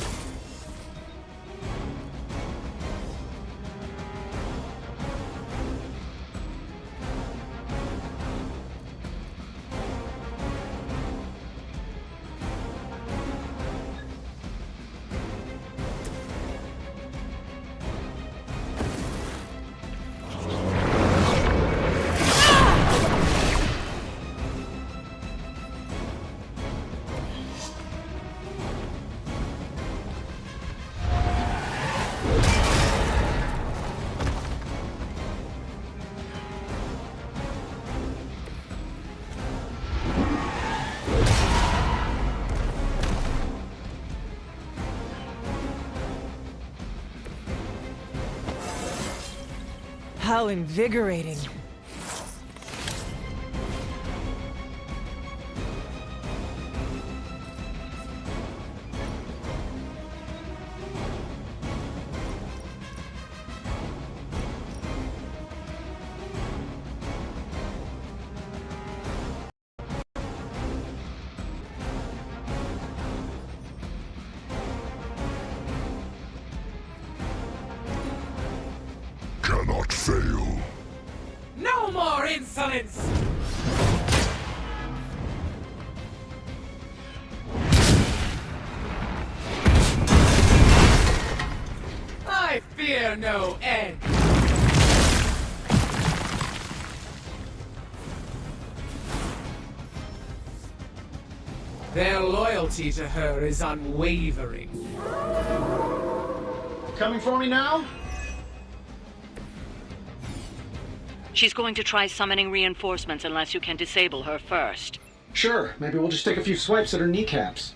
How invigorating. Cannot fail. No more insolence! I fear no end. Their loyalty to her is unwavering. Coming for me now? She's going to try summoning reinforcements unless you can disable her first. Sure, maybe we'll just take a few swipes at her kneecaps.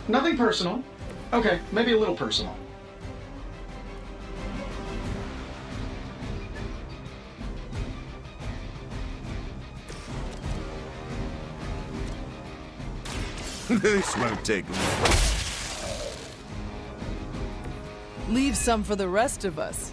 Nothing personal. Okay, maybe a little personal. This won't take long. Leave some for the rest of us.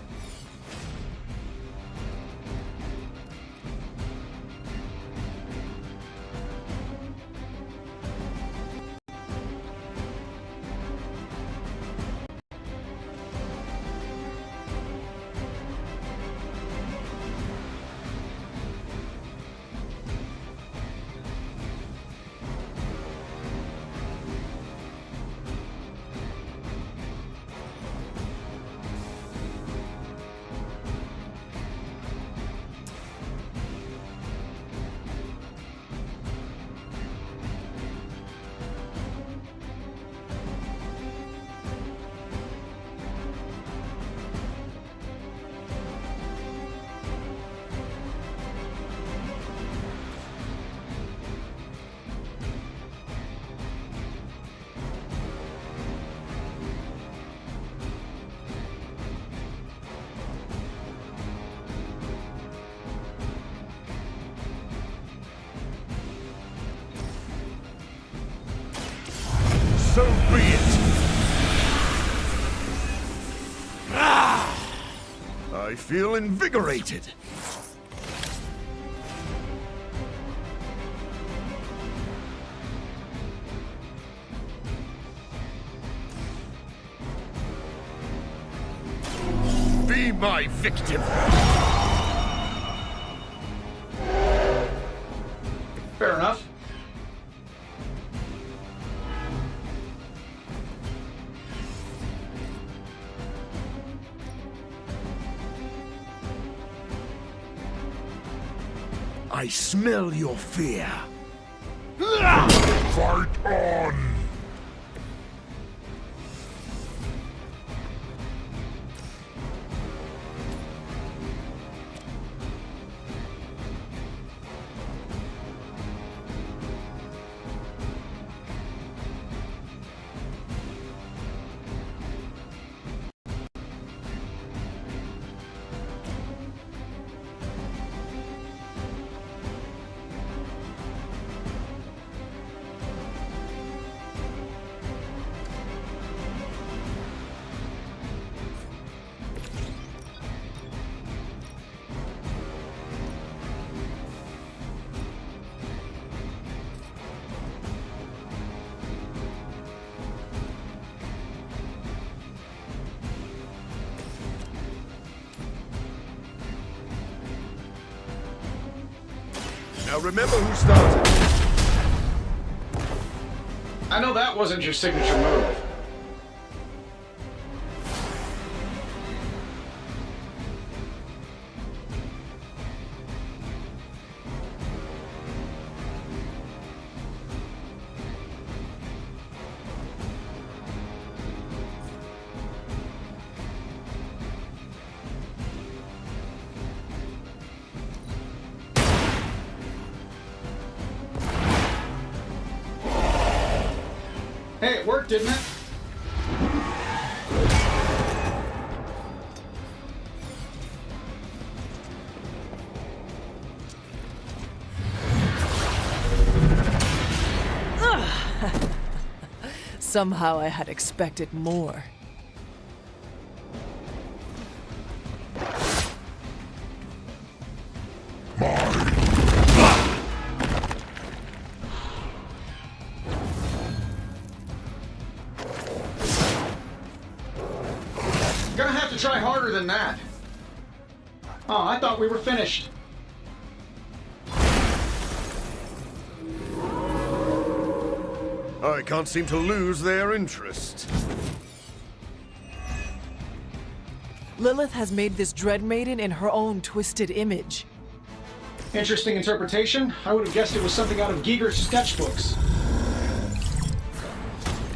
So be it! I feel invigorated. Be my victim! Fair enough. I smell your fear. Fight on! Now remember who started. I know that wasn't your signature move. Hey, it worked, didn't it? Somehow I had expected more. Gonna have to try harder than that. Oh, I thought we were finished. I can't seem to lose their interest. Lilith has made this Dread Maiden in her own twisted image. Interesting interpretation. I would have guessed it was something out of Giger's sketchbooks.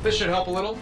This should help a little.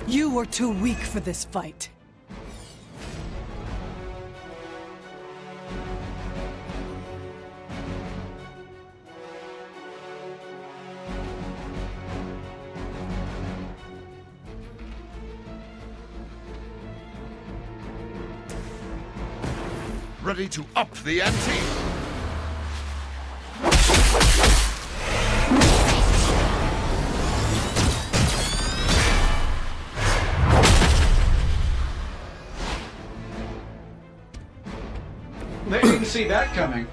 You were too weak for this fight. Ready to up the ante? They didn't see that coming.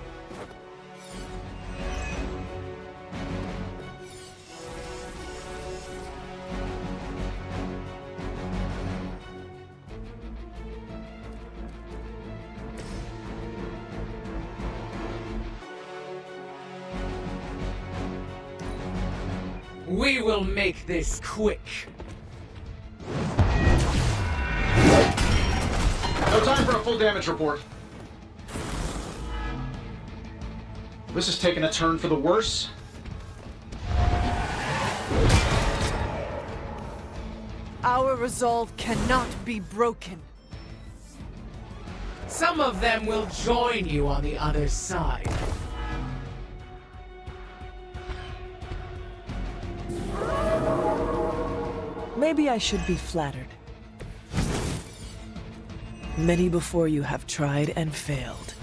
We will make this quick. No time for a full damage report. This is taking a turn for the worse. Our resolve cannot be broken. Some of them will join you on the other side. Maybe I should be flattered. Many before you have tried and failed.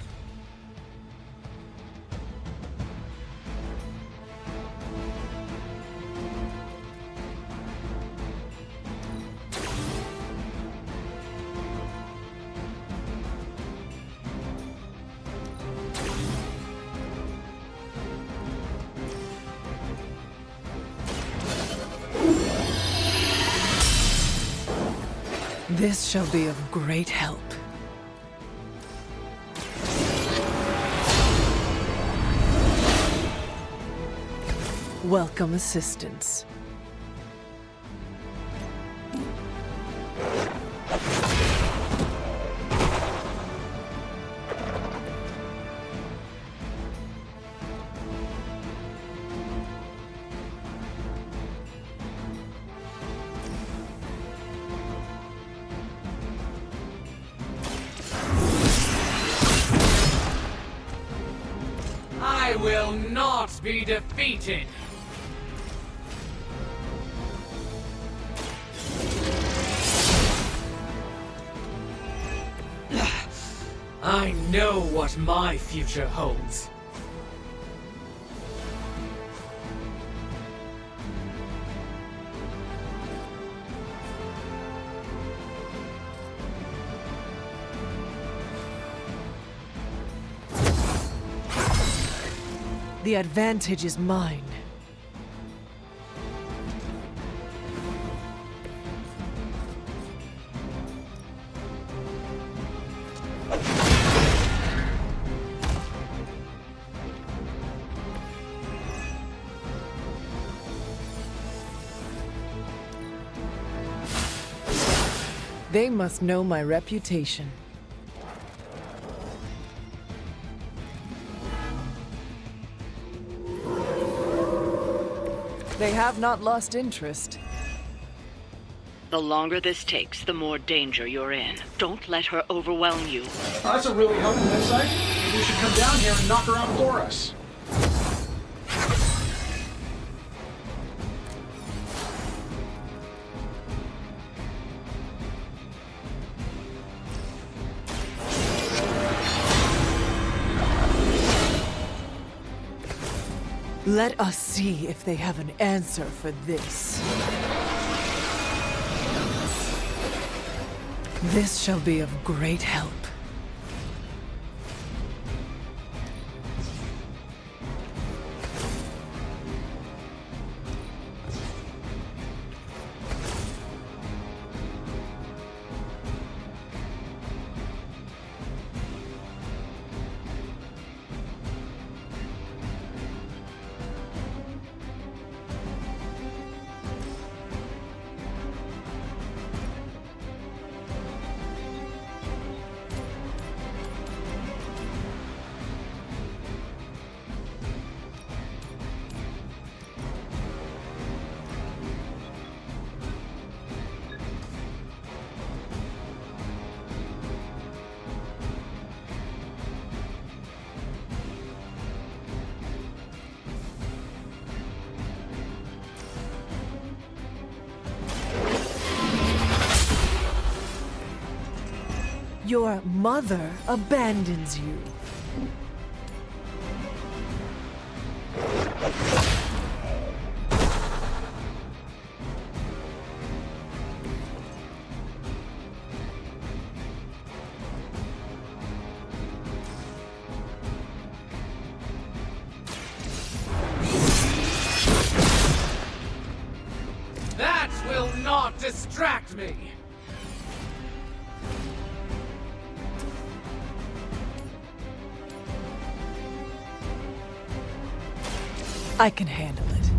This shall be of great help. Welcome assistance. I will not be defeated! I know what my future holds. The advantage is mine. They must know my reputation. They have not lost interest. The longer this takes, the more danger you're in. Don't let her overwhelm you. That's a really helpful insight. Maybe we should come down here and knock her out for us. Let us see if they have an answer for this. This shall be of great help. Your mother abandons you. That will not distract me! I can handle it.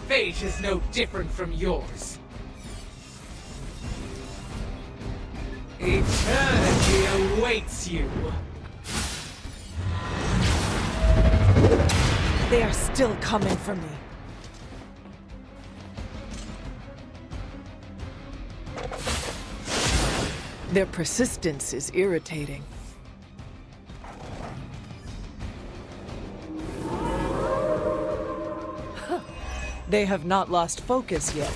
fate is no different from yours. Eternity awaits you. They are still coming for me. Their persistence is irritating. They have not lost focus yet.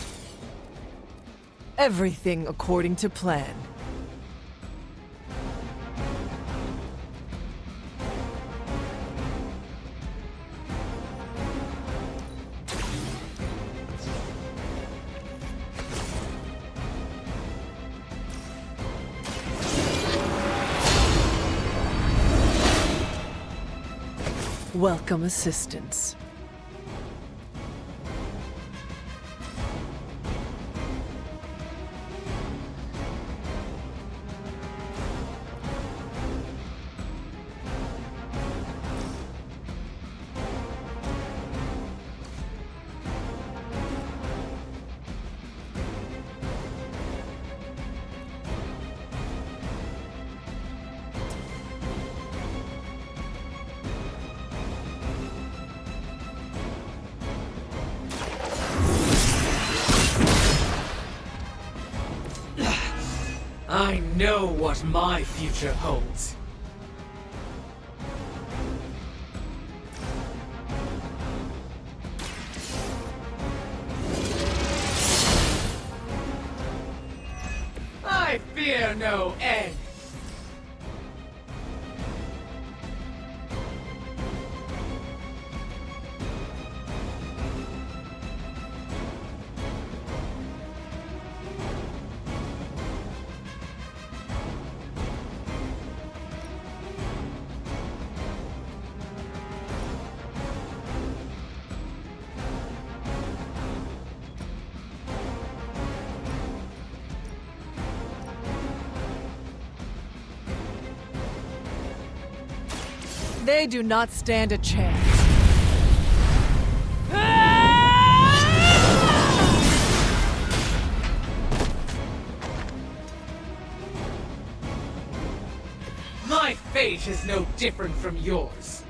Everything according to plan. Welcome assistance. I know what my future holds. I fear no end. They do not stand a chance. My fate is no different from yours.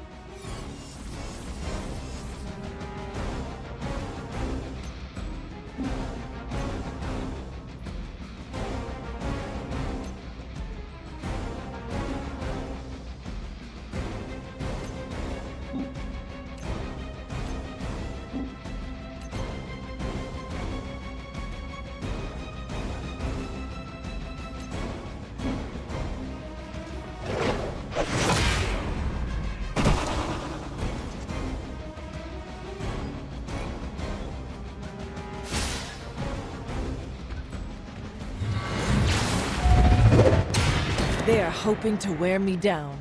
They are hoping to wear me down.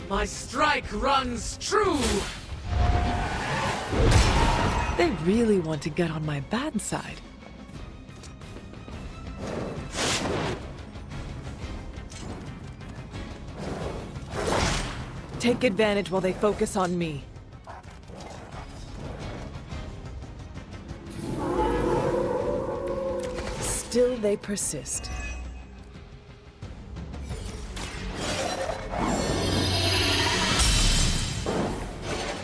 My strike runs true! They really want to get on my bad side. Take advantage while they focus on me. Still they persist.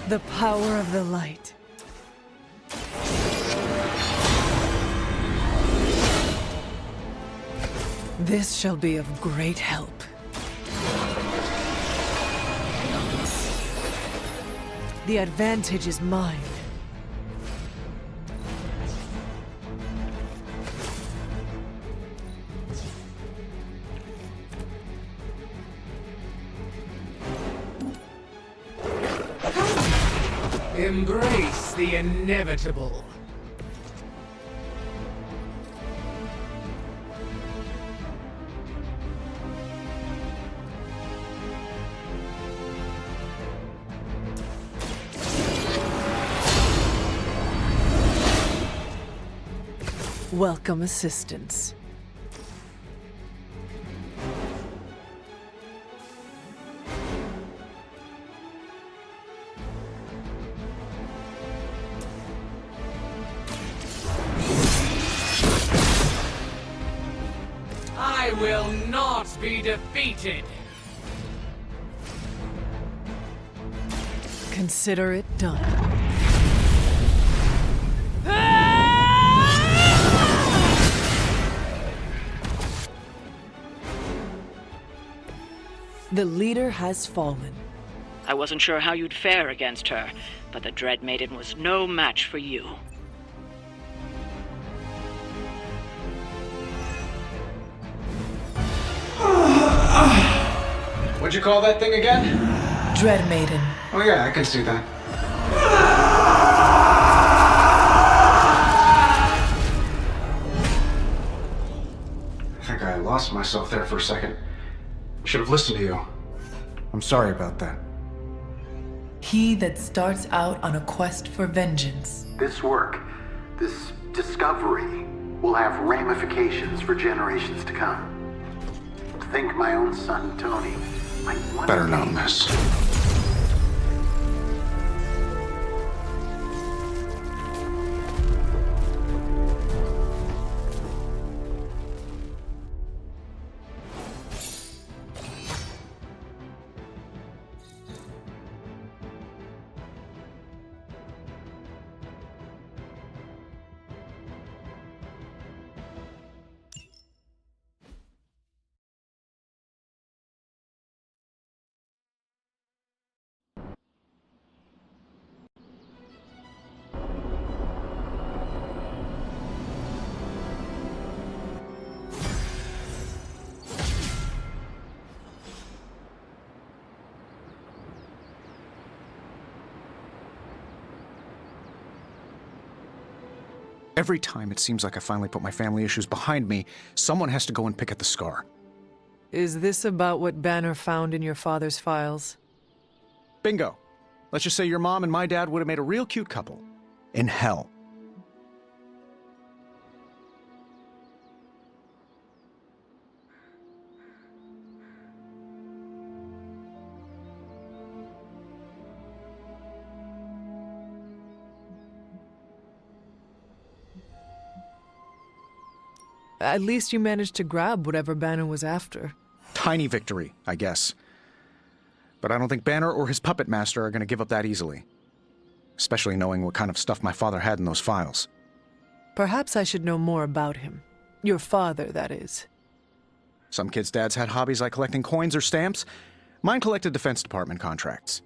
The power of the light. This shall be of great help. The advantage is mine. Embrace the inevitable. Welcome assistance. will not be defeated! Consider it done. The leader has fallen. I wasn't sure how you'd fare against her, but the Dread Maiden was no match for you. What'd you call that thing again? Dread Maiden. Oh yeah, I can see that. I think I lost myself there for a second. Should have listened to you. I'm sorry about that. He that starts out on a quest for vengeance. This work, this discovery, will have ramifications for generations to come. Think my own son, Tony. Better not miss. Every time it seems like I finally put my family issues behind me, someone has to go and pick at the scar. Is this about what Banner found in your father's files? Bingo. Let's just say your mom and my dad would have made a real cute couple. In hell. At least you managed to grab whatever Banner was after. Tiny victory, I guess. But I don't think Banner or his puppet master are going to give up that easily. Especially knowing what kind of stuff my father had in those files. Perhaps I should know more about him. Your father, that is. Some kids' dads had hobbies like collecting coins or stamps. Mine collected Defense Department contracts.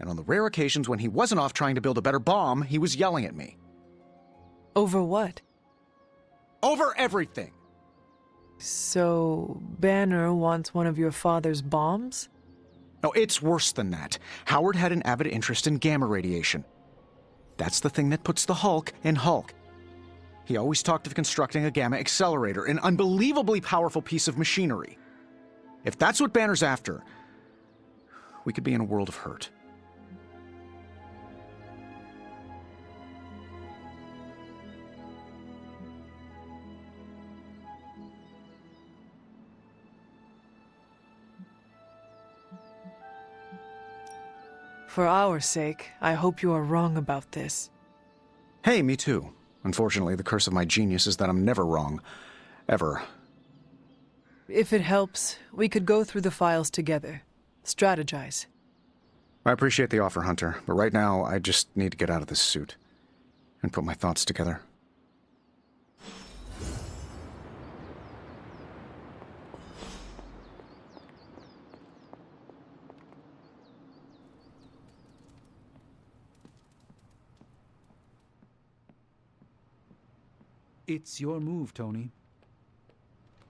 And on the rare occasions when he wasn't off trying to build a better bomb, he was yelling at me. Over what? Over everything! So, Banner wants one of your father's bombs? No, it's worse than that. Howard had an avid interest in gamma radiation. That's the thing that puts the Hulk in Hulk. He always talked of constructing a gamma accelerator, an unbelievably powerful piece of machinery. If that's what Banner's after, we could be in a world of hurt. For our sake, I hope you are wrong about this. Hey, me too. Unfortunately, the curse of my genius is that I'm never wrong. Ever. If it helps, we could go through the files together. Strategize. I appreciate the offer, Hunter, but right now, I just need to get out of this suit. And put my thoughts together. It's your move, Tony.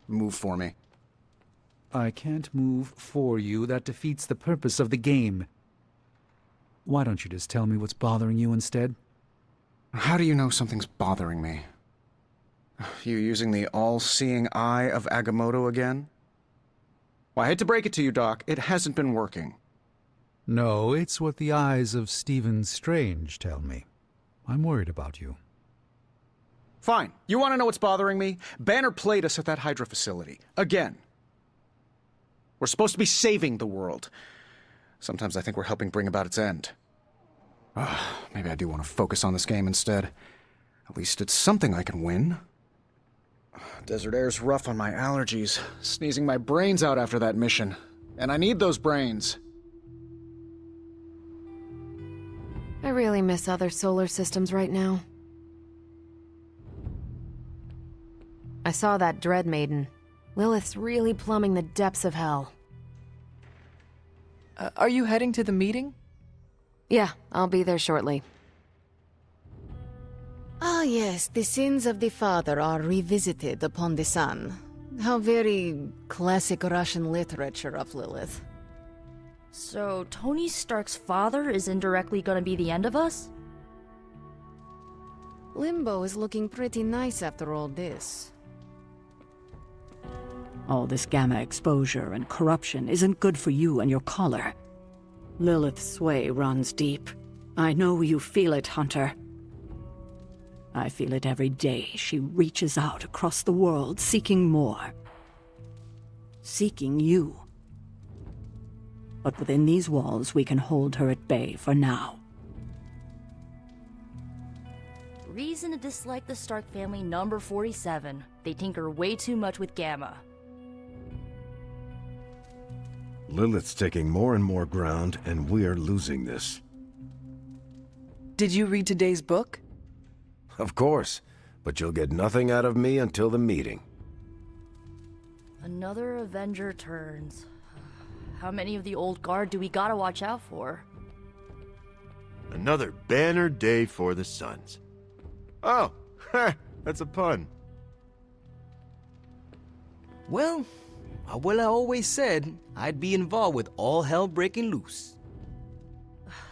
Move for me. I can't move for you. That defeats the purpose of the game. Why don't you just tell me what's bothering you instead? How do you know something's bothering me? You using the all-seeing eye of Agamotto again? Well, I hate to break it to you, Doc. It hasn't been working. No, it's what the eyes of Stephen Strange tell me. I'm worried about you. Fine. You want to know what's bothering me? Banner played us at that Hydra facility. Again. We're supposed to be saving the world. Sometimes I think we're helping bring about its end. Maybe I do want to focus on this game instead. At least it's something I can win. Desert air's rough on my allergies. Sneezing my brains out after that mission. And I need those brains. I really miss other solar systems right now. I saw that Dread Maiden. Lilith's really plumbing the depths of hell. Are you heading to the meeting? Yeah, I'll be there shortly. Ah, yes, the sins of the father are revisited upon the son. How very classic Russian literature of Lilith. So, Tony Stark's father is indirectly gonna be the end of us? Limbo is looking pretty nice after all this. All this gamma exposure and corruption isn't good for you and your collar. Lilith's sway runs deep. I know you feel it, Hunter. I feel it every day. She reaches out across the world, seeking more. Seeking you. But within these walls, we can hold her at bay for now. Reason to dislike the Stark family number 47. They tinker way too much with gamma. Lilith's taking more and more ground, and we're losing this. Did you read today's book? Of course, but you'll get nothing out of me until the meeting. Another Avenger turns. How many of the old guard do we gotta watch out for? Another banner day for the Suns. Oh, that's a pun. Well, I always said I'd be involved with all hell breaking loose.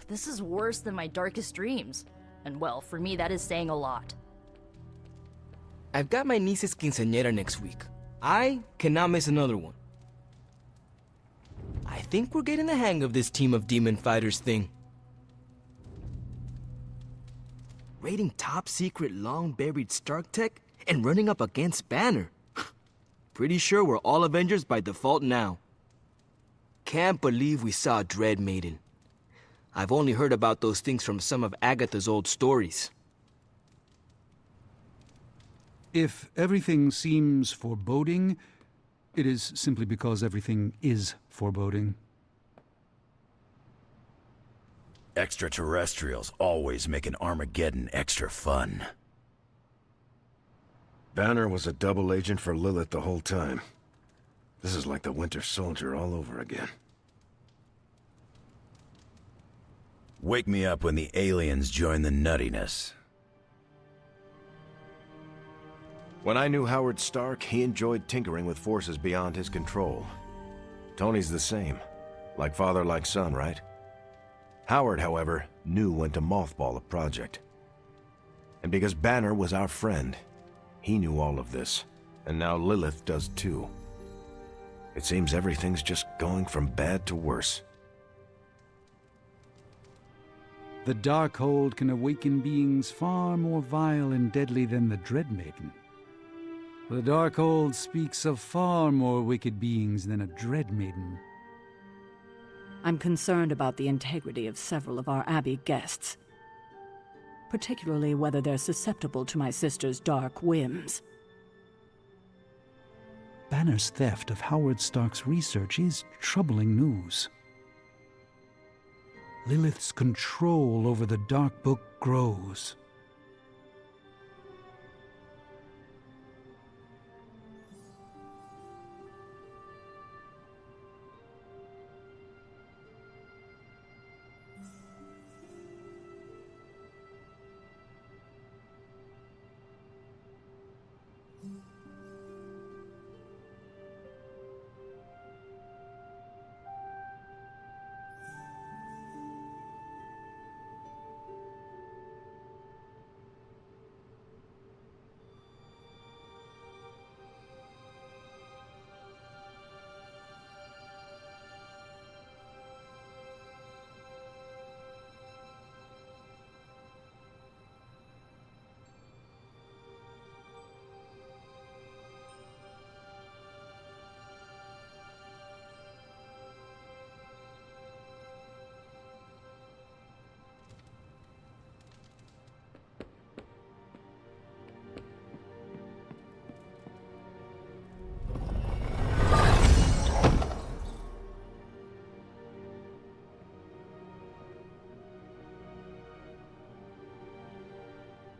This is worse than my darkest dreams. And well, for me that is saying a lot. I've got my niece's quinceañera next week. I cannot miss another one. I think we're getting the hang of this team of demon fighters thing. Raiding top secret long buried Stark tech and running up against Banner. Pretty sure we're all Avengers by default now. Can't believe we saw Dread Maiden. I've only heard about those things from some of Agatha's old stories. If everything seems foreboding, it is simply because everything is foreboding. Extraterrestrials always make an Armageddon extra fun. Banner was a double agent for Lilith the whole time. This is like the Winter Soldier all over again. Wake me up when the aliens join the nuttiness. When I knew Howard Stark, he enjoyed tinkering with forces beyond his control. Tony's the same. Like father, like son, right? Howard, however, knew when to mothball a project. And because Banner was our friend, he knew all of this. And now Lilith does too. It seems everything's just going from bad to worse. The Darkhold can awaken beings far more vile and deadly than the Dread Maiden. The Darkhold speaks of far more wicked beings than a Dread Maiden. I'm concerned about the integrity of several of our Abbey guests. Particularly whether they're susceptible to my sister's dark whims. Banner's theft of Howard Stark's research is troubling news. Lilith's control over the Dark Book grows.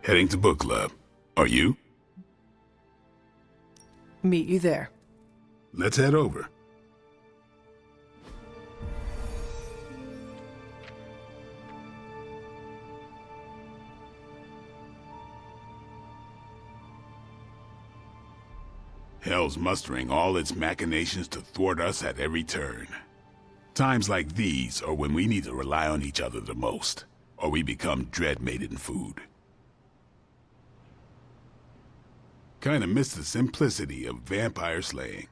Heading to book club. Are you? Meet you there. Let's head over. Hell's mustering all its machinations to thwart us at every turn. Times like these are when we need to rely on each other the most, or we become dread-maiden food. Kinda miss the simplicity of vampire slaying.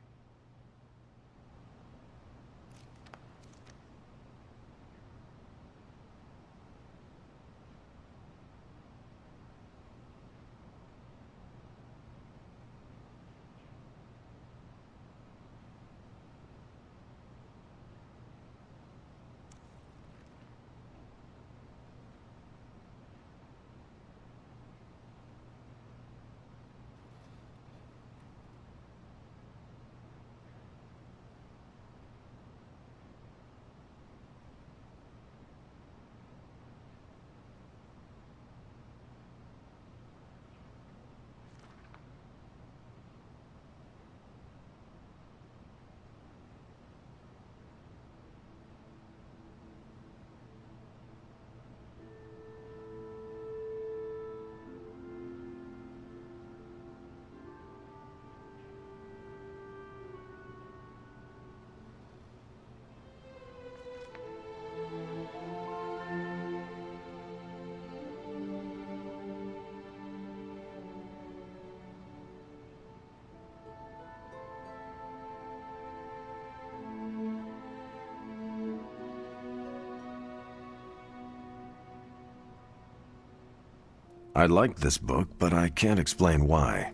I like this book, but I can't explain why.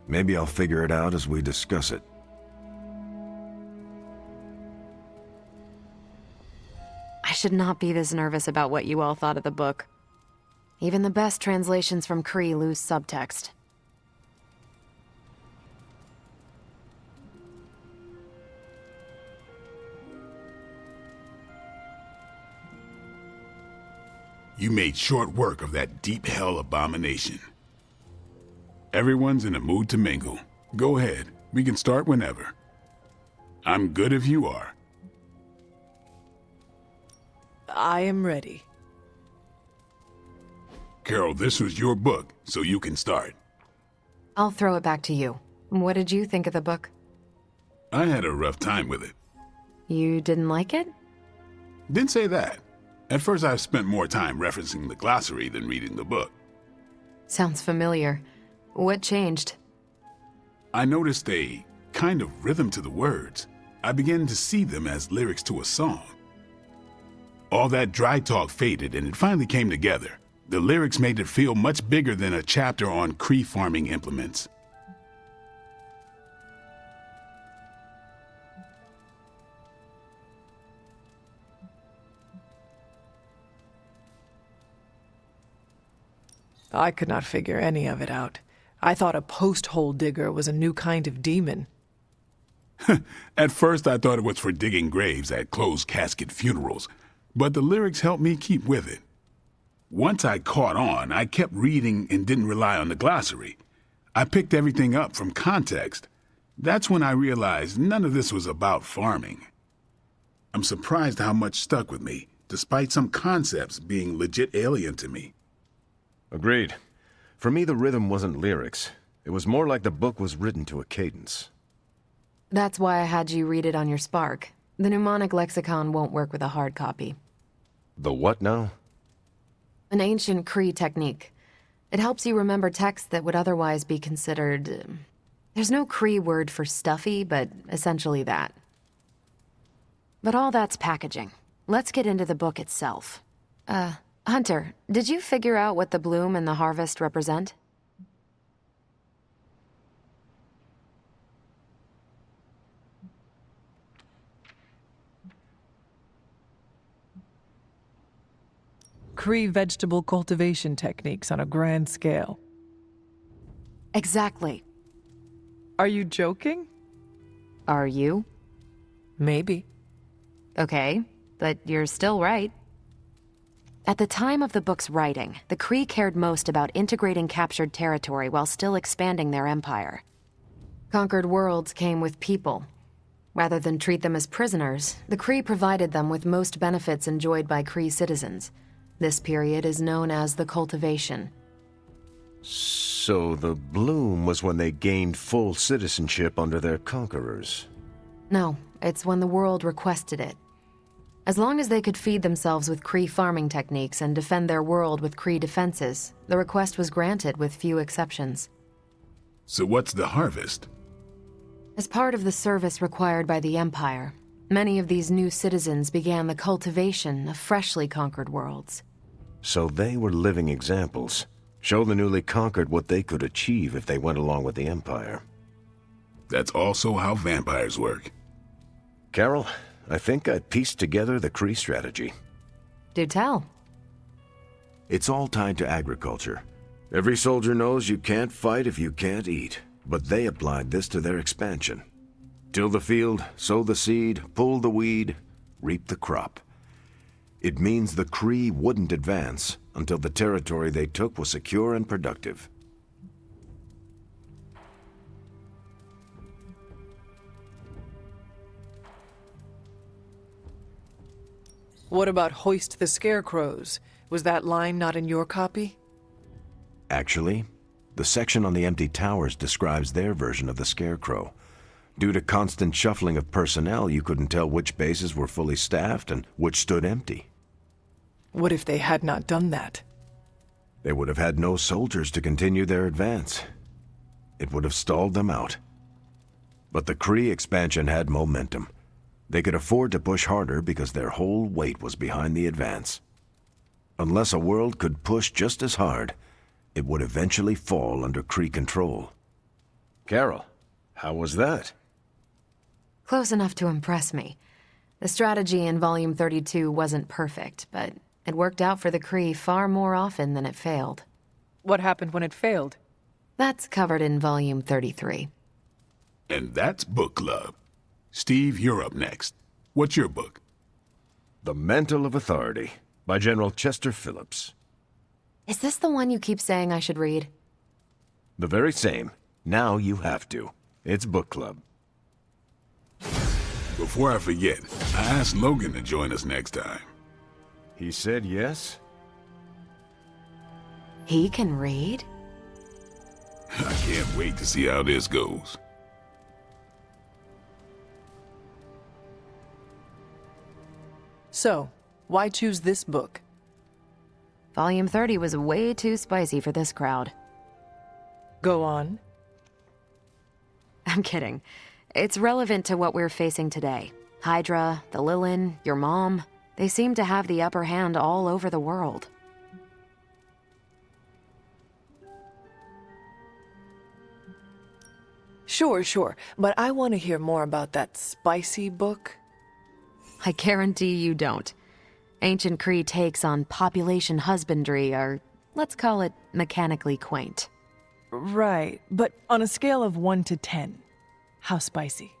Maybe I'll figure it out as we discuss it. I should not be this nervous about what you all thought of the book. Even the best translations from Kree lose subtext. You made short work of that deep hell abomination. Everyone's in a mood to mingle. Go ahead, we can start whenever. I'm good if you are. I am ready. Carol, this was your book, so you can start. I'll throw it back to you. What did you think of the book? I had a rough time with it. You didn't like it? Didn't say that. At first I spent more time referencing the glossary than reading the book. Sounds familiar. What changed? I noticed a kind of rhythm to the words. I began to see them as lyrics to a song. All that dry talk faded and it finally came together. The lyrics made it feel much bigger than a chapter on Kree farming implements. I could not figure any of it out. I thought a post-hole digger was a new kind of demon. At first I thought it was for digging graves at closed casket funerals, but the lyrics helped me keep with it. Once I caught on, I kept reading and didn't rely on the glossary. I picked everything up from context. That's when I realized none of this was about farming. I'm surprised how much stuck with me, despite some concepts being legit alien to me. Agreed. For me, the rhythm wasn't lyrics. It was more like the book was written to a cadence. That's why I had you read it on your Spark. The mnemonic lexicon won't work with a hard copy. The what now? An ancient Kree technique. It helps you remember texts that would otherwise be considered... There's no Kree word for stuffy, but essentially that. But all that's packaging. Let's get into the book itself. Hunter, did you figure out what the bloom and the harvest represent? Kree vegetable cultivation techniques on a grand scale. Exactly. Are you joking? Are you? Maybe. Okay, but you're still right. At the time of the book's writing, the Kree cared most about integrating captured territory while still expanding their empire. Conquered worlds came with people. Rather than treat them as prisoners, the Kree provided them with most benefits enjoyed by Kree citizens. This period is known as the Cultivation. So the bloom was when they gained full citizenship under their conquerors. No, it's when the world requested it. As long as they could feed themselves with Kree farming techniques and defend their world with Kree defenses, the request was granted with few exceptions. So what's the harvest? As part of the service required by the Empire, many of these new citizens began the cultivation of freshly conquered worlds. So they were living examples. Show the newly conquered what they could achieve if they went along with the Empire. That's also how vampires work. Carol, I think I pieced together the Kree strategy. Do tell. It's all tied to agriculture. Every soldier knows you can't fight if you can't eat, but they applied this to their expansion. Till the field, sow the seed, pull the weed, reap the crop. It means the Kree wouldn't advance until the territory they took was secure and productive. What about hoist the scarecrows? Was that line not in your copy? Actually, the section on the empty towers describes their version of the Scarecrow. Due to constant shuffling of personnel, you couldn't tell which bases were fully staffed and which stood empty. What if they had not done that? They would have had no soldiers to continue their advance. It would have stalled them out. But the Kree expansion had momentum. They could afford to push harder because their whole weight was behind the advance. Unless a world could push just as hard, it would eventually fall under Kree control. Carol, how was that? Close enough to impress me. The strategy in Volume 32 wasn't perfect, but it worked out for the Kree far more often than it failed. What happened when it failed? That's covered in Volume 33. And that's Book Club. Steve, you're up next. What's your book? The Mantle of Authority, by General Chester Phillips. Is this the one you keep saying I should read? The very same. Now you have to. It's Book Club. Before I forget, I asked Logan to join us next time. He said yes? He can read? I can't wait to see how this goes. So, why choose this book? Volume 30 was way too spicy for this crowd. Go on. I'm kidding. It's relevant to what we're facing today. Hydra, the Lilin, your mom, they seem to have the upper hand all over the world. Sure, but I want to hear more about that spicy book. I guarantee you don't. Ancient Kree takes on population husbandry are, let's call it, mechanically quaint. Right, but on a scale of 1 to 10, how spicy?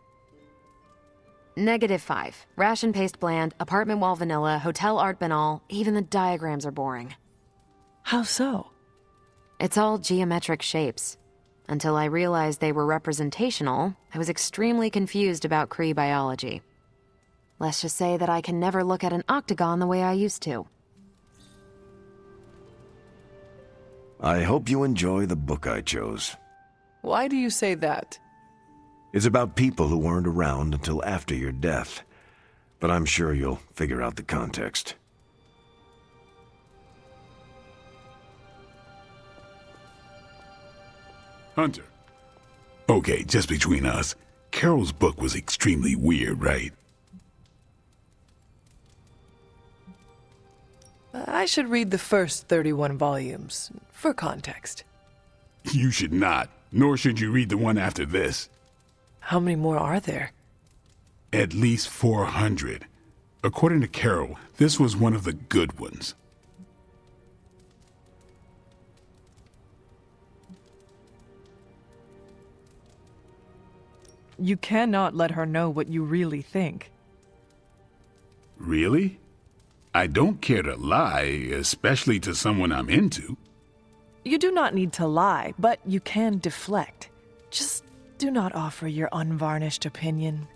-5. Ration paste bland, apartment wall vanilla, hotel art banal, even the diagrams are boring. How so? It's all geometric shapes. Until I realized they were representational, I was extremely confused about Kree biology. Let's just say that I can never look at an octagon the way I used to. I hope you enjoy the book I chose. Why do you say that? It's about people who weren't around until after your death. But I'm sure you'll figure out the context. Hunter. Okay, just between us, Carol's book was extremely weird, right? I should read the first 31 volumes, for context. You should not, nor should you read the one after this. How many more are there? At least 400. According to Carol, this was one of the good ones. You cannot let her know what you really think. Really? I don't care to lie, especially to someone I'm into. You do not need to lie, but you can deflect. Just do not offer your unvarnished opinion.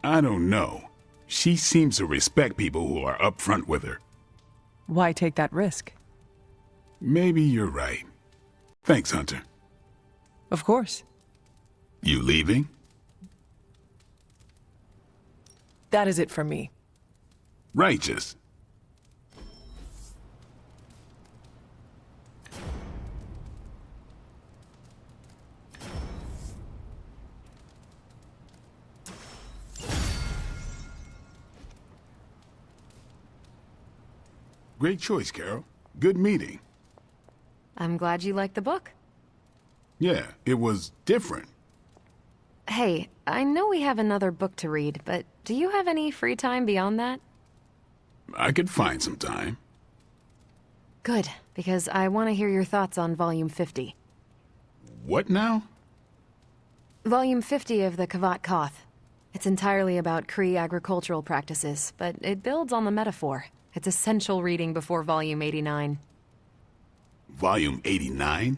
I don't know. She seems to respect people who are upfront with her. Why take that risk? Maybe you're right. Thanks, Hunter. Of course. You leaving? That is it for me. Righteous. Great choice, Carol. Good meeting. I'm glad you liked the book. Yeah, it was different. Hey, I know we have another book to read, but do you have any free time beyond that? I could find some time. Good, because I want to hear your thoughts on Volume 50. What now? Volume 50 of the Kavat Koth. It's entirely about Kree agricultural practices, but it builds on the metaphor. It's essential reading before Volume 89. Volume 89?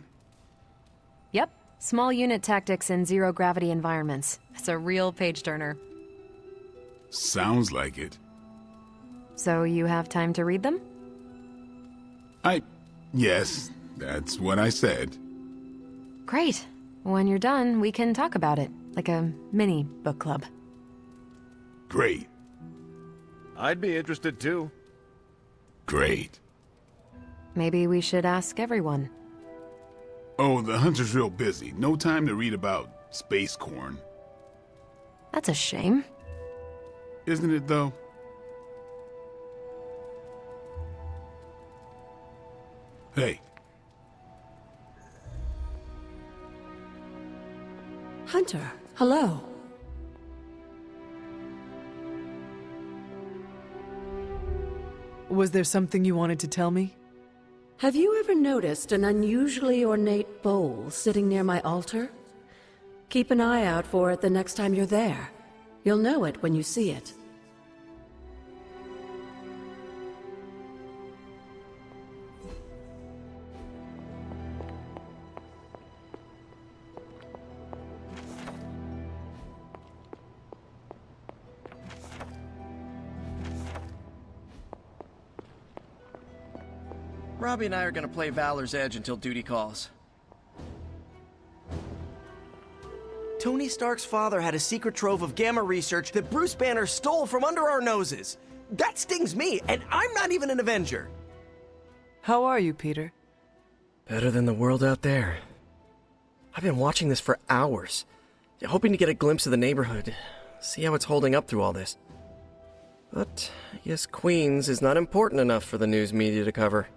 Yep. Small unit tactics in zero-gravity environments. It's a real page-turner. Sounds like it. So you have time to read them? Yes, that's what I said. Great. When you're done, we can talk about it, like a mini book club. Great. I'd be interested too. Great. Maybe we should ask everyone. Oh, the Hunter's real busy. No time to read about space corn. That's a shame. Isn't it, though? Hey. Hunter, hello. Was there something you wanted to tell me? Have you ever noticed an unusually ornate bowl sitting near my altar? Keep an eye out for it the next time you're there. You'll know it when you see it. Robbie and I are gonna play Valor's Edge until duty calls. Tony Stark's father had a secret trove of gamma research that Bruce Banner stole from under our noses. That stings me, and I'm not even an Avenger. How are you, Peter? Better than the world out there. I've been watching this for hours, hoping to get a glimpse of the neighborhood, see how it's holding up through all this. But I guess Queens is not important enough for the news media to cover.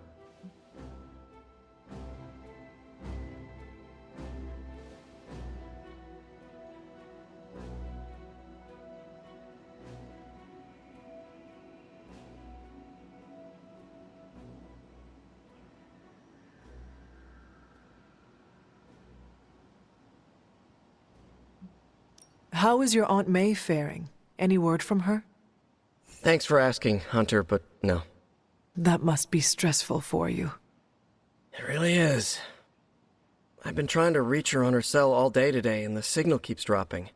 How is your Aunt May faring? Any word from her? Thanks for asking, Hunter, but no. That must be stressful for you. It really is. I've been trying to reach her on her cell all day today, and the signal keeps dropping.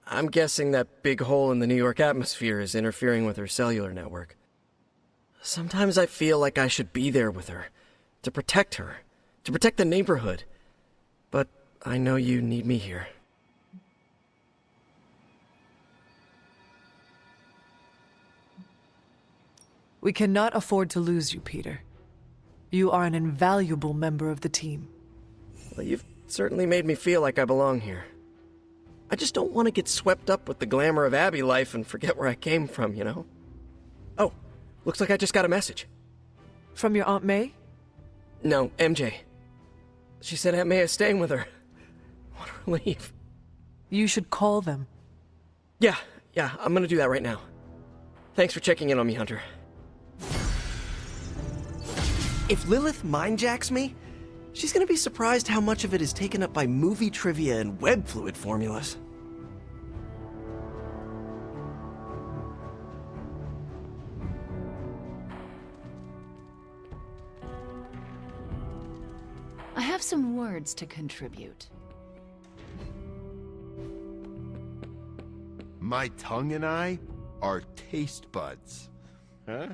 I'm guessing that big hole in the New York atmosphere is interfering with her cellular network. Sometimes I feel like I should be there with her, to protect the neighborhood. But I know you need me here. We cannot afford to lose you, Peter. You are an invaluable member of the team. Well, you've certainly made me feel like I belong here. I just don't want to get swept up with the glamour of Abby life and forget where I came from, you know? Oh, looks like I just got a message. From your Aunt May? No, MJ. She said Aunt May is staying with her. What a relief. You should call them. Yeah, I'm gonna do that right now. Thanks for checking in on me, Hunter. If Lilith mindjacks me, she's gonna be surprised how much of it is taken up by movie trivia and web fluid formulas. I have some words to contribute. My tongue and I are taste buds. Huh?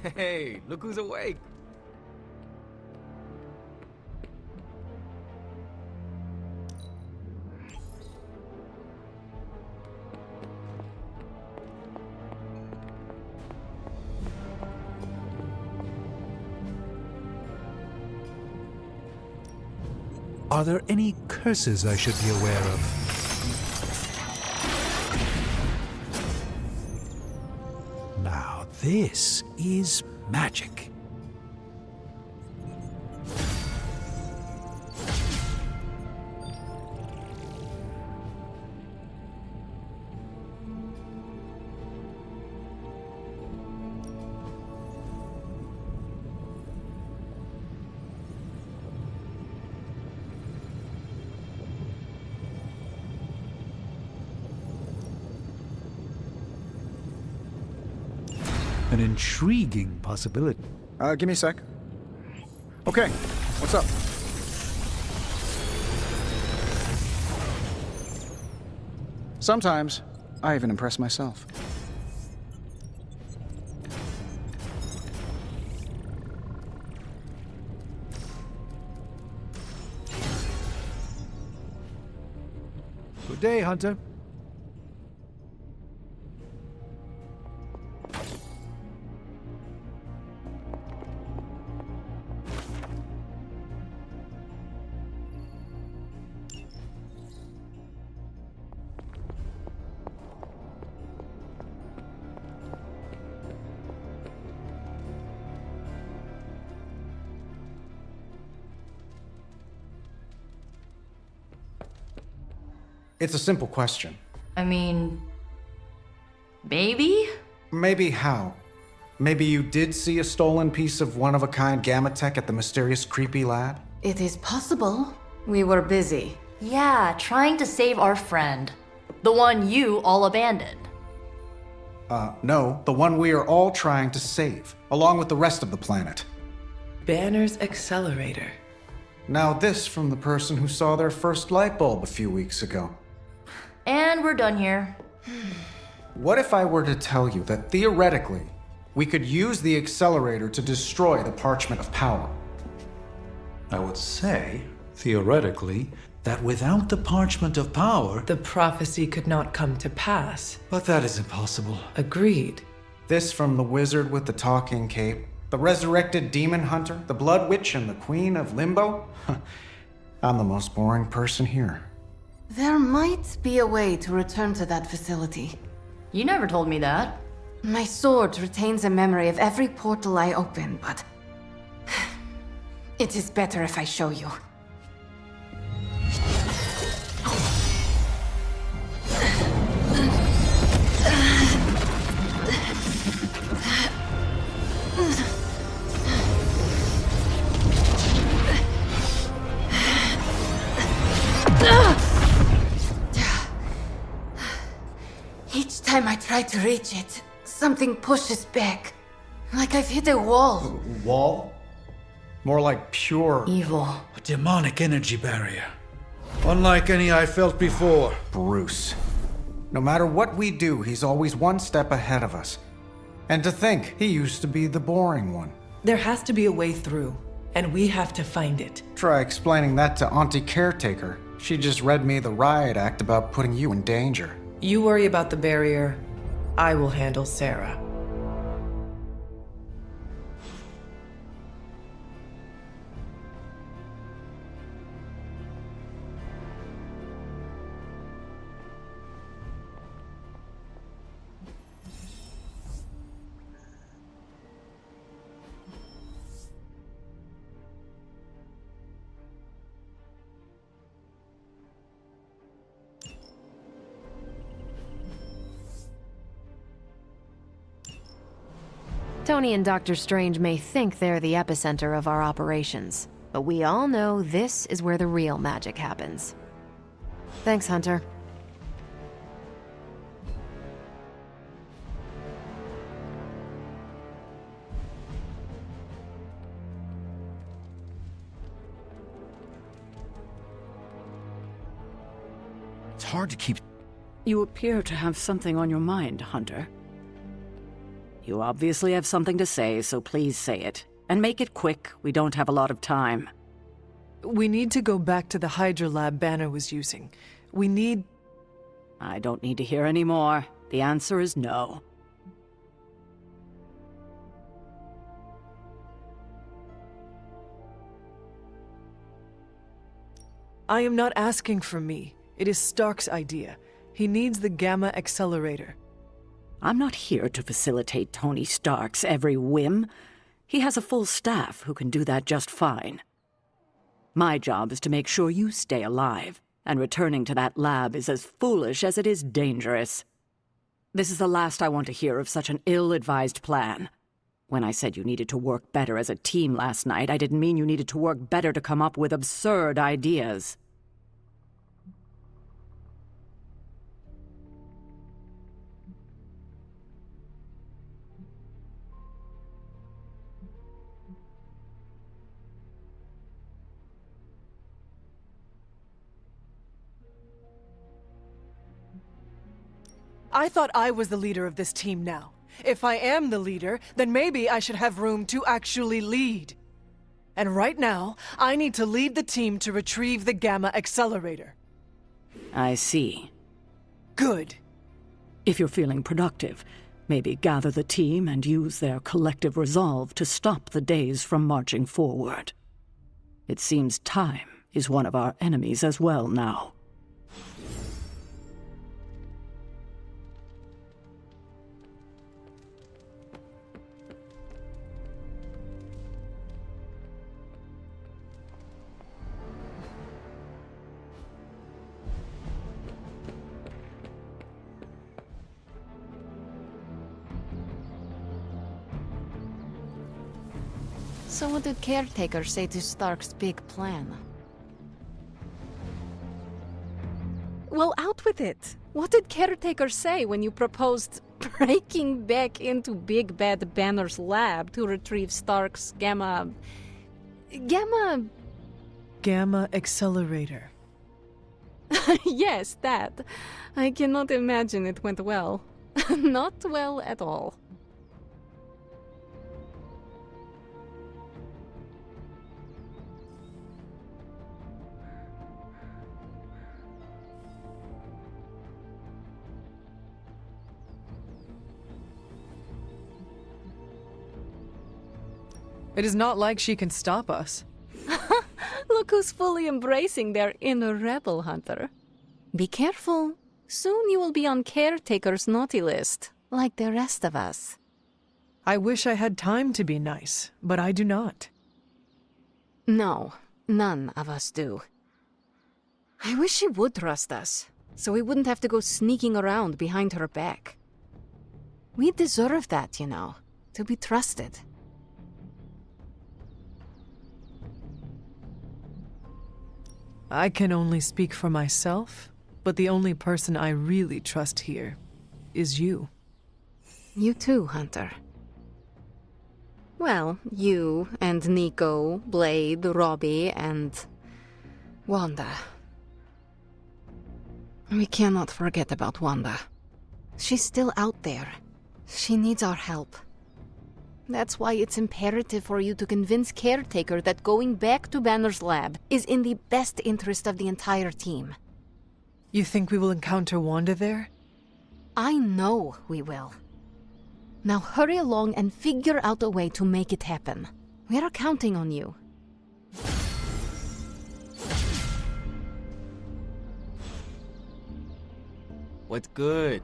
Hey, look who's awake. Are there any curses I should be aware of? Now, this is magic. An intriguing possibility. Give me a sec. Okay, what's up? Sometimes, I even impress myself. Good day, Hunter. It's a simple question. I mean, maybe? Maybe how? Maybe you did see a stolen piece of one-of-a-kind gamma tech at the mysterious creepy lab? It is possible. We were busy. Yeah, trying to save our friend. The one you all abandoned. No, the one we are all trying to save, along with the rest of the planet. Banner's accelerator. Now this from the person who saw their first light bulb a few weeks ago. And we're done here. What if I were to tell you that theoretically, we could use the accelerator to destroy the Parchment of Power? I would say, theoretically, that without the Parchment of Power... The prophecy could not come to pass. But that is impossible. Agreed. This from the wizard with the talking cape, the resurrected demon hunter, the blood witch, and the queen of limbo? I'm the most boring person here. There might be a way to return to that facility. You never told me that. My sword retains a memory of every portal I open, but... it is better if I show you. Each time I try to reach it, something pushes back. Like I've hit a wall. Wall? More like pure... evil. A demonic energy barrier. Unlike any I felt before. Bruce. No matter what we do, he's always one step ahead of us. And to think, he used to be the boring one. There has to be a way through, and we have to find it. Try explaining that to Auntie Caretaker. She just read me the riot act about putting you in danger. You worry about the barrier. I will handle Sarah. Tony and Dr. Strange may think they're the epicenter of our operations, but we all know this is where the real magic happens. Thanks, Hunter. It's hard to keep... You appear to have something on your mind, Hunter. You obviously have something to say, so please say it. And make it quick, we don't have a lot of time. We need to go back to the Hydra lab Banner was using. We need... I don't need to hear any more. The answer is no. I am not asking for me. It is Stark's idea. He needs the Gamma Accelerator. I'm not here to facilitate Tony Stark's every whim. He has a full staff who can do that just fine. My job is to make sure you stay alive, and returning to that lab is as foolish as it is dangerous. This is the last I want to hear of such an ill-advised plan. When I said you needed to work better as a team last night, I didn't mean you needed to work better to come up with absurd ideas. I thought I was the leader of this team now. If I am the leader, then maybe I should have room to actually lead. And right now, I need to lead the team to retrieve the Gamma Accelerator. I see. Good. If you're feeling productive, maybe gather the team and use their collective resolve to stop the days from marching forward. It seems time is one of our enemies as well now. So what did Caretaker say to Stark's big plan? Well, out with it. What did Caretaker say when you proposed breaking back into Big Bad Banner's lab to retrieve Stark's Gamma Accelerator. Yes, that. I cannot imagine it went well. Not well at all. It is not like she can stop us. Look who's fully embracing their inner rebel, Hunter. Be careful. Soon you will be on Caretaker's naughty list, like the rest of us. I wish I had time to be nice, but I do not. No, none of us do. I wish she would trust us, so we wouldn't have to go sneaking around behind her back. We deserve that, you know, to be trusted. I can only speak for myself, but the only person I really trust here is you. You too, Hunter. Well, you and Nico, Blade, Robbie, and Wanda. We cannot forget about Wanda. She's still out there. She needs our help. That's why it's imperative for you to convince Caretaker that going back to Banner's lab is in the best interest of the entire team. You think we will encounter Wanda there? I know we will. Now hurry along and figure out a way to make it happen. We are counting on you. What's good?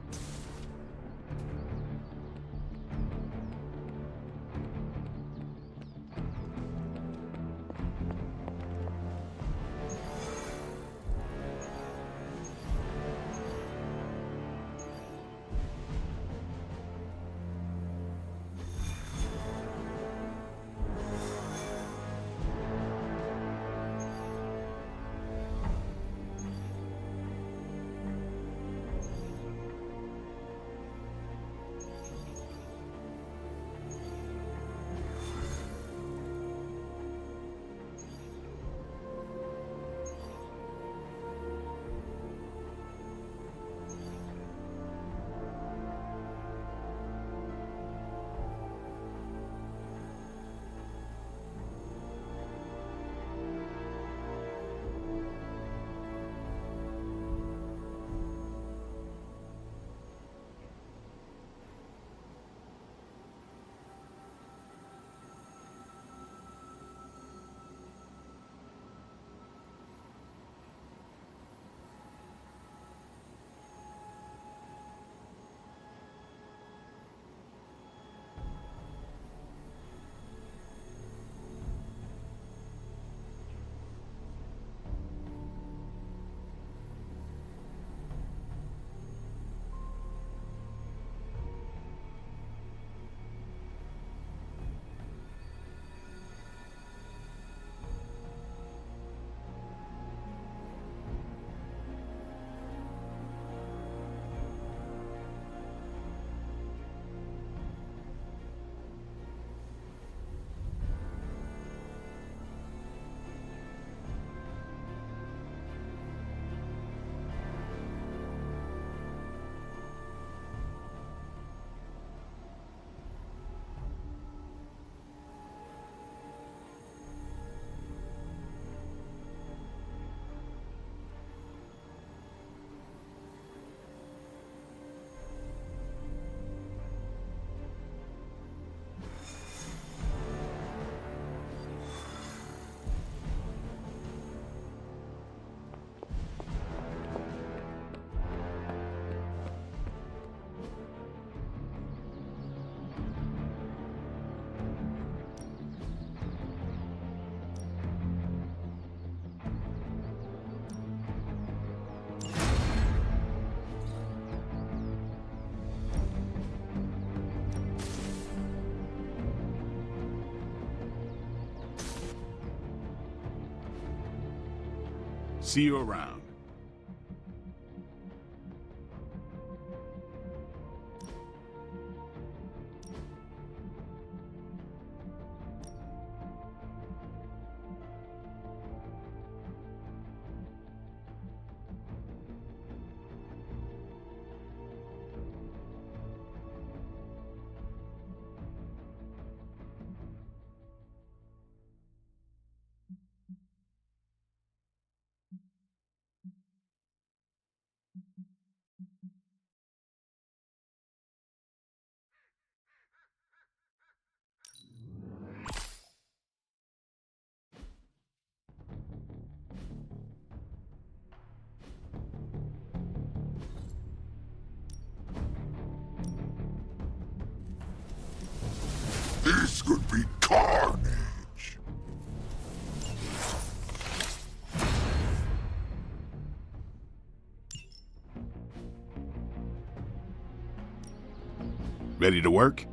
See you around. This could be carnage. Ready to work?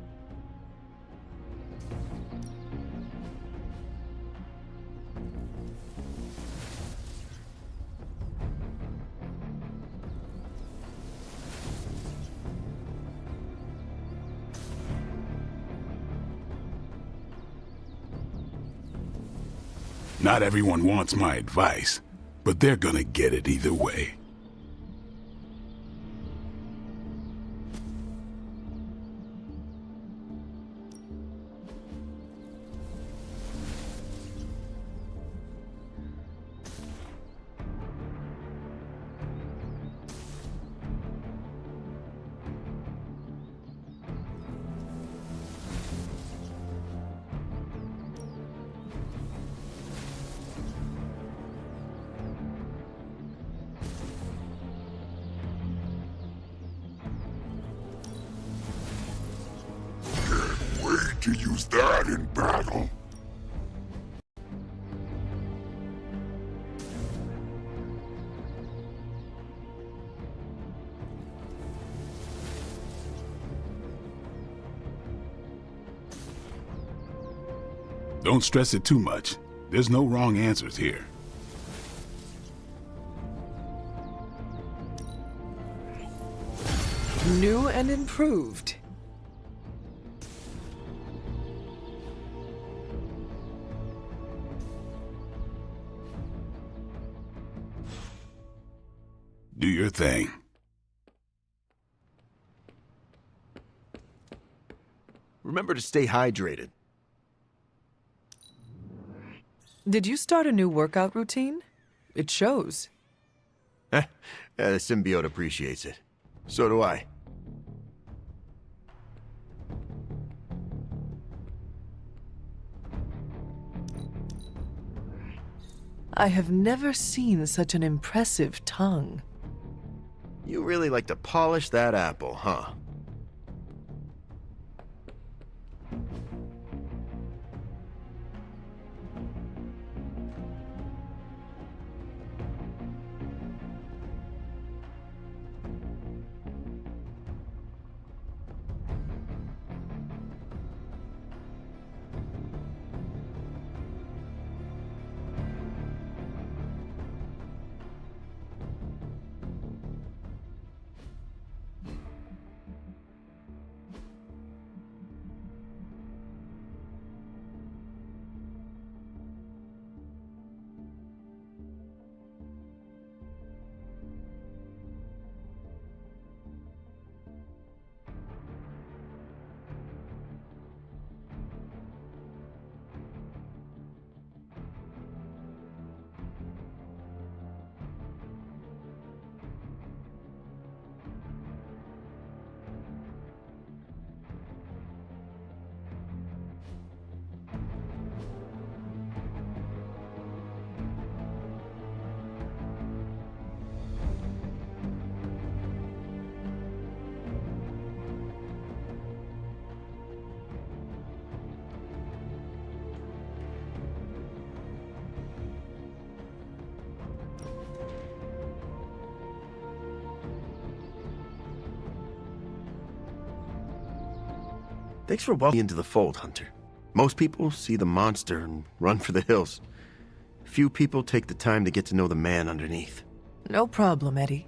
Not everyone wants my advice, but they're gonna get it either way. Wait to use that in battle. Don't stress it too much. There's no wrong answers here. New and improved. Do your thing. Remember to stay hydrated. Did you start a new workout routine? It shows. The symbiote appreciates it. So do I. I have never seen such an impressive tongue. You really like to polish that apple, huh? Thanks for welcoming me into the fold, Hunter. Most people see the monster and run for the hills. Few people take the time to get to know the man underneath. No problem, Eddie.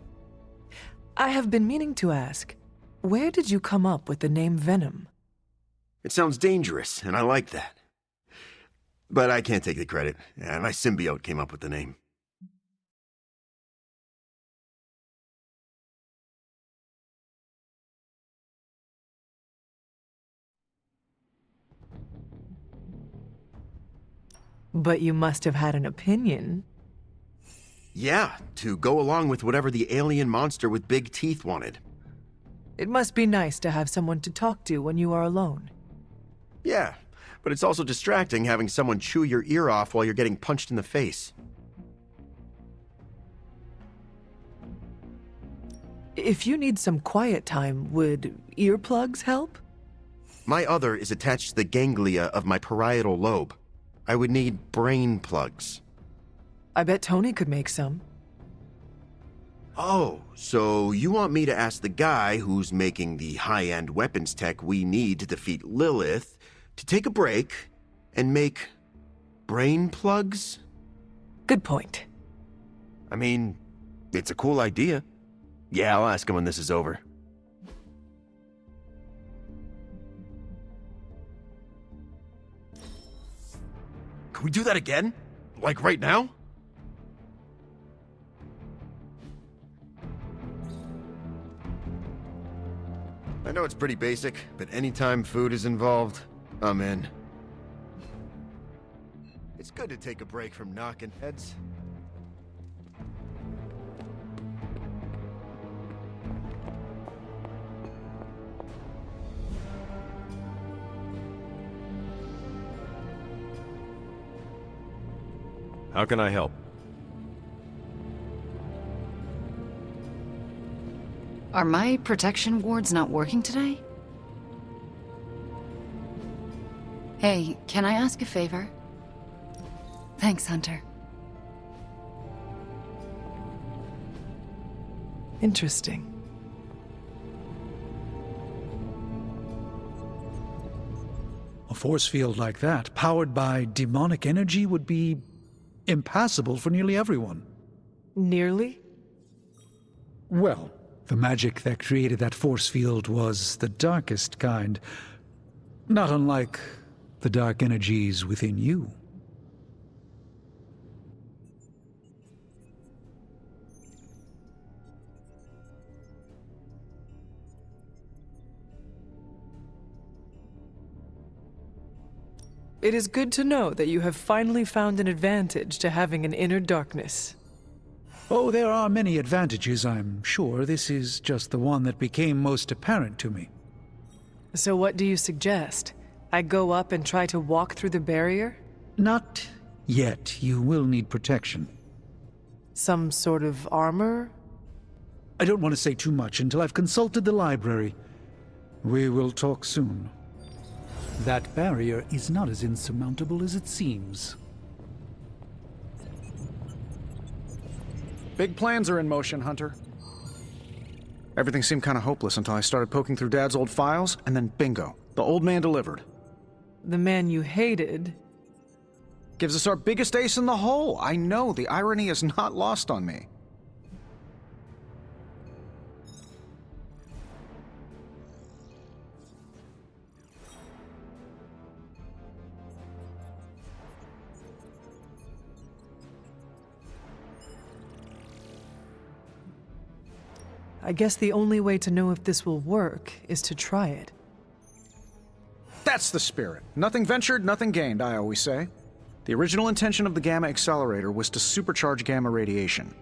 I have been meaning to ask, where did you come up with the name Venom? It sounds dangerous, and I like that. But I can't take the credit. My symbiote came up with the name. But you must have had an opinion. Yeah, to go along with whatever the alien monster with big teeth wanted. It must be nice to have someone to talk to when you are alone. Yeah, but it's also distracting having someone chew your ear off while you're getting punched in the face. If you need some quiet time, would earplugs help? My other is attached to the ganglia of my parietal lobe. I would need brain plugs. I bet Tony could make some. Oh, so you want me to ask the guy who's making the high-end weapons tech we need to defeat Lilith to take a break and make brain plugs? Good point. I mean, it's a cool idea. Yeah, I'll ask him when this is over. Can we do that again? Like right now? I know it's pretty basic, but anytime food is involved, I'm in. It's good to take a break from knocking heads. How can I help? Are my protection wards not working today? Hey, can I ask a favor? Thanks, Hunter. Interesting. A force field like that, powered by demonic energy, would be impassable for nearly everyone. Nearly? Well, the magic that created that force field was the darkest kind. Not unlike the dark energies within you. It is good to know that you have finally found an advantage to having an inner darkness. Oh, there are many advantages, I'm sure. This is just the one that became most apparent to me. So what do you suggest? I go up and try to walk through the barrier? Not yet. You will need protection. Some sort of armor? I don't want to say too much until I've consulted the library. We will talk soon. That barrier is not as insurmountable as it seems. Big plans are in motion, Hunter. Everything seemed kind of hopeless until I started poking through Dad's old files, and then bingo, the old man delivered. The man you hated? Gives us our biggest ace in the hole. I know, the irony is not lost on me. I guess the only way to know if this will work is to try it. That's the spirit. Nothing ventured, nothing gained, I always say. The original intention of the Gamma Accelerator was to supercharge gamma radiation.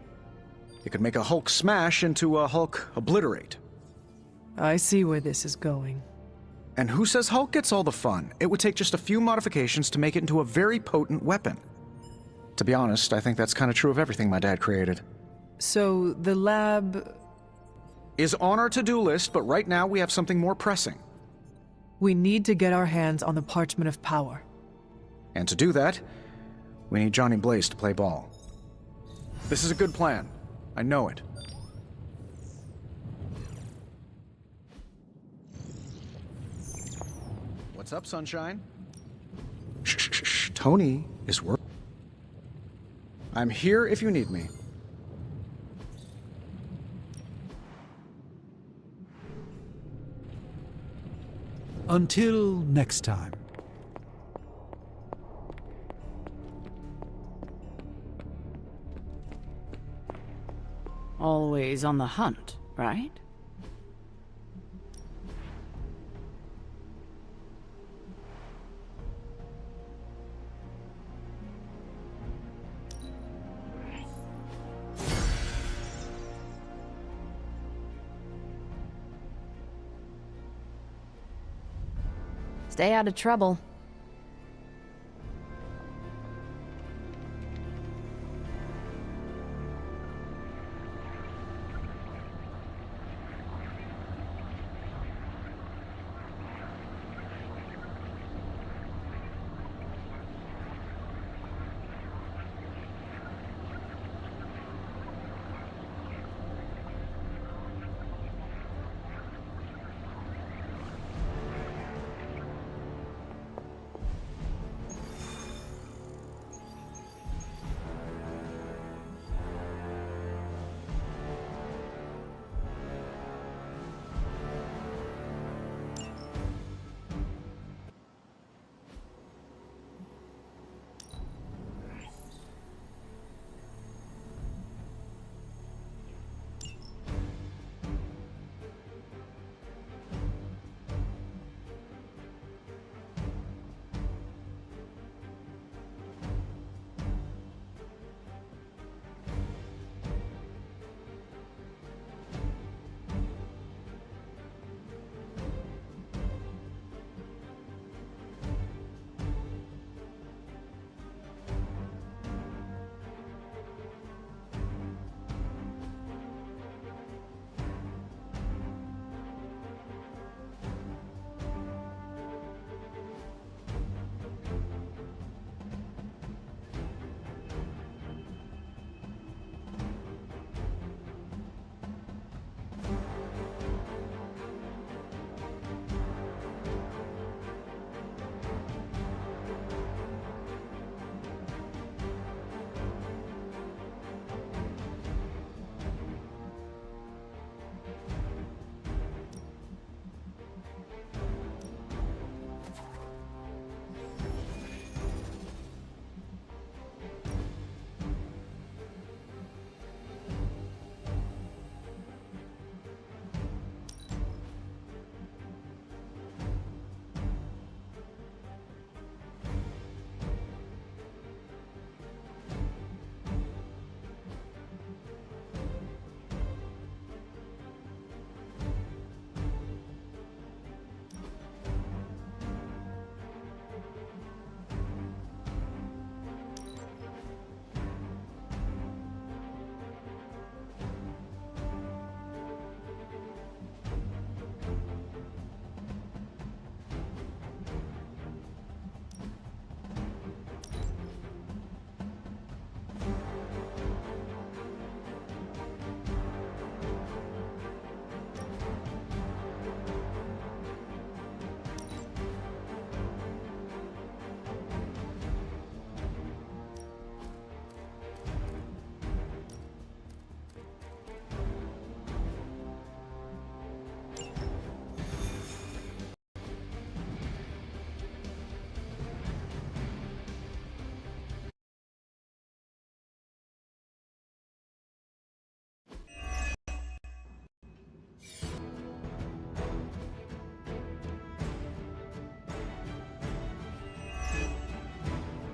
It could make a Hulk smash into a Hulk obliterate. I see where this is going. And who says Hulk gets all the fun? It would take just a few modifications to make it into a very potent weapon. To be honest, I think that's kind of true of everything my dad created. So, the lab is on our to-do list, but right now we have something more pressing. We need to get our hands on the Parchment of Power. And to do that, we need Johnny Blaze to play ball. This is a good plan. I know it. What's up, Sunshine? Shh. Tony is working. I'm here if you need me. Until next time. Always on the hunt, right? Stay out of trouble.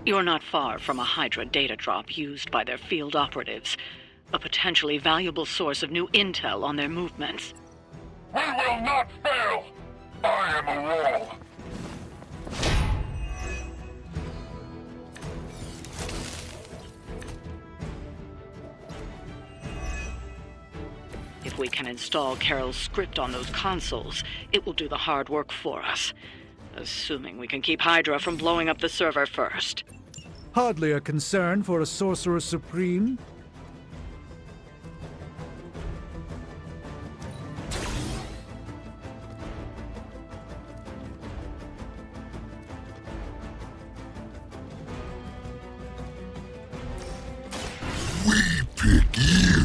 You're not far from a Hydra data drop used by their field operatives, a potentially valuable source of new intel on their movements. We will not fail! I am a wall. If we can install Carol's script on those consoles, it will do the hard work for us. Assuming we can keep Hydra from blowing up the server first. Hardly a concern for a Sorcerer Supreme. We pick you.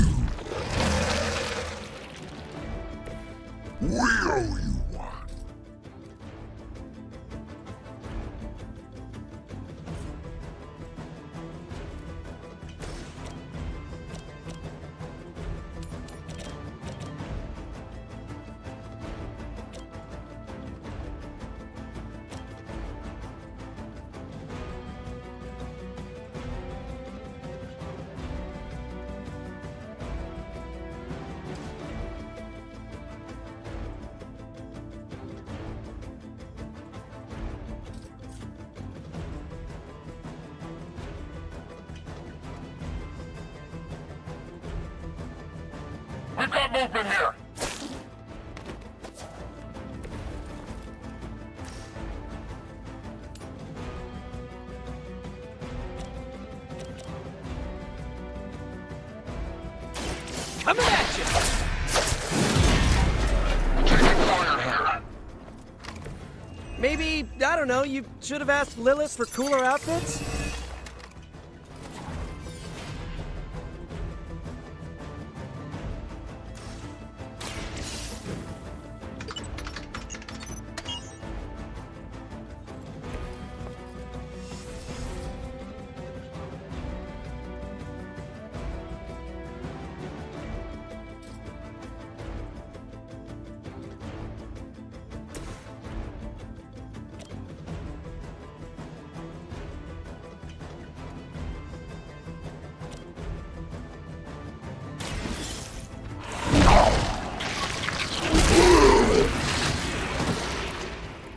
We owe you one. We've got movement here. Coming at you! Taking fire here. Maybe, I don't know, you should have asked Lilith for cooler outfits?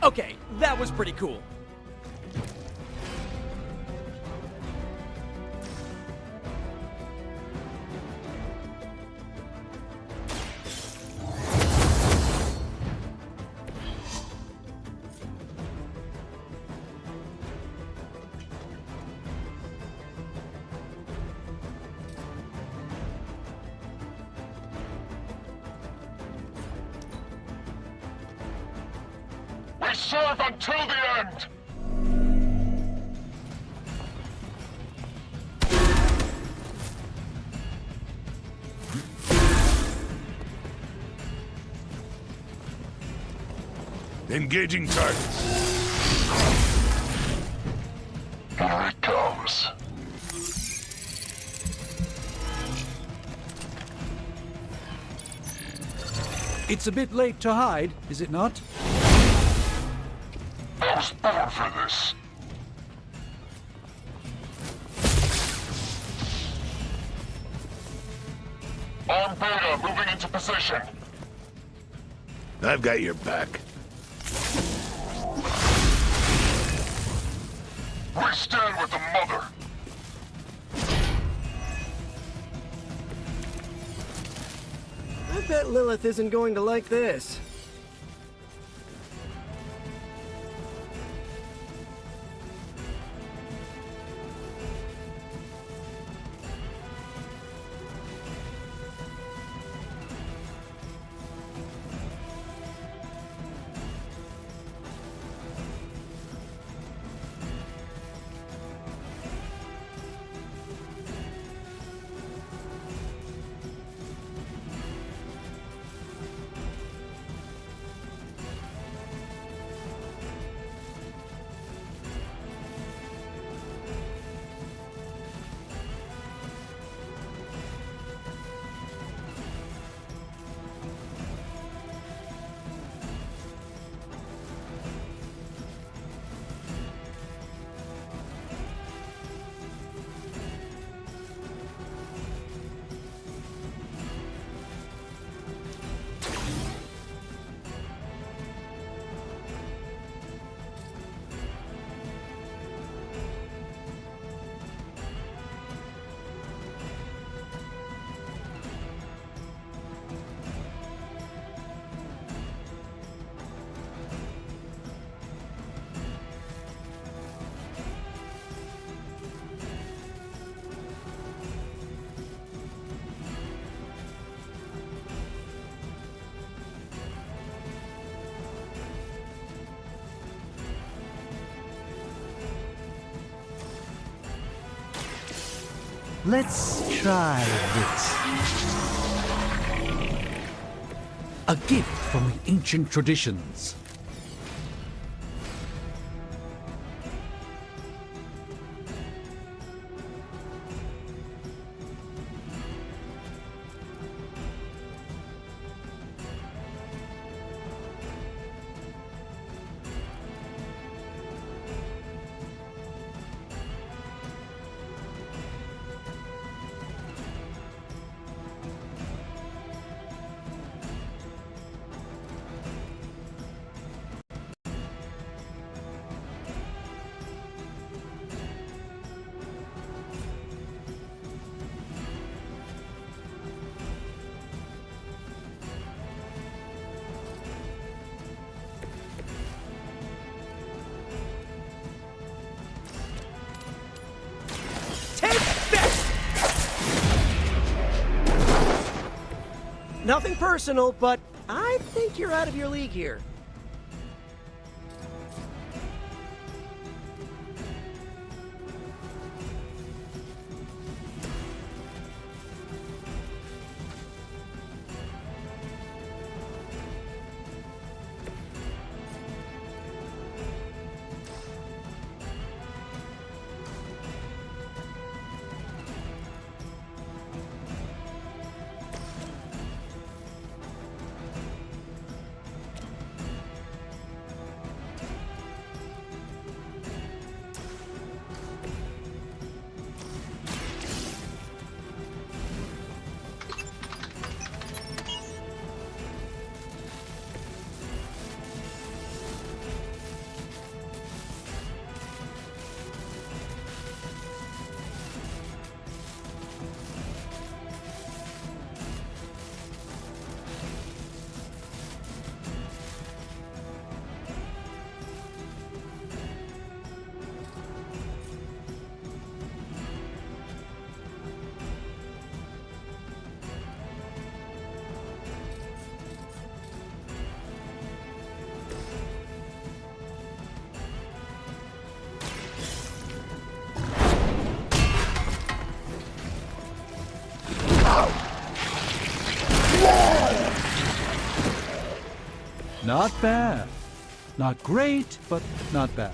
Okay, that was pretty cool. We serve until the end. Engaging targets. Here it comes. It's a bit late to hide, is it not? I was born for this. On Beta, moving into position. I've got your back. We stand with the Mother. I bet Lilith isn't going to like this. Let's try this. A gift from the ancient traditions. Nothing personal, but I think you're out of your league here. Not bad. Not great, but not bad.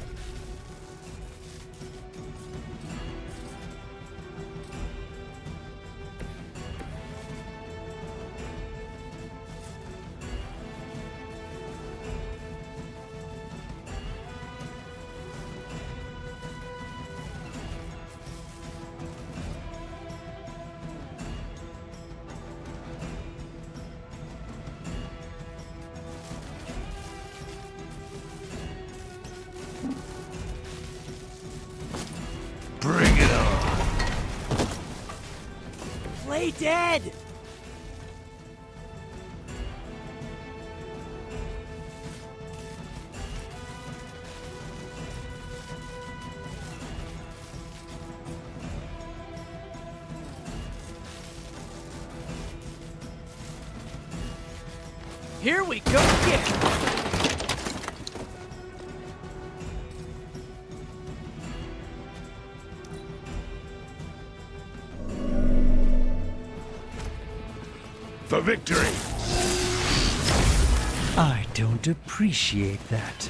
Bring it on. Play dead! Here we go again! For victory! I don't appreciate that.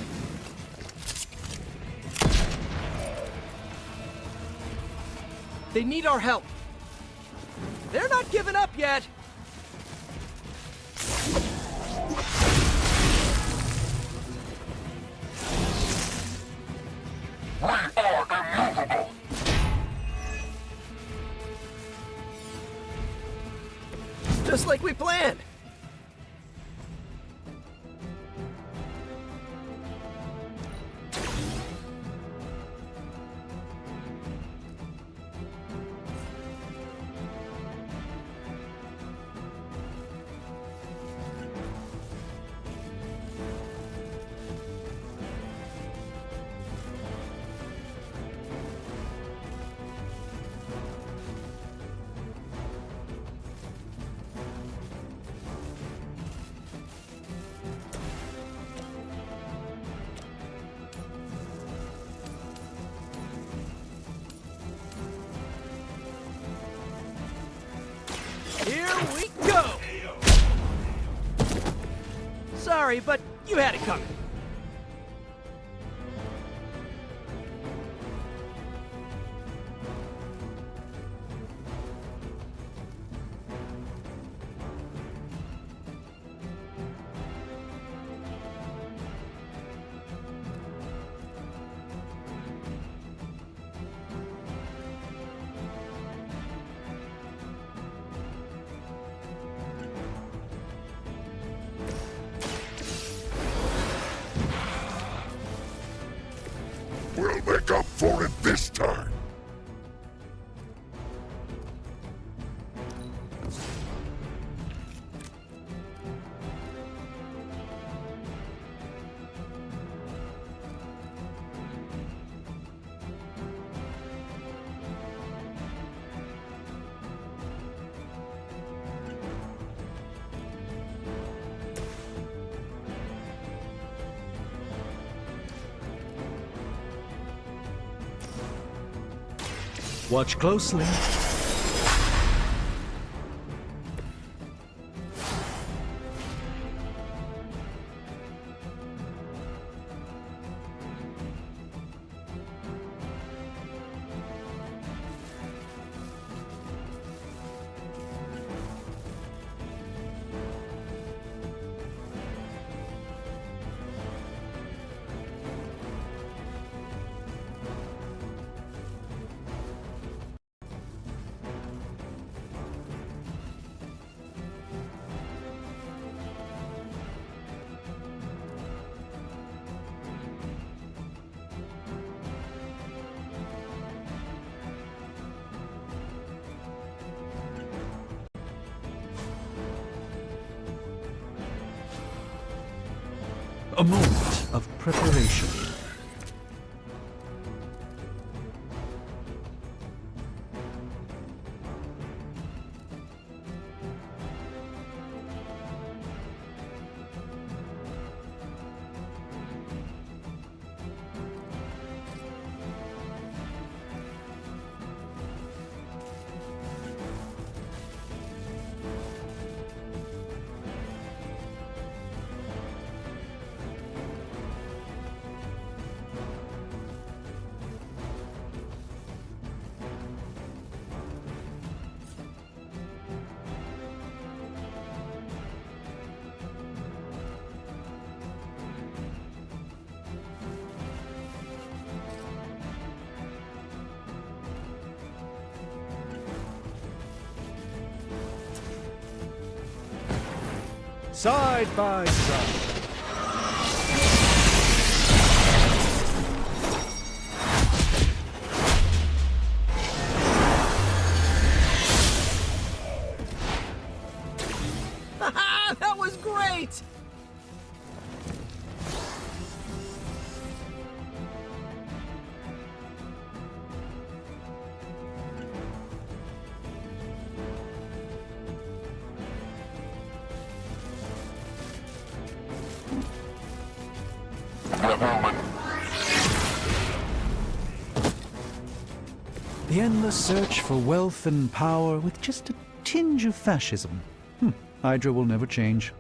They need our help. They're not giving up yet. We are immovable. Just like we planned. Sorry, but you had it coming. We'll make up for it this time. Watch closely. A moment of preparation. Side by side. That was great! The endless search for wealth and power with just a tinge of fascism. Hydra will never change.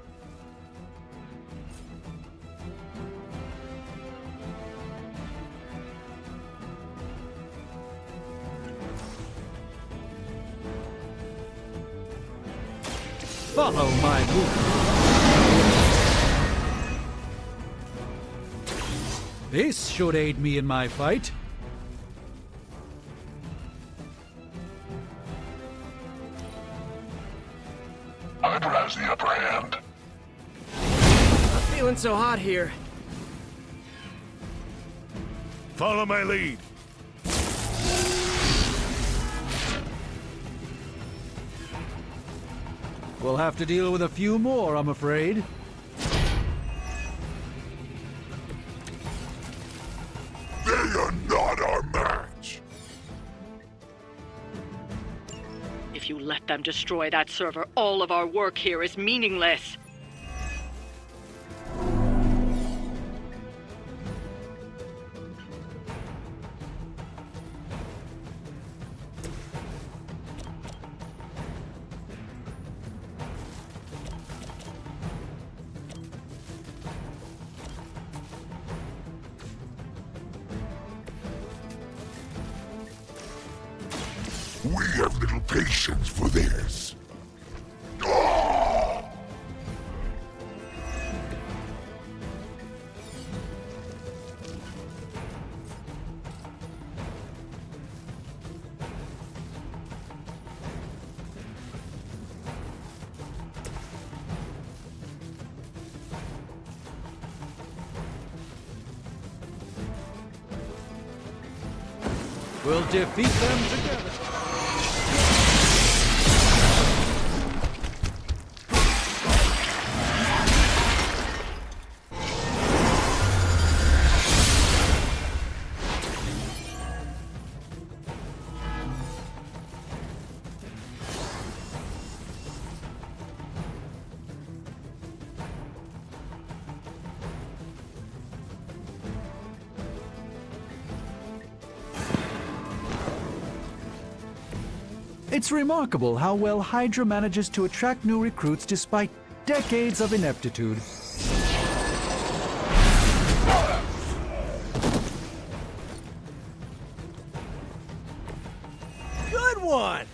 Follow my movement. This should aid me in my fight. Hydra has the upper hand. Not feeling so hot here. Follow my lead. We'll have to deal with a few more, I'm afraid. They are not our match. If you let them destroy that server, all of our work here is meaningless. we have little patience for theirs. We'll defeat them together. It's remarkable how well Hydra manages to attract new recruits despite decades of ineptitude. Good one!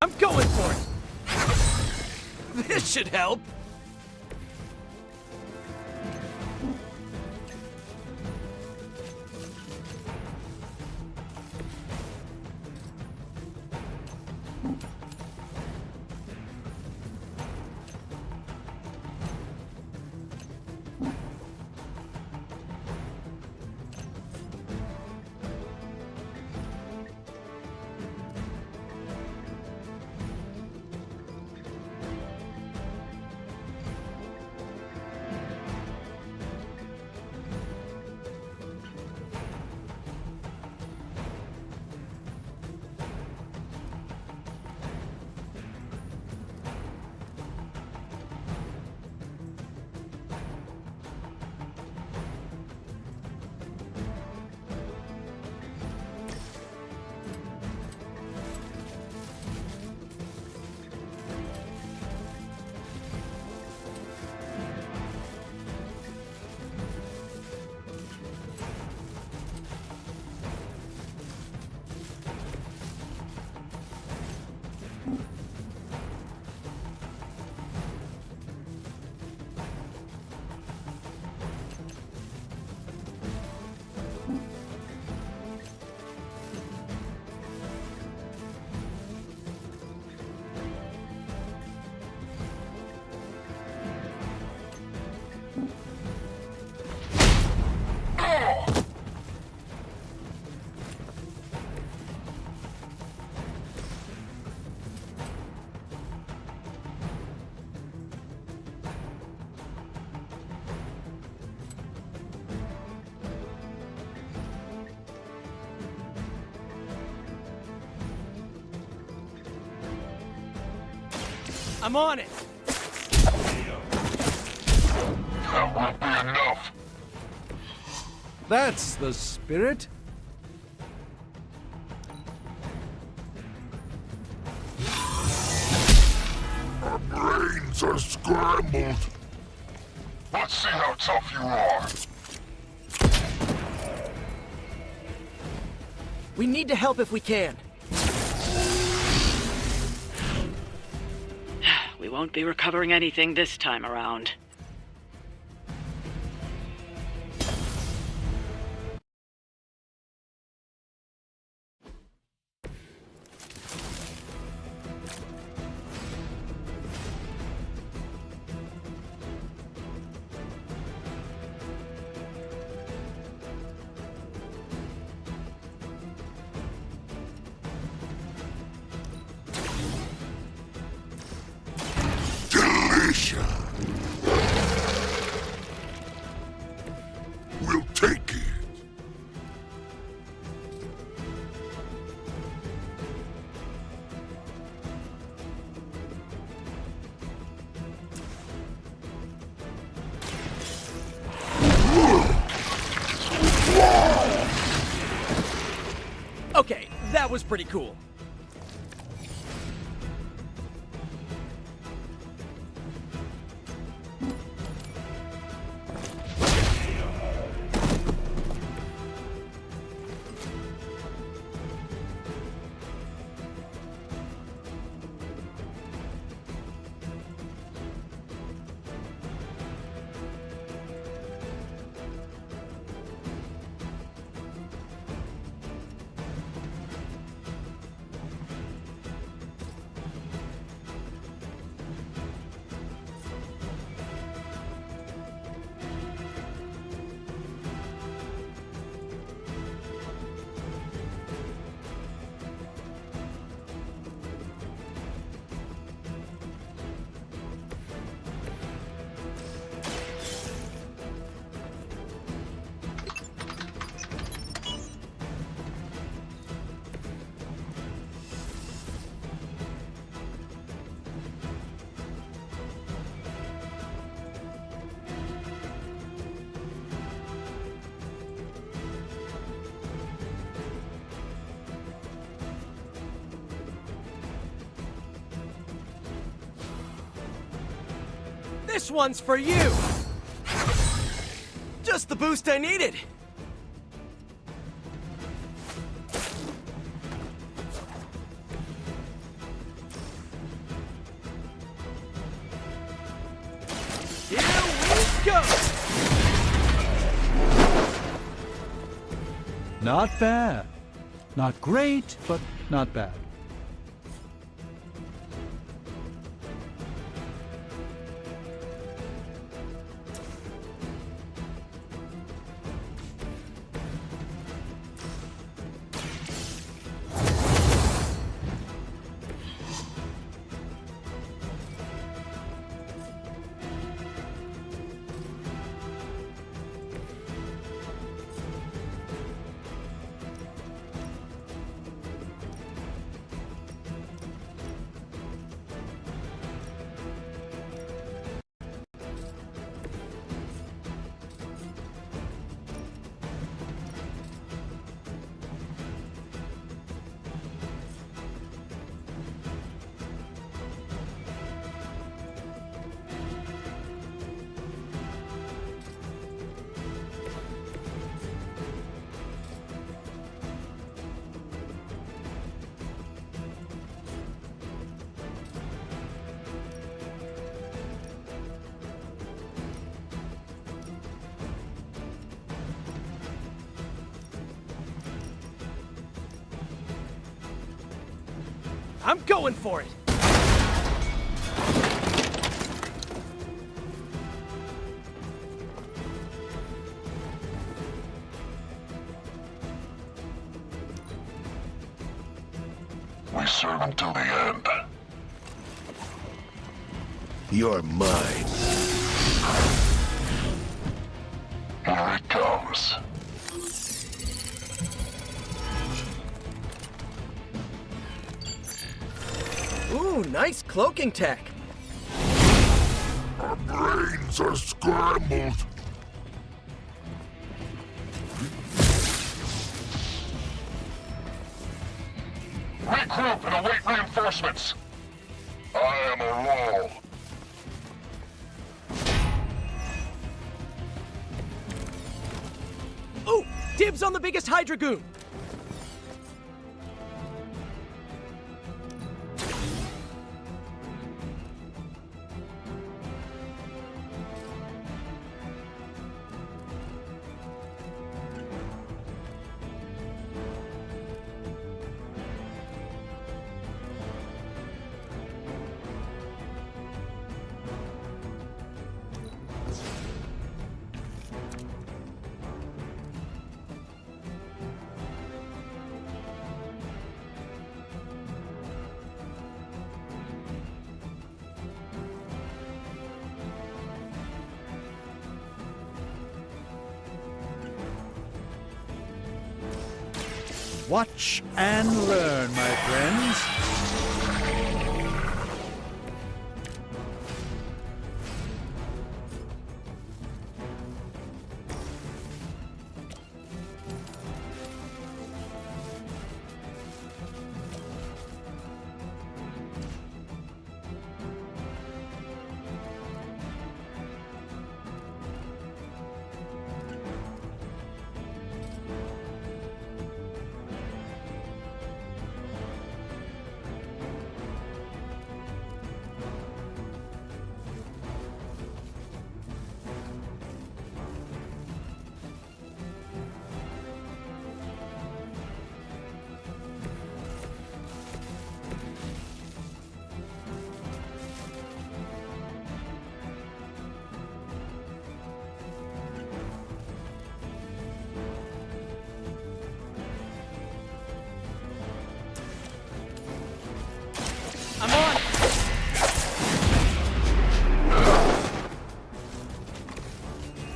I'm going for it! This should help! I'm on it! That won't be enough. That's the spirit. Our brains are scrambled. Let's see how tough you are. We need to help if we can. won't be recovering anything this time around. We'll take it. Okay, that was pretty cool. This one's for you! Just the boost I needed! Here we go! Not bad. Not great, but not bad. I'm going for it! We serve until the end. You're mine. Here it comes. Ooh, nice cloaking tech. Our brains are scrambled. Regroup and await reinforcements. I am a roll. Ooh, dibs on the biggest Hydragoon. Watch and learn, my friends.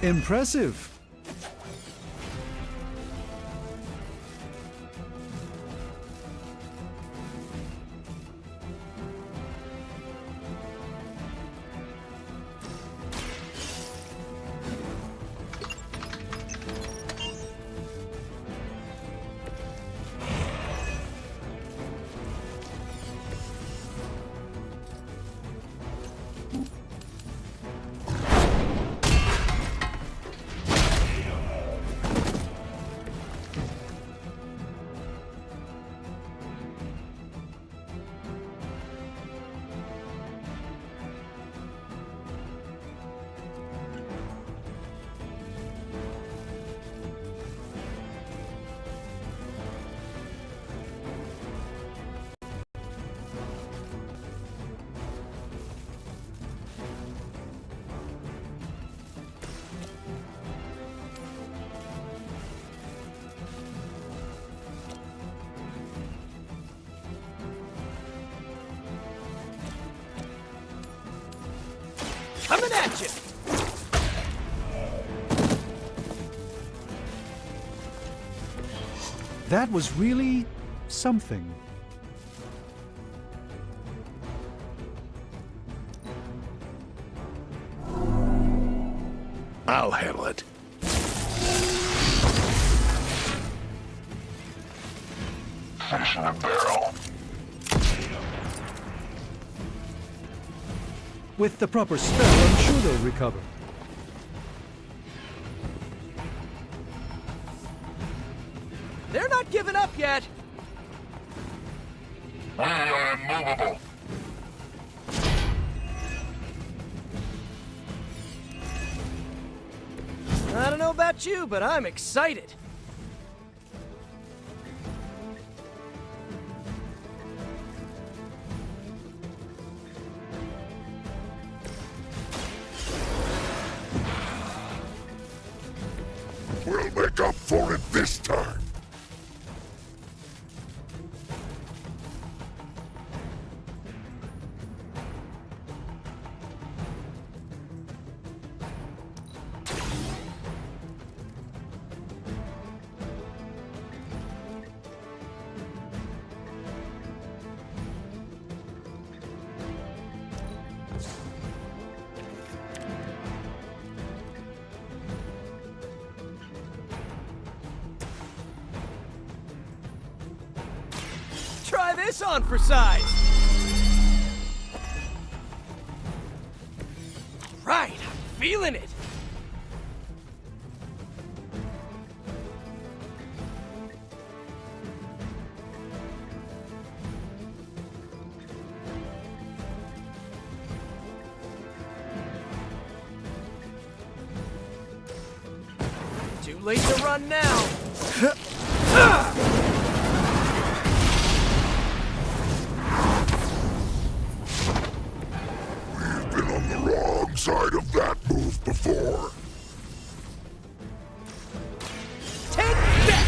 Impressive. Coming at you! That was really something. I'll handle it. Fish in a barrel. With the proper spell, I'm sure they'll recover. They're not giving up yet! We are immovable. I don't know about you, but I'm excited. We'll make up for it this time. Try this on for size! Right, I'm feeling it! Too late to run now! Been on the wrong side of that move before. Take that!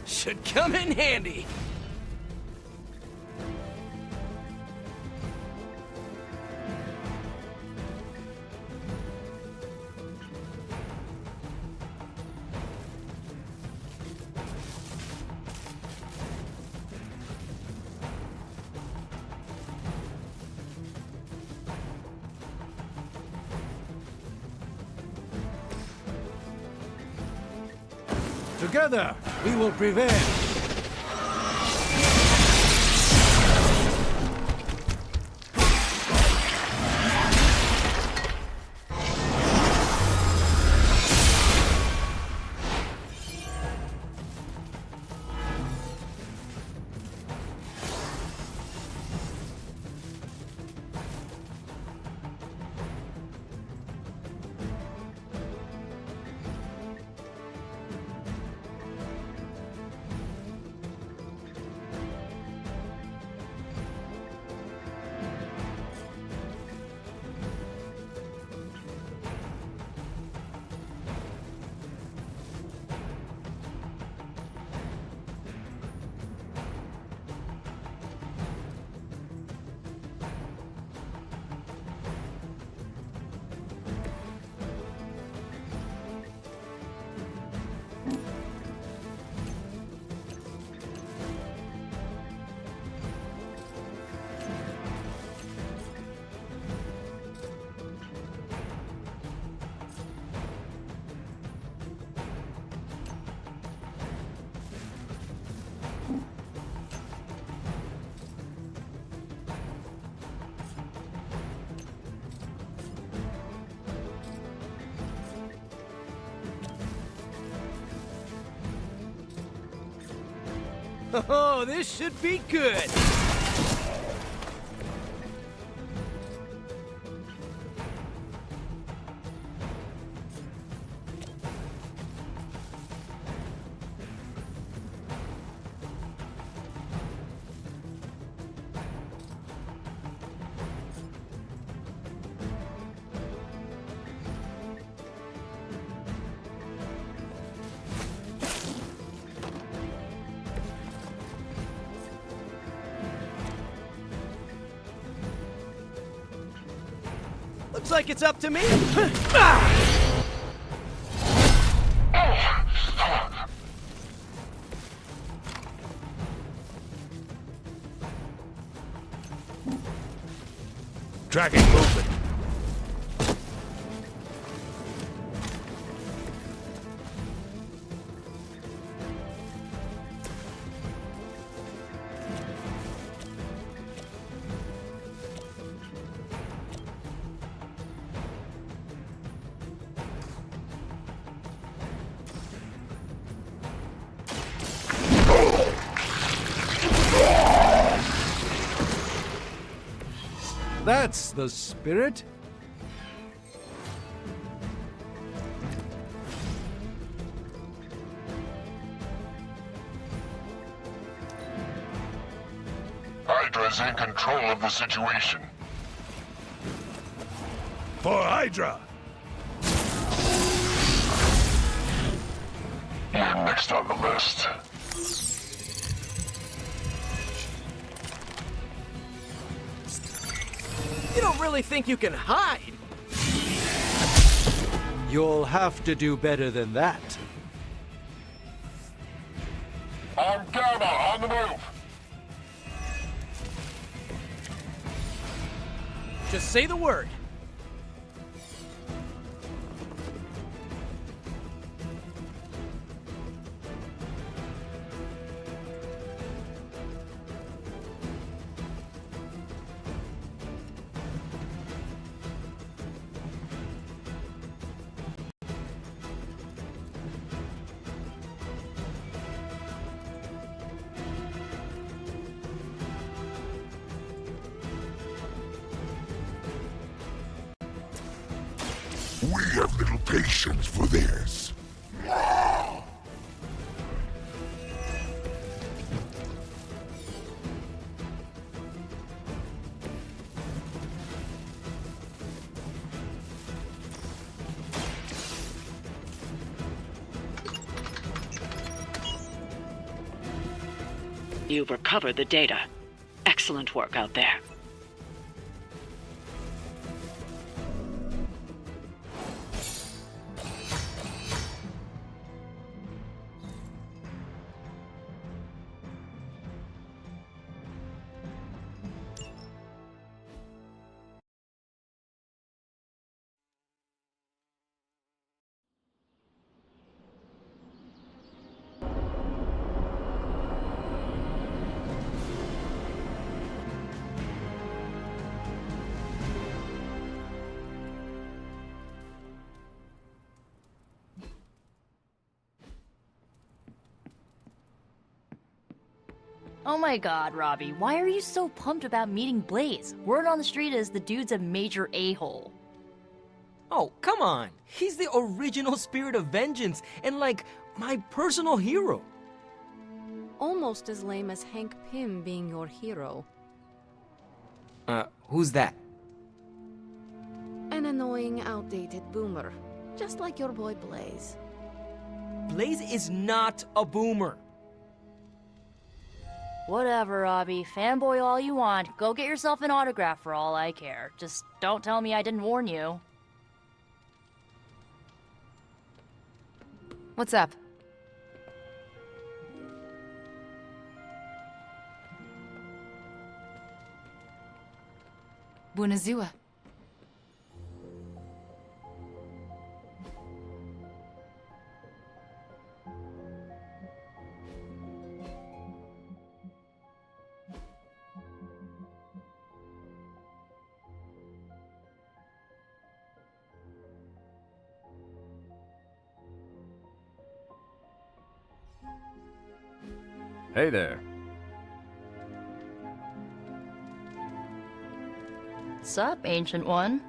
Should come in handy. Together, we will prevail. Oh, this should be good. Looks like it's up to me. Tracking movement. That's the spirit. Hydra's in control of the situation. For Hydra! You're next on the list. You don't really think you can hide? You'll have to do better than that. I'm Gamma, on the move. Just say the word. We have little patience for this. You've recovered the data. Excellent work out there. Oh my god, Robbie, why are you so pumped about meeting Blaze? Word on the street is the dude's a major a-hole. Oh, come on. He's the original spirit of vengeance and, like, my personal hero. Almost as lame as Hank Pym being your hero. Who's that? An annoying, outdated boomer. Just like your boy Blaze. Blaze is not a boomer. Whatever, Robbie. Fanboy all you want. Go get yourself an autograph for all I care. Just don't tell me I didn't warn you. What's up? Bunazua. Hey there. Sup, Ancient One?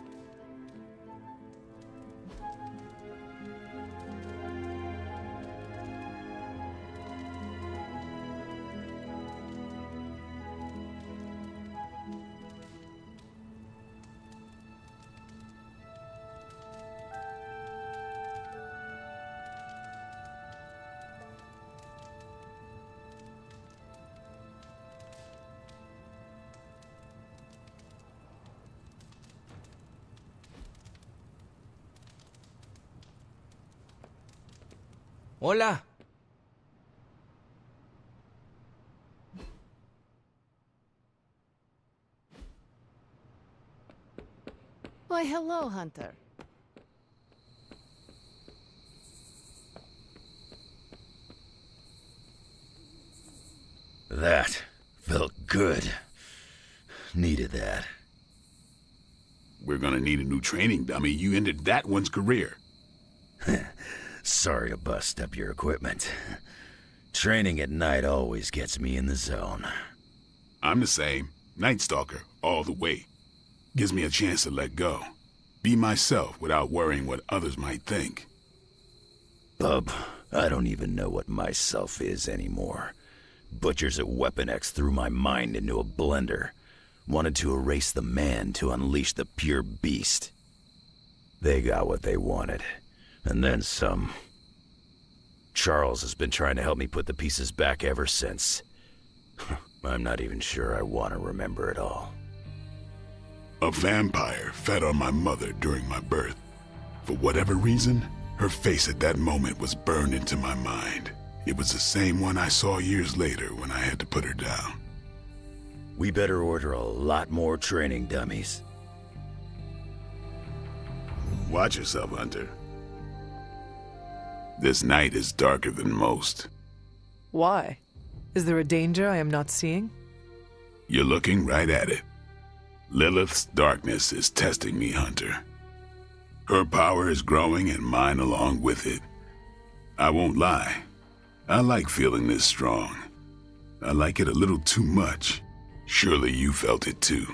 Hola. Why, hello, Hunter. That felt good. Needed that. We're gonna need a new training dummy. You ended that one's career. Sorry to bust up your equipment. Training at night always gets me in the zone. I'm the same. Night Stalker, all the way. Gives me a chance to let go. Be myself without worrying what others might think. Bub, I don't even know what myself is anymore. Butchers at Weapon X threw my mind into a blender. Wanted to erase the man to unleash the pure beast. They got what they wanted. And then some. Charles has been trying to help me put the pieces back ever since. I'm not even sure I want to remember it all. A vampire fed on my mother during my birth. For whatever reason, her face at that moment was burned into my mind. It was the same one I saw years later when I had to put her down. We better order a lot more training dummies. Watch yourself, Hunter. This night is darker than most. Why? Is there a danger I am not seeing? You're looking right at it. Lilith's darkness is testing me, Hunter. Her power is growing and mine along with it. I won't lie. I like feeling this strong. I like it a little too much. Surely you felt it too.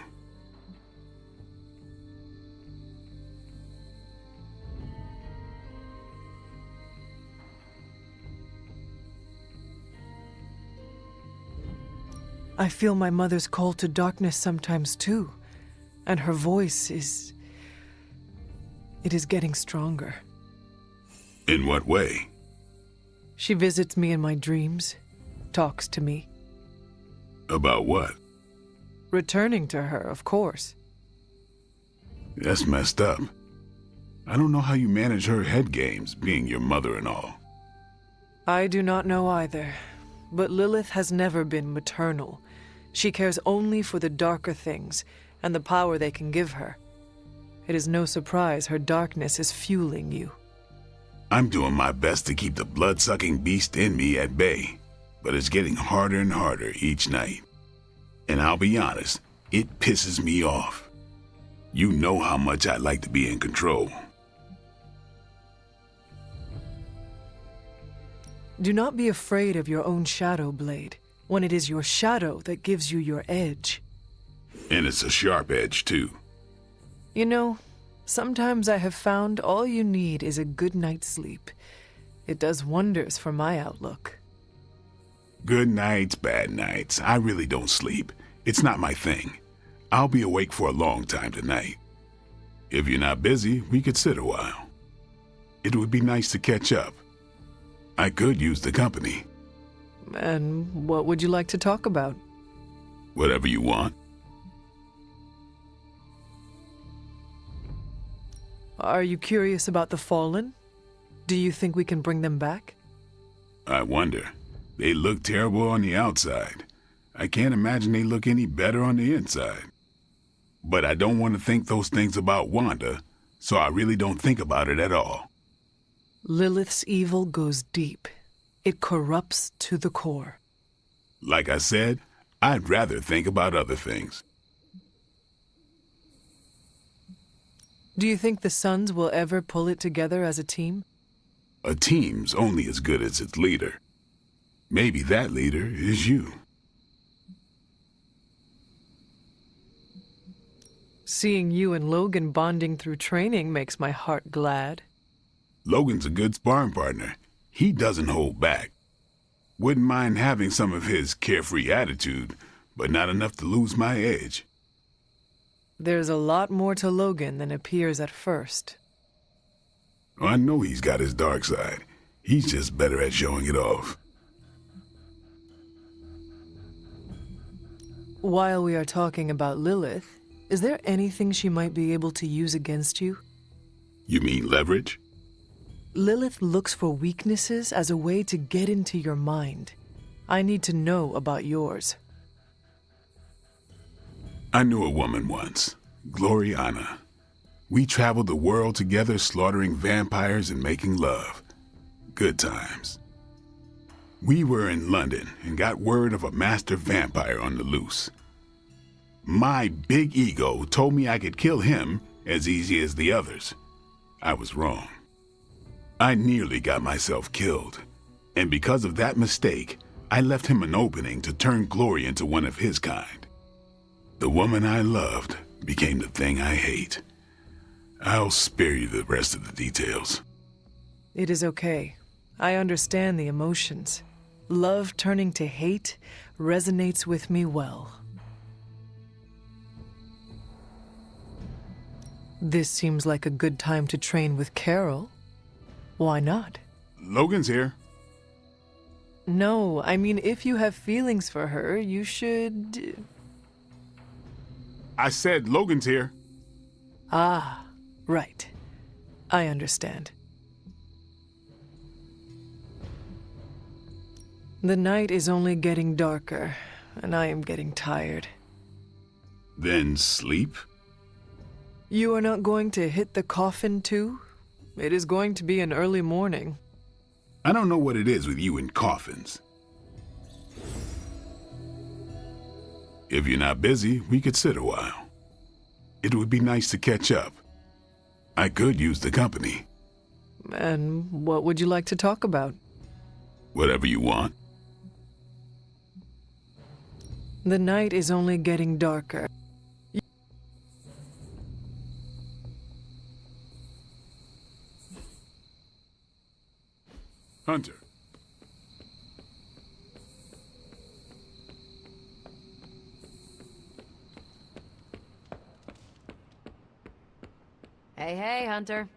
I feel my mother's call to darkness sometimes too, and her voice is... it is getting stronger. In what way? She visits me in my dreams, talks to me. About what? Returning to her, of course. That's messed up. I don't know how you manage her head games, being your mother and all. I do not know either, but Lilith has never been maternal. She cares only for the darker things and the power they can give her. It is no surprise her darkness is fueling you. I'm doing my best to keep the blood-sucking beast in me at bay, but it's getting harder and harder each night. And I'll be honest, it pisses me off. You know how much I like to be in control. Do not be afraid of your own shadow, Blade. when it is your shadow that gives you your edge. And it's a sharp edge, too. You know, sometimes I have found all you need is a good night's sleep. It does wonders for my outlook. Good nights, bad nights. I really don't sleep. It's not my thing. I'll be awake for a long time tonight. If you're not busy, we could sit a while. It would be nice to catch up. I could use the company. And what would you like to talk about? Whatever you want. Are you curious about the Fallen? Do you think we can bring them back? I wonder. They look terrible on the outside. I can't imagine they look any better on the inside. But I don't want to think those things about Wanda, so I really don't think about it at all. Lilith's evil goes deep. It corrupts to the core. Like I said, I'd rather think about other things. Do you think the Suns will ever pull it together as a team? A team's only as good as its leader. Maybe that leader is you. Seeing you and Logan bonding through training makes my heart glad. Logan's a good sparring partner. He doesn't hold back. Wouldn't mind having some of his carefree attitude, but not enough to lose my edge. There's a lot more to Logan than appears at first. I know he's got his dark side. He's just better at showing it off. While we are talking about Lilith, is there anything she might be able to use against you? You mean leverage? Lilith looks for weaknesses as a way to get into your mind. I need to know about yours. I knew a woman once, Gloriana. We traveled the world together slaughtering vampires and making love. Good times. We were in London and got word of a master vampire on the loose. My big ego told me I could kill him as easy as the others. I was wrong. I nearly got myself killed, and because of that mistake, I left him an opening to turn Glory into one of his kind. The woman I loved became the thing I hate. I'll spare you the rest of the details. It is okay. I understand the emotions. Love turning to hate resonates with me well. This seems like a good time to train with Carol. Why not? Logan's here. No, I mean, if you have feelings for her, you should... I said Logan's here. Ah, right. I understand. The night is only getting darker, and I am getting tired. Then sleep? You are not going to hit the coffin too? It is going to be an early morning. I don't know what it is with you and coffins. If you're not busy, we could sit a while. It would be nice to catch up. I could use the company. And what would you like to talk about? Whatever you want. The night is only getting darker. Hunter. Hey, hey, Hunter.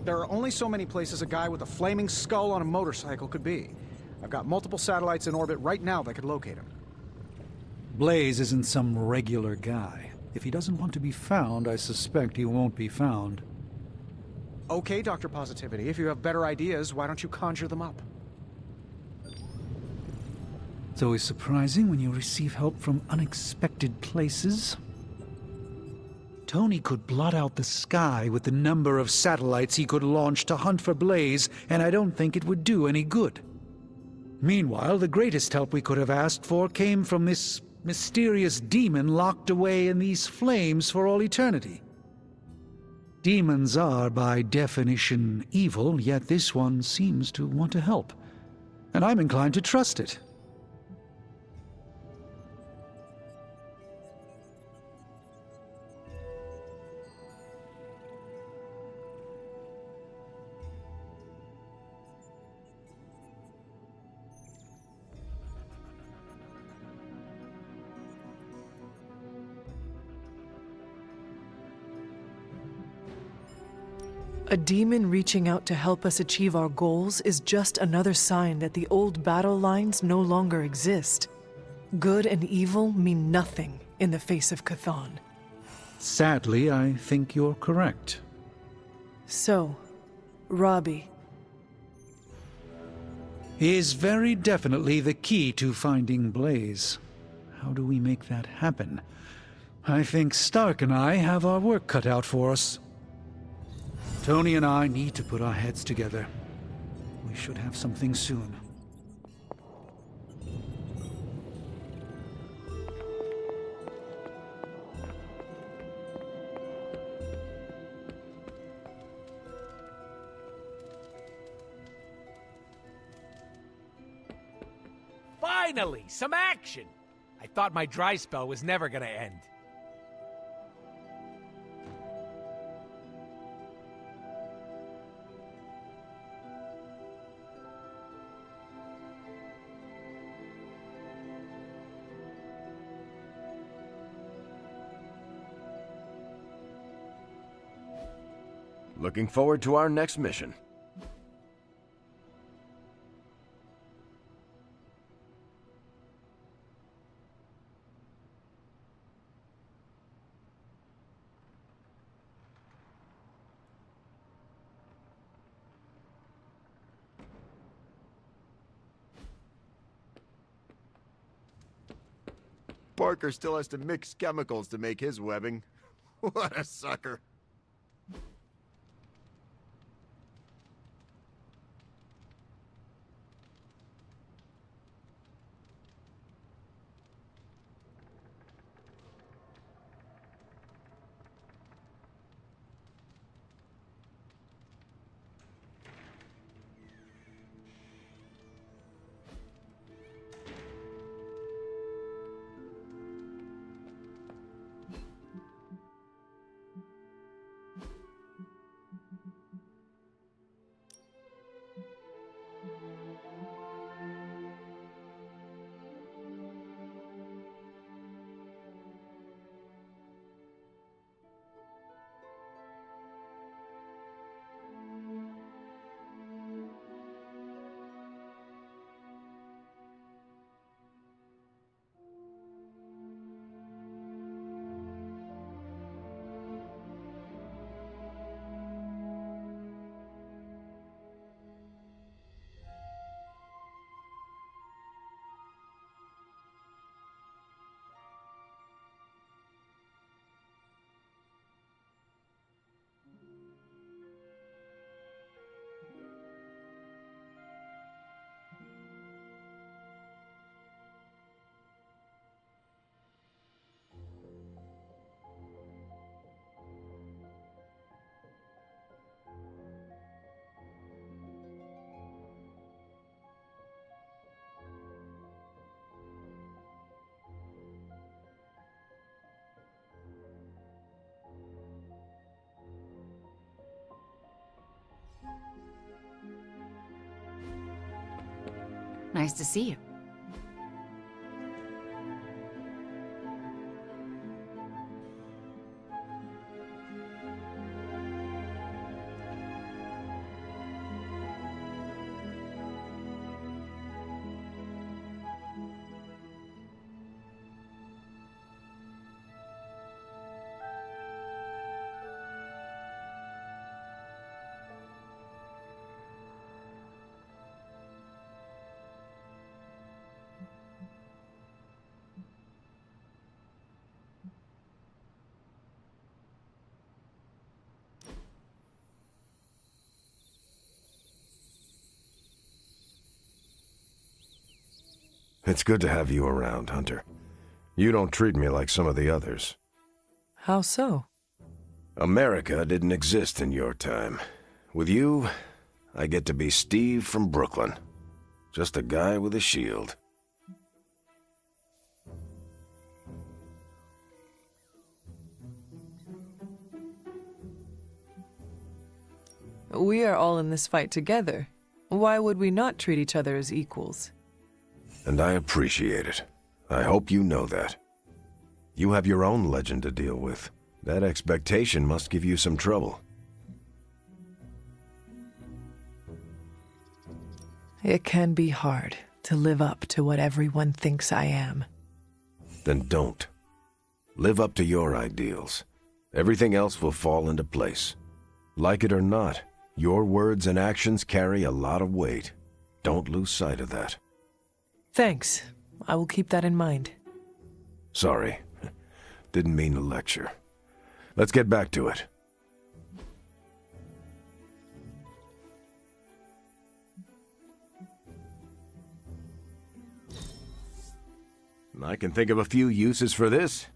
There are only so many places a guy with a flaming skull on a motorcycle could be. I've got multiple satellites in orbit right now that could locate him. Blaze isn't some regular guy. If he doesn't want to be found, I suspect he won't be found. Okay, Dr. Positivity, if you have better ideas, why don't you conjure them up? It's always surprising when you receive help from unexpected places. Tony could blot out the sky with the number of satellites he could launch to hunt for Blaze, and I don't think it would do any good. Meanwhile, the greatest help we could have asked for came from this mysterious demon locked away in these flames for all eternity. Demons are, by definition, evil, yet this one seems to want to help. And I'm inclined to trust it. A demon reaching out to help us achieve our goals is just another sign that the old battle lines no longer exist. Good and evil mean nothing in the face of Chthon. Sadly, I think you're correct. So, Robbie is very definitely the key to finding Blaze. How do we make that happen? I think Stark and I have our work cut out for us. Tony and I need to put our heads together. We should have something soon. Finally, some action! I thought my dry spell was never gonna end. Looking forward to our next mission. Parker still has to mix chemicals to make his webbing. What a sucker. Nice to see you. It's good to have you around, Hunter. You don't treat me like some of the others. How so? America didn't exist in your time. With you, I get to be Steve from Brooklyn. Just a guy with a shield. We are all in this fight together. Why would we not treat each other as equals? And I appreciate it. I hope you know that. You have your own legend to deal with. That expectation must give you some trouble. It can be hard to live up to what everyone thinks I am. Then don't. Live up to your ideals. Everything else will fall into place. Like it or not, your words and actions carry a lot of weight. Don't lose sight of that. Thanks. I will keep that in mind. Sorry. Didn't mean to lecture. Let's get back to it. I can think of a few uses for this.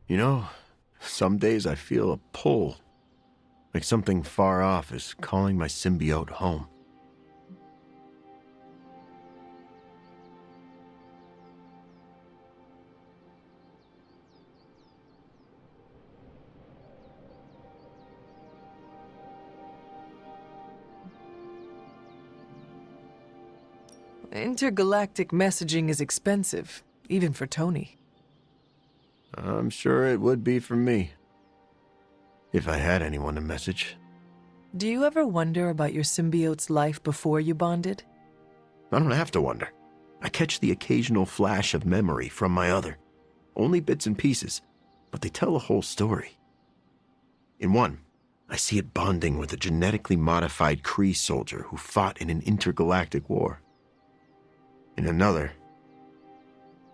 You know, some days I feel a pull. Like something far off is calling my symbiote home. Intergalactic messaging is expensive, even for Tony. I'm sure it would be for me. If I had anyone to message. Do you ever wonder about your symbiote's life before you bonded? I don't have to wonder. I catch the occasional flash of memory from my other. Only bits and pieces, but they tell a whole story. In one, I see it bonding with a genetically modified Kree soldier who fought in an intergalactic war. In another,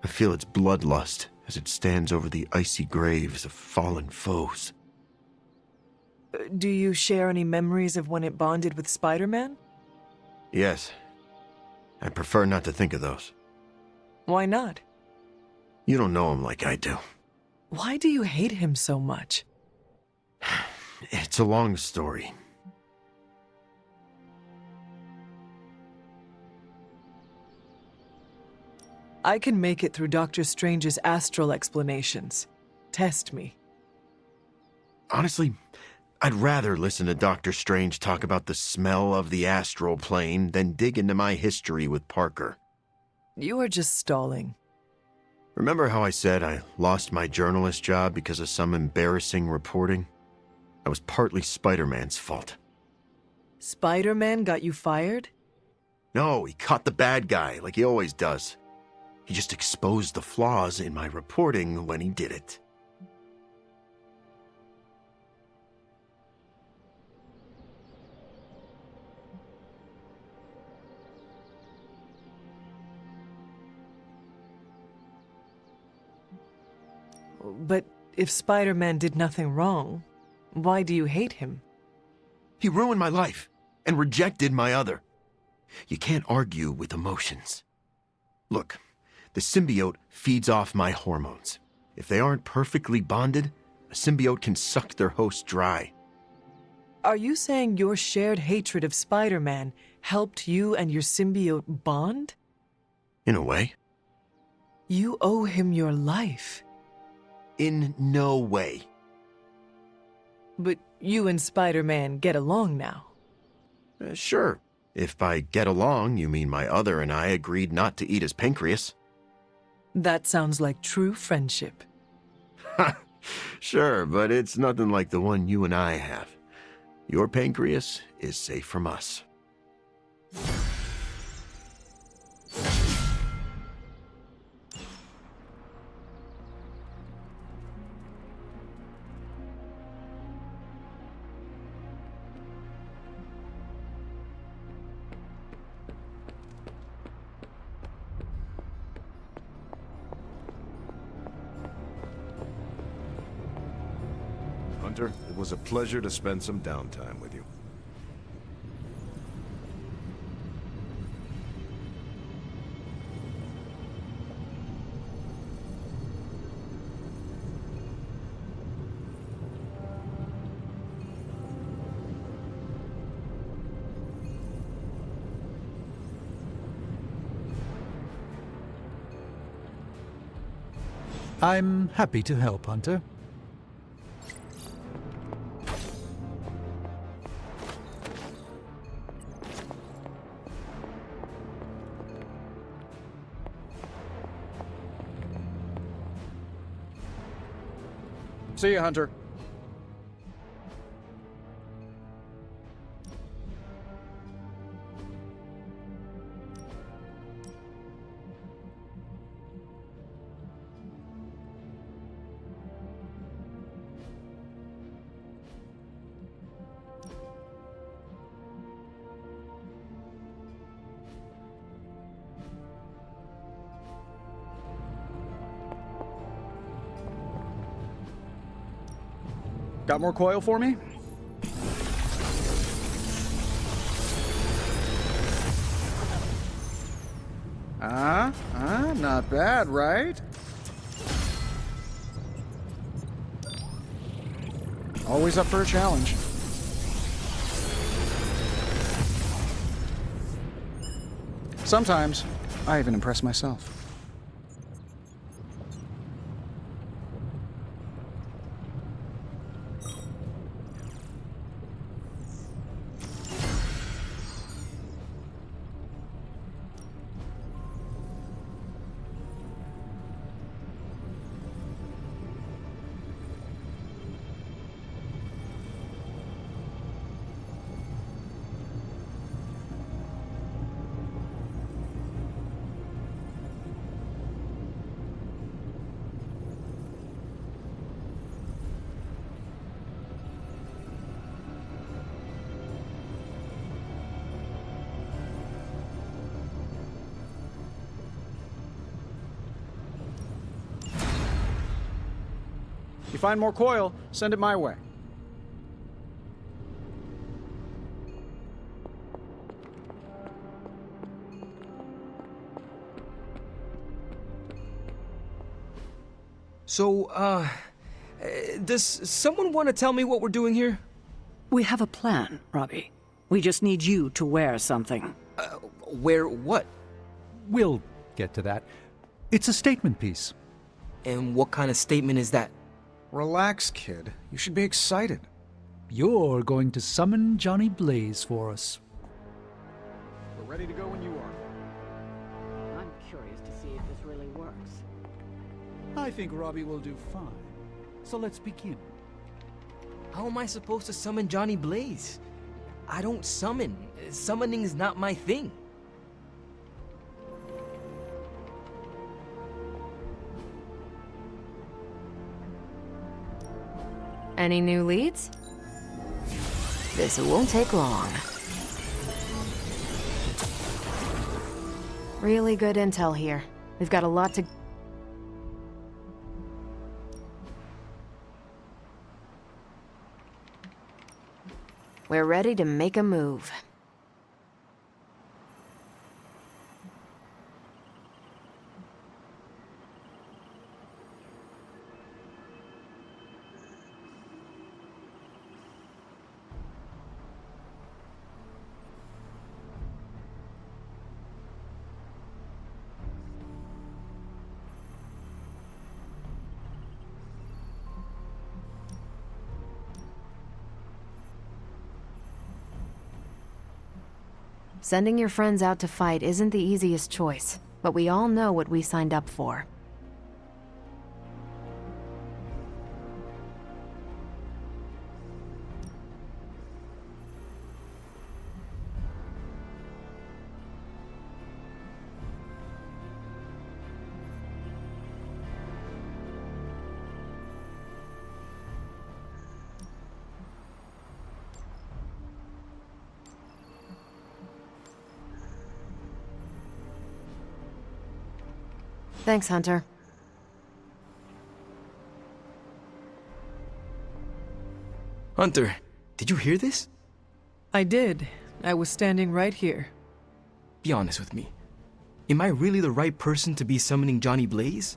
I feel its bloodlust as it stands over the icy graves of fallen foes. Do you share any memories of when it bonded with Spider-Man? Yes. I prefer not to think of those. Why not? You don't know him like I do. Why do you hate him so much? It's a long story. I can make it through Doctor Strange's astral explanations. Test me. Honestly, I'd rather listen to Doctor Strange talk about the smell of the astral plane than dig into my history with Parker. You are just stalling. Remember how I said I lost my journalist job because of some embarrassing reporting? That was partly Spider-Man's fault. Spider-Man got you fired? No, he caught the bad guy, like he always does. He just exposed the flaws in my reporting when he did it. But if Spider-Man did nothing wrong, why do you hate him? He ruined my life and rejected my other. You can't argue with emotions. Look, the symbiote feeds off my hormones. If they aren't perfectly bonded, a symbiote can suck their host dry. Are you saying your shared hatred of Spider-Man helped you and your symbiote bond? In a way. You owe him your life. In no way. But you and Spider-Man get along now. Sure. If by get along, you mean my other and I agreed not to eat his pancreas. That sounds like true friendship. Ha! Sure, but it's nothing like the one you and I have. Your pancreas is safe from us. Hunter, it was a pleasure to spend some downtime with you. I'm happy to help, Hunter. See you, Hunter. Got more coil for me? Not bad, right? Always up for a challenge. Sometimes, I even impress myself. If you find more coil, send it my way. So, does someone want to tell me what we're doing here? We have a plan, Robbie. We just need you to wear something. Wear what? We'll get to that. It's a statement piece. And what kind of statement is that? Relax, kid. You should be excited. You're going to summon Johnny Blaze for us. We're ready to go when you are. I'm curious to see if this really works. I think Robbie will do fine. So let's begin. How am I supposed to summon Johnny Blaze? I don't summon. Summoning is not my thing. Any new leads? This won't take long. Really good intel here. We've got a lot to... We're ready to make a move. Sending your friends out to fight isn't the easiest choice, but we all know what we signed up for. Thanks, Hunter. Hunter, did you hear this? I did. I was standing right here. Be honest with me. Am I really the right person to be summoning Johnny Blaze?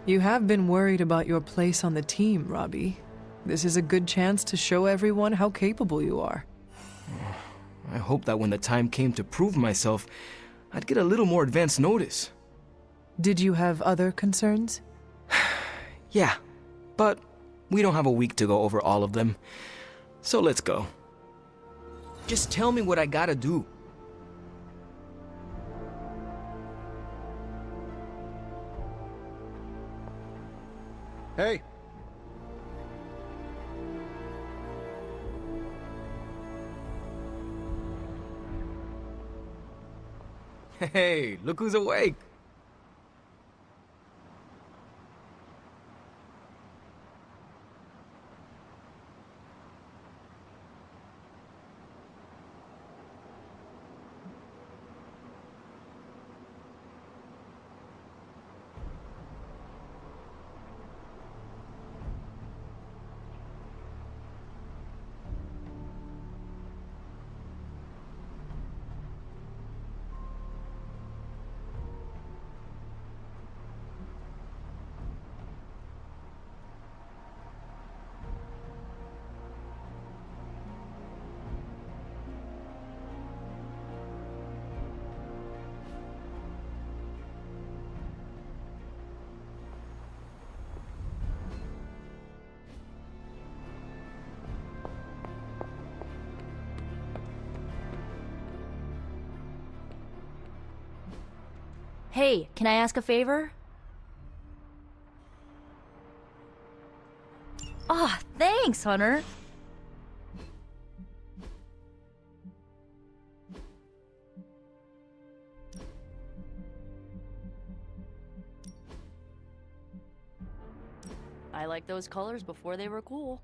You have been worried about your place on the team, Robbie. This is a good chance to show everyone how capable you are. I hope that when the time came to prove myself, I'd get a little more advance notice. Did you have other concerns? Yeah, but we don't have a week to go over all of them. So let's go. Just tell me what I gotta do. Hey. Hey, look who's awake. Hey, can I ask a favor? Ah, thanks, Hunter. I liked those colors before they were cool.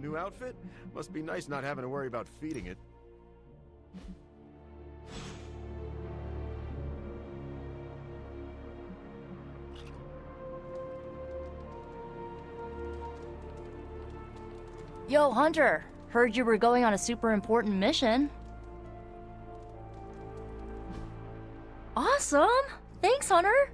New outfit? Must be nice not having to worry about feeding it. Yo, Hunter. Heard you were going on a super important mission. Awesome! Thanks, Hunter!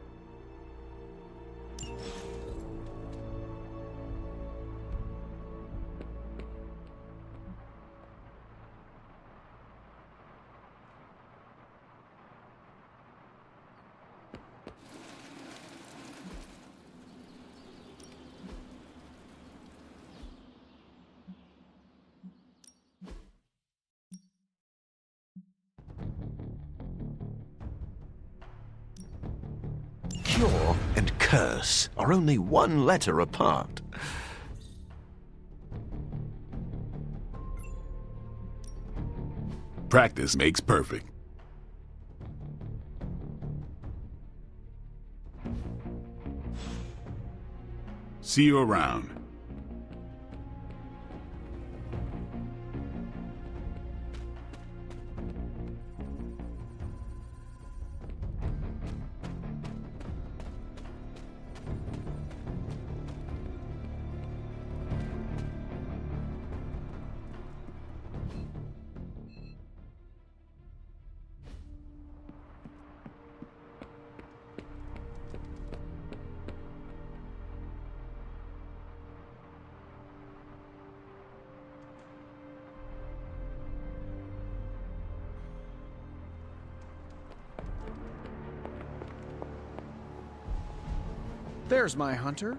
Cure and curse are only one letter apart. Practice makes perfect. See you around. There's my Hunter.